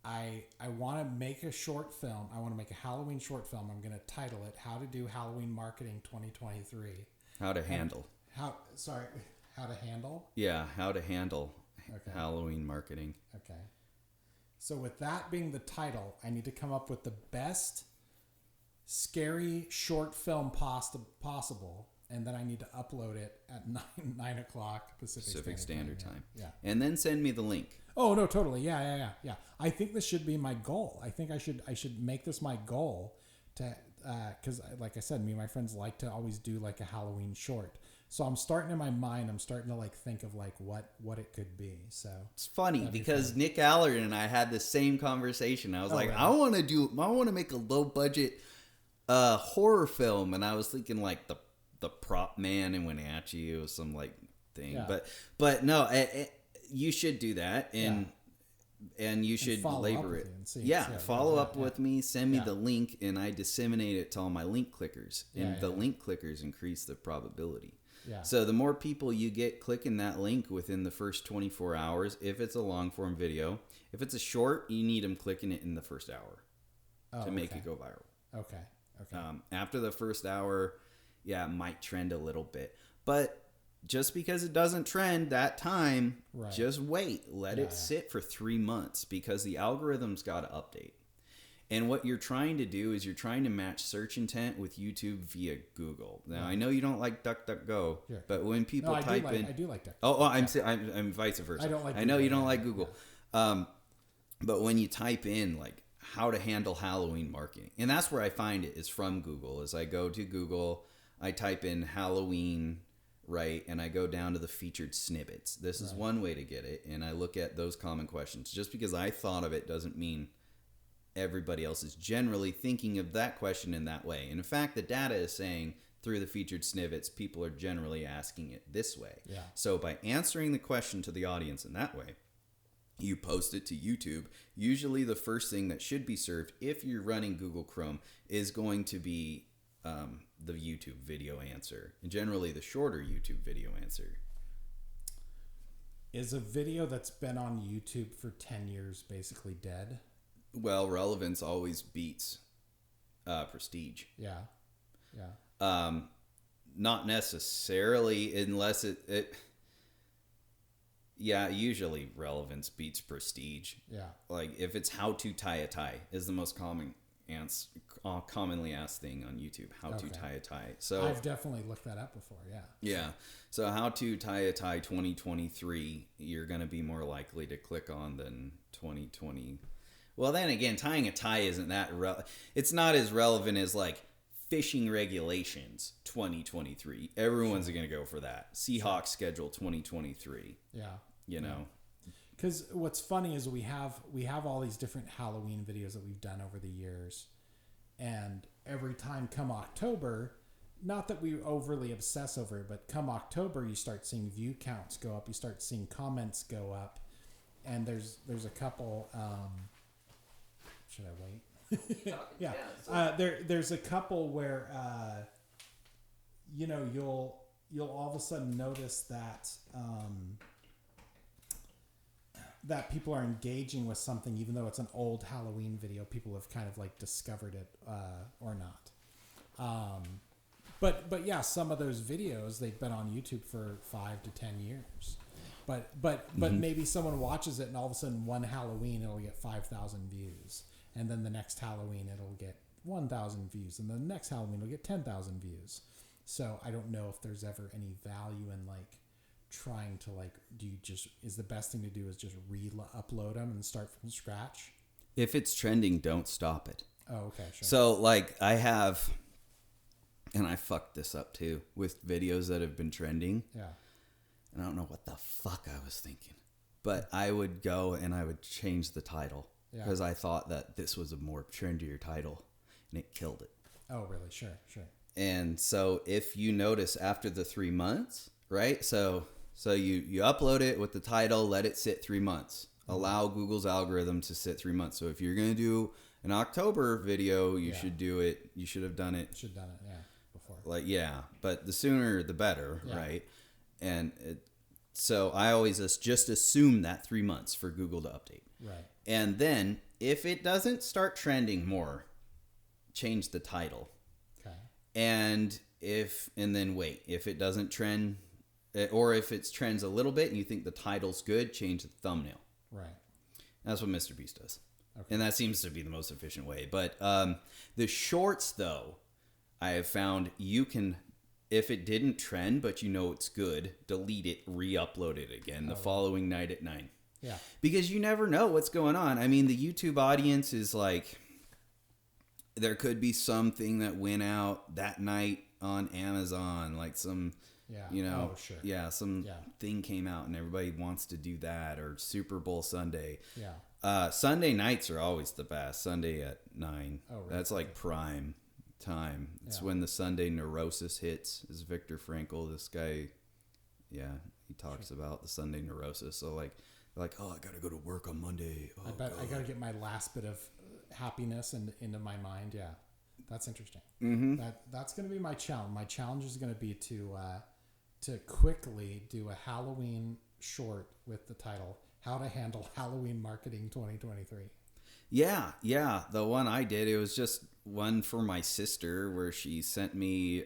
I want to make a short film. I want to make a Halloween short film. I'm going to title it How to Do Halloween Marketing 2023. How to handle. How to handle? Yeah, how to handle Halloween marketing. Okay. So with that being the title, I need to come up with the best scary short film possible, and then I need to upload it at 9 o'clock Pacific Standard Time. Yeah. And then send me the link. Oh no, totally. Yeah. I think this should be my goal. I think I should make this my goal to because like I said, me and my friends like to always do like a Halloween short. So I'm starting in my mind. I'm starting to like think of like what it could be. So it's funny because Nick Allard and I had the same conversation. I was like, really? I want to make a low budget horror film, and I was thinking like the prop man and went at you or some like thing. Yeah. But no, you should do that and you should labor it. Follow up with me. Send me the link, and I disseminate it to all my link clickers, and the link clickers increase the probability. Yeah. So the more people you get clicking that link within the first 24 hours, if it's a long form video, if it's a short, you need them clicking it in the first hour to make it go viral. Okay. After the first hour, it might trend a little bit, but just because it doesn't trend that time, just wait. Let it sit for 3 months because the algorithm's got to update. And what you're trying to do is you're trying to match search intent with YouTube via Google. Now, I know you don't like DuckDuckGo, but when people type in... I do like DuckDuckGo. I'm vice versa. I don't like I know you don't like Google. But when you type in, like, how to handle Halloween marketing, and that's where I find it is from Google, is I go to Google, I type in Halloween, right, and I go down to the featured snippets. This is one way to get it, and I look at those common questions. Just because I thought of it doesn't mean everybody else is generally thinking of that question in that way. And in fact, the data is saying through the featured snippets, people are generally asking it this way. Yeah. So by answering the question to the audience in that way, you post it to YouTube. Usually the first thing that should be served, if you're running Google Chrome, is going to be the YouTube video answer, and generally the shorter YouTube video answer. Is a video that's been on YouTube for 10 years basically dead? Well, relevance always beats prestige. Yeah. Not necessarily, unless yeah, usually relevance beats prestige. Yeah. Like if it's how to tie a tie is the most commonly asked thing on YouTube. How to tie a tie. So I've definitely looked that up before. Yeah. Yeah. So how to tie a tie 2023, you're going to be more likely to click on than 2020. Well, then again, tying a tie isn't that it's not as relevant as like fishing regulations 2023. Everyone's going to go for that. Seahawks schedule 2023. Yeah. You know. Because what's funny is we have all these different Halloween videos that we've done over the years, and every time come October, not that we overly obsess over it, but come October you start seeing view counts go up, you start seeing comments go up, and there's a couple. Should I wait? Yeah. There's a couple where you'll all of a sudden notice that. That people are engaging with something, even though it's an old Halloween video. People have kind of like discovered it or not. But yeah, some of those videos they've been on YouTube for 5 to 10 years. But maybe someone watches it and all of a sudden one Halloween it'll get 5,000 views, and then the next Halloween it'll get 1,000 views, and the next Halloween it'll get 10,000 views. So I don't know if there's ever any value in like trying to like, is the best thing to do is just upload them and start from scratch? If it's trending, don't stop it. Oh, okay, sure. So like I have, and I fucked this up too with videos that have been trending. Yeah. And I don't know what the fuck I was thinking, but I would go and I would change the title because I thought that this was a more trendier title, and it killed it. Oh, really? Sure. And so if you notice after the 3 months, right? So you upload it with the title, let it sit 3 months. Allow Google's algorithm to sit 3 months. So if you're going to do an October video, you should do it. You should have done it. Before. Like, yeah, but the sooner the better, right? And so I always just assume that 3 months for Google to update. Right. And then if it doesn't start trending more, change the title. Okay. And then wait. If it doesn't trend, or if it trends a little bit and you think the title's good, change the thumbnail. Right. That's what Mr. Beast does. Okay. And that seems to be the most efficient way. But the shorts, though, I have found you can, if it didn't trend, but you know it's good, delete it, re-upload it again the following night at 9. Yeah. Because you never know what's going on. I mean, the YouTube audience is like, there could be something that went out that night on Amazon, like some... Yeah. Thing came out and everybody wants to do that, or Super Bowl Sunday. Yeah. Sunday nights are always the best. Sunday at 9. Oh, really? That's like prime time. It's when the Sunday neurosis hits. Is Viktor Frankl, this guy? Yeah, he talks about the Sunday neurosis. So like, oh, I gotta go to work on Monday. Oh, I gotta get my last bit of happiness into my mind. Yeah, that's interesting. Mm-hmm. That's gonna be my challenge. My challenge is gonna be to quickly do a Halloween short with the title "How to Handle Halloween Marketing 2023." Yeah. The one I did, it was just one for my sister where she sent me,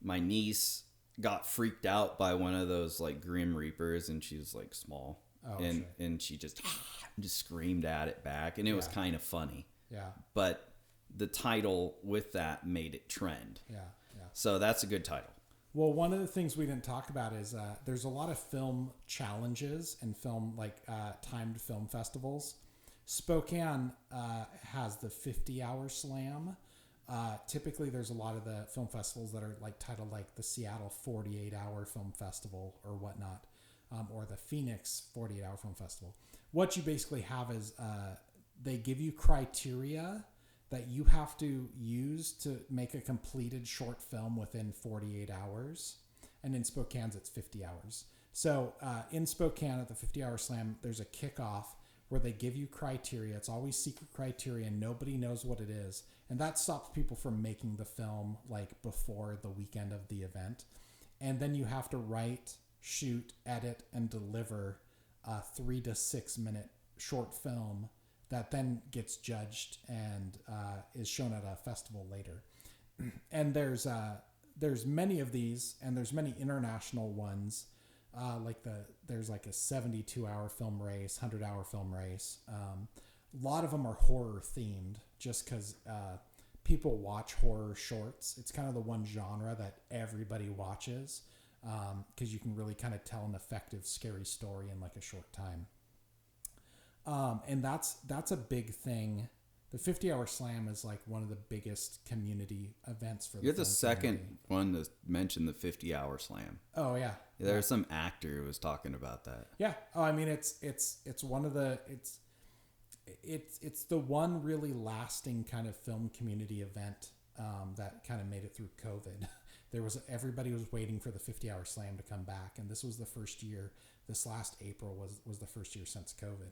my niece got freaked out by one of those like Grim Reapers, and she was like small. And she just screamed at it back, and it was kind of funny. Yeah. But the title with that made it trend. Yeah. So that's a good title. Well, one of the things we didn't talk about is there's a lot of film challenges and timed film festivals. Spokane has the 50-hour slam. Typically, there's a lot of the film festivals that are like titled like the Seattle 48-hour film festival or whatnot, or the Phoenix 48-hour film festival. What you basically have is they give you criteria that you have to use to make a completed short film within 48 hours. And in Spokane's, it's 50 hours. So in Spokane at the 50-hour slam, there's a kickoff where they give you criteria. It's always secret criteria, and nobody knows what it is. And that stops people from making the film like before the weekend of the event. And then you have to write, shoot, edit, and deliver a 3 to 6 minute short film that then gets judged and is shown at a festival later. And there's many of these, and there's many international ones. There's like a 72-hour film race, 100-hour film race. A lot of them are horror themed, just because people watch horror shorts. It's kind of the one genre that everybody watches, because you can really kind of tell an effective, scary story in like a short time. And that's a big thing. The 50-hour slam is like one of the biggest community events for the You're the second community. one to mention the 50-hour slam. Oh yeah. There's some actor who was talking about that. Yeah. Oh, I mean, it's one of the it's the one really lasting kind of film community event that kind of made it through COVID. Everybody was waiting for the 50-hour slam to come back, and this was the first year. This last April was the first year since COVID.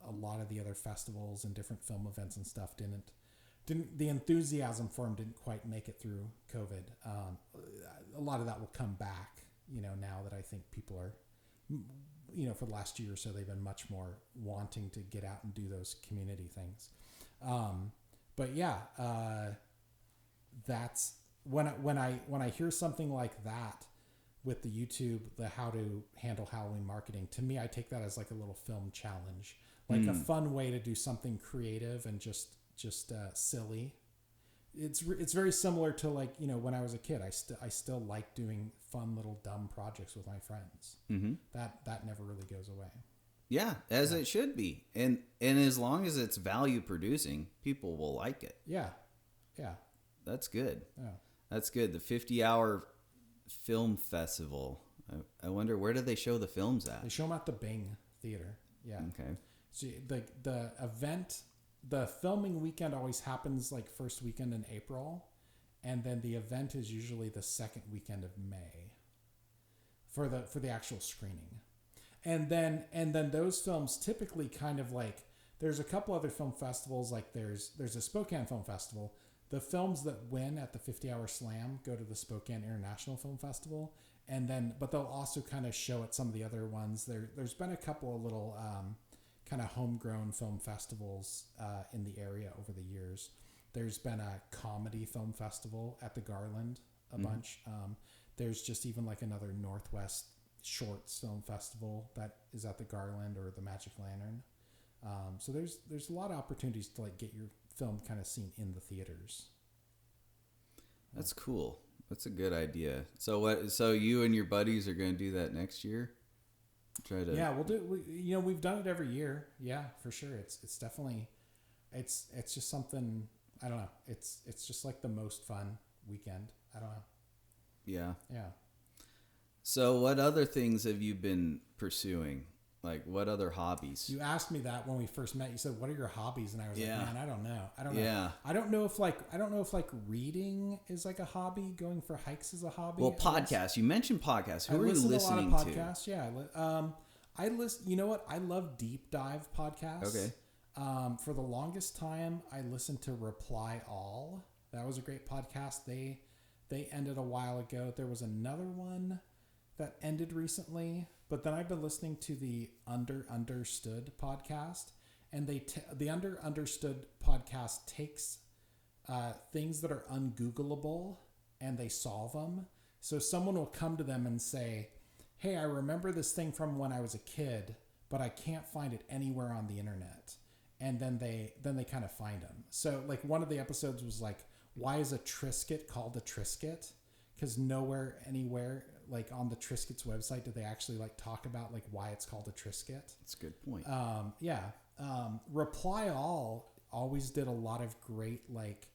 A lot of the other festivals and different film events and stuff didn't the enthusiasm for them didn't quite make it through COVID. A lot of that will come back, now that I think people are, for the last year or so, they've been much more wanting to get out and do those community things. But yeah, that's when I hear something like that with the YouTube, the how to handle Halloween marketing, to me, I take that as like a little film challenge, like a fun way to do something creative and just silly. It's very similar to like, when I was a kid, I still like doing fun little dumb projects with my friends. Mm-hmm. That never really goes away. Yeah, as it should be. And as long as it's value producing, people will like it. Yeah. Yeah. That's good. Yeah. That's good. The 50-hour film festival. I wonder, where do they show the films at? They show them at the Bing Theater. Yeah. Okay. So the event, the filming weekend always happens like first weekend in April, and then the event is usually the second weekend of May for the actual screening. And then those films typically kind of like, there's a couple other film festivals, like there's a Spokane Film Festival. The films that win at the 50-hour slam go to the Spokane International Film Festival, but they'll also kind of show at some of the other ones. There's been a couple of little kind of homegrown film festivals in the area over the years. There's been a comedy film festival at the Garland a bunch. There's just even like another Northwest Shorts Film Festival that is at the Garland or the Magic Lantern. So there's a lot of opportunities to like get your film kind of seen in the theaters. That's cool. That's a good idea. So you and your buddies are going to do that next year? Yeah, we'll do. We've done it every year. Yeah, for sure. It's definitely, it's just something. I don't know. It's just like the most fun weekend. I don't know. Yeah. Yeah. So what other things have you been pursuing? Like, what other hobbies? You asked me that when we first met. You said, "What are your hobbies?" And I was like, "Man, I don't know. I don't know. Yeah. I don't know if like reading is like a hobby. Going for hikes is a hobby. Well, podcasts. You mentioned podcasts. Who are you listening to? I listen to a lot of podcasts. Yeah. I listen. You know what? I love deep dive podcasts. Okay. For the longest time, I listened to Reply All. That was a great podcast. They ended a while ago. There was another one that ended recently, but then I've been listening to the Understood podcast, and the Understood podcast takes things that are ungoogleable and they solve them. So someone will come to them and say, "Hey, I remember this thing from when I was a kid, but I can't find it anywhere on the internet." And then they kind of find them. So like one of the episodes was like, why is a Triscuit called a Triscuit? Because nowhere, anywhere, like on the Triscuit's website, do they actually like talk about like why it's called a Triscuit? That's a good point. Reply All always did a lot of great like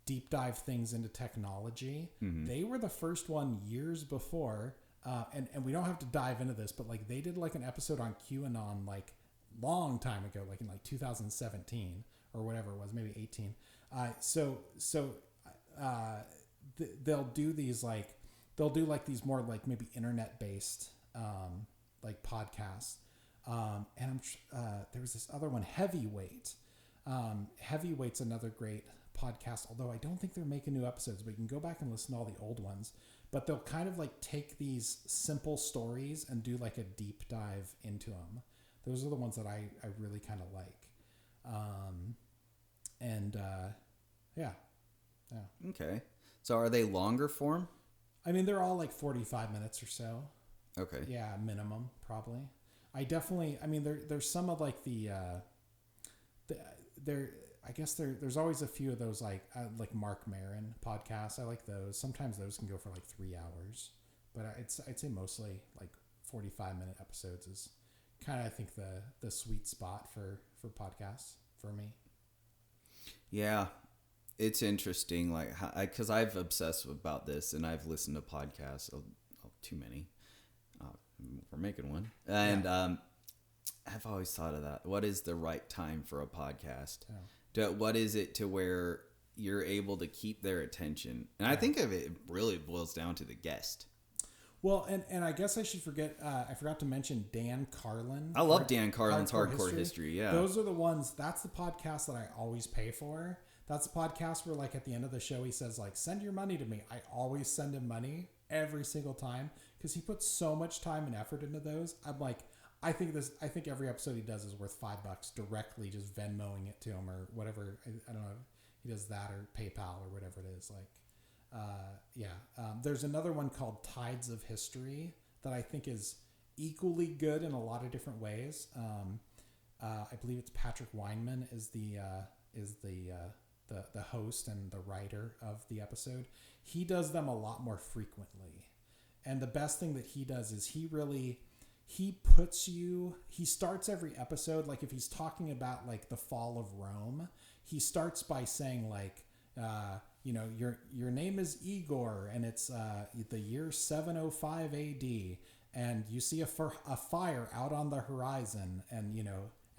deep dive things into technology. Mm-hmm. They were the first one years before, and we don't have to dive into this, but like they did like an episode on QAnon like long time ago, like in like 2017 or whatever it was, maybe 18. They'll do these like these more like maybe internet based like podcasts. And there was this other one, Heavyweight. Heavyweight's another great podcast, although I don't think they're making new episodes, but you can go back and listen to all the old ones. But they'll kind of like take these simple stories and do like a deep dive into them. Those are the ones that I really kind of like. And yeah. Okay. So are they longer form? I mean, they're all like 45 minutes or so. Okay. Yeah, minimum probably. I mean, there's some of like I guess there's always a few of those like Mark Maron podcasts. I like those. Sometimes those can go for like 3 hours, but I'd say mostly like 45-minute episodes is kind of, I think, the sweet spot for podcasts for me. Yeah. It's interesting, like, because I've obsessed about this, and I've listened to podcasts, too many. We're making one, and I've always thought of that. What is the right time for a podcast? What is it to where you're able to keep their attention? And I think of it really boils down to the guest. Well, and I guess I should I forgot to mention Dan Carlin. I love Dan Carlin's Hardcore History. Yeah, those are the ones. That's the podcast that I always pay for. That's the podcast where, like, at the end of the show, he says, like, send your money to me. I always send him money every single time because he puts so much time and effort into those. I'm like, I think every episode he does is worth $5 directly, just Venmoing it to him or whatever. I don't know. He does that or PayPal or whatever it is. Like, there's another one called Tides of History that I think is equally good in a lot of different ways. I believe it's Patrick Weinman is the host and the writer of the episode. He does them a lot more frequently. And the best thing that he does is he starts every episode, like if he's talking about like the fall of Rome, he starts by saying like, your name is Igor and it's the year 705 AD and you see a fire out on the horizon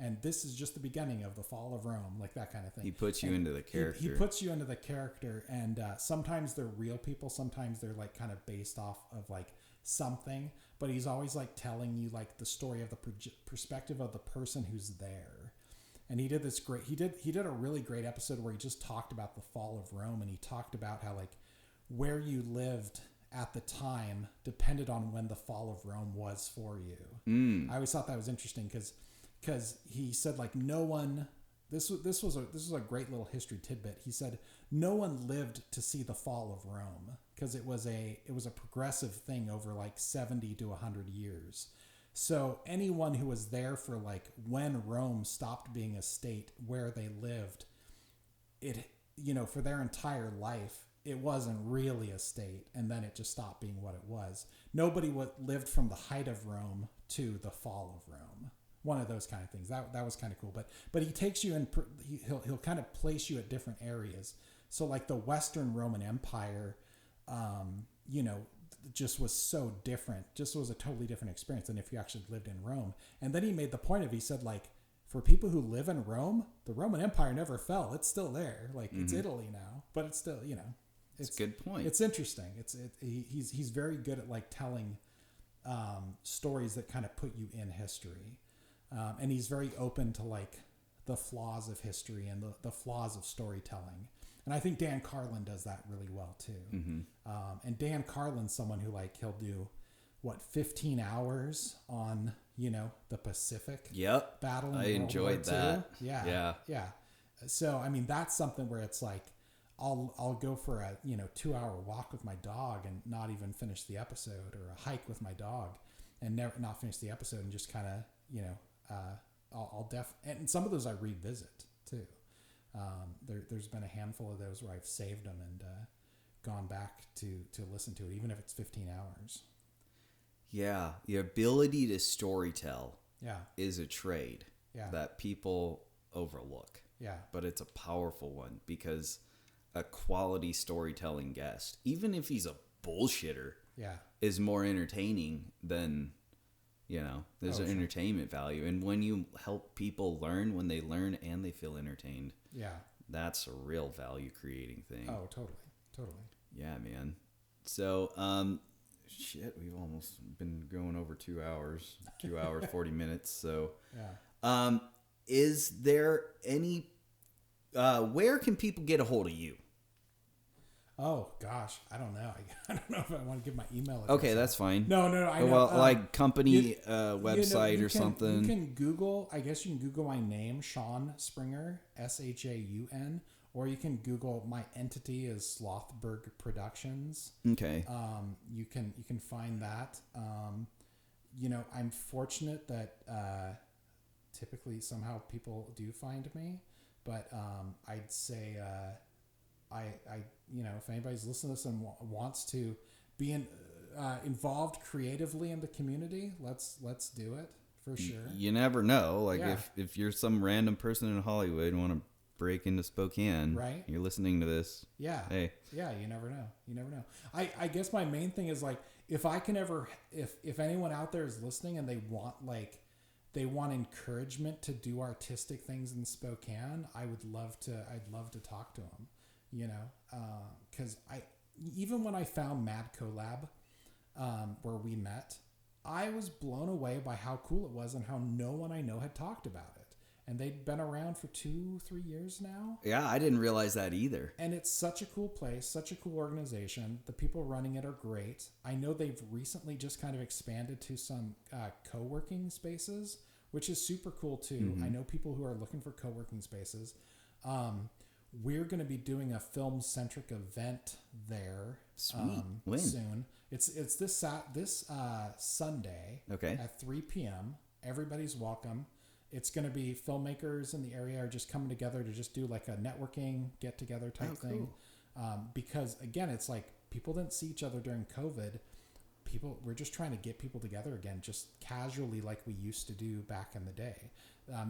and this is just the beginning of the fall of Rome, like that kind of thing. He puts you into the character. He puts you into the character, and sometimes they're real people. Sometimes they're like kind of based off of like something. But he's always like telling you like the story of the perspective of the person who's there. And he did this great. He did a really great episode where he just talked about the fall of Rome, and he talked about how like where you lived at the time depended on when the fall of Rome was for you. I always thought that was interesting because he said like no one. This was a great little history tidbit. He said no one lived to see the fall of Rome because it was a progressive thing over like 70 to 100 years. So anyone who was there for like when Rome stopped being a state where they lived, for their entire life, it wasn't really a state, and then it just stopped being what it was. Nobody lived from the height of Rome to the fall of Rome. One of those kind of things. That was kind of cool. But he takes you in. He'll kind of place you at different areas. So like the Western Roman Empire, just was so different. Just was a totally different experience than if you actually lived in Rome. And then he made the point he said like, for people who live in Rome, the Roman Empire never fell. It's still there. Like it's Italy now, but it's still It's a good point. It's interesting. He's very good at like telling stories that kind of put you in history. And he's very open to like the flaws of history and the flaws of storytelling. And I think Dan Carlin does that really well too. And Dan Carlin's someone who like, he'll do 15 hours on, the Pacific battle. I enjoyed that. Yeah. So, I mean, that's something where it's like, I'll go for a 2-hour walk with my dog and not even finish the episode, or a hike with my dog and not finish the episode, and just kind of and some of those I revisit too. There's been a handful of those where I've saved them and gone back to listen to it, even if it's 15 hours. Yeah, the ability to storytell is a trade that people overlook. Yeah, but it's a powerful one, because a quality storytelling guest, even if he's a bullshitter, is more entertaining than, there's an entertainment value. And when you help people learn, when they learn and they feel entertained, that's a real value creating thing. Oh, totally. Yeah, man. So, we've almost been going over 2 hours, 40 minutes. So, is there any, where can people get a hold of you? Oh gosh, I don't know. I don't know if I want to give my email address. Okay, that's fine. No. I know. Well, like company website you or something. You can Google. I guess you can Google my name, Shaun Springer, SHAUN, or you can Google my entity is Slothberg Productions. Okay. You can find that. I'm fortunate that typically somehow people do find me, but I'd say if anybody's listening to this and wants to be involved creatively in the community, let's do it for sure. You never know. Like if you're some random person in Hollywood and want to break into Spokane, right? You're listening to this. Yeah. Hey. Yeah. You never know. I guess my main thing is like, if I can ever, if anyone out there is listening and they want encouragement to do artistic things in Spokane, I'd love to talk to them, cause even when I found Mad Collab, where we met, I was blown away by how cool it was and how no one I know had talked about it. And they'd been around for 2-3 years now. Yeah, I didn't realize that either. And it's such a cool place, such a cool organization. The people running it are great. I know they've recently just kind of expanded to some co-working spaces, which is super cool too. Mm-hmm. I know people who are looking for co-working spaces. We're going to be doing a film-centric event there soon. It's this Sunday at 3 p.m. Everybody's welcome. It's going to be filmmakers in the area are just coming together to just do like a networking get-together type thing. Because, again, it's like people didn't see each other during COVID. We're just trying to get people together again, just casually like we used to do back in the day.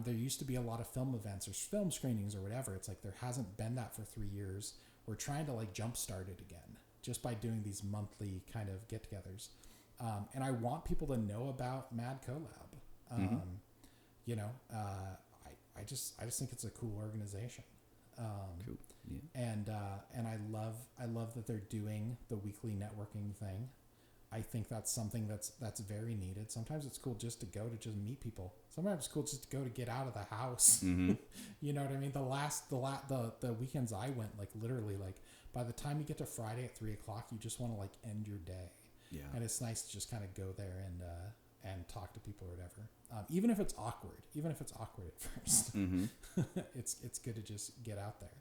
There used to be a lot of film events or film screenings or whatever. It's like there hasn't been that for 3 years. We're trying to like jumpstart it again just by doing these monthly kind of get-togethers. And I want people to know about Mad Collab. I just think it's a cool organization. Cool. Yeah. And I love that they're doing the weekly networking thing. I think that's something that's very needed. Sometimes it's cool just to go to just meet people. Sometimes it's cool just to go to get out of the house. Mm-hmm. You know what I mean? The weekends I went, like literally, like by the time you get to Friday at 3:00, you just want to like end your day. Yeah. And it's nice to just kind of go there and talk to people or whatever. Even if it's awkward at first, mm-hmm. it's good to just get out there.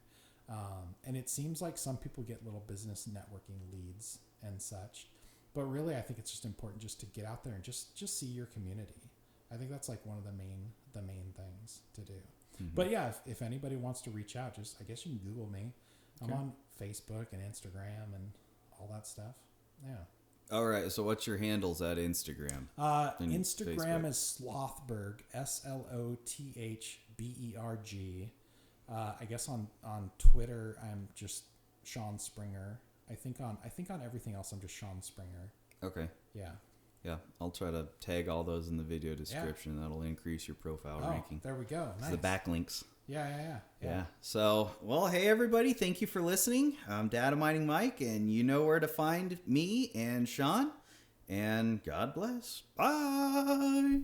And it seems like some people get little business networking leads and such. But really, I think it's just important just to get out there and just see your community. I think that's like one of the main things to do. Mm-hmm. But yeah, if anybody wants to reach out, I guess you can Google me. Okay. I'm on Facebook and Instagram and all that stuff. Yeah. All right. So what's your handles at Instagram? Instagram Facebook? is Slothberg, SLOTHBERG. I guess on Twitter, I'm just Shaun Springer. I think on everything else, I'm just Shaun Springer. Okay. Yeah. Yeah, I'll try to tag all those in the video description. Yeah. That'll increase your profile ranking. There we go. Nice. The backlinks. Yeah. So, well, hey everybody, thank you for listening. I'm Data Mining Mike, and you know where to find me and Shaun. And God bless. Bye.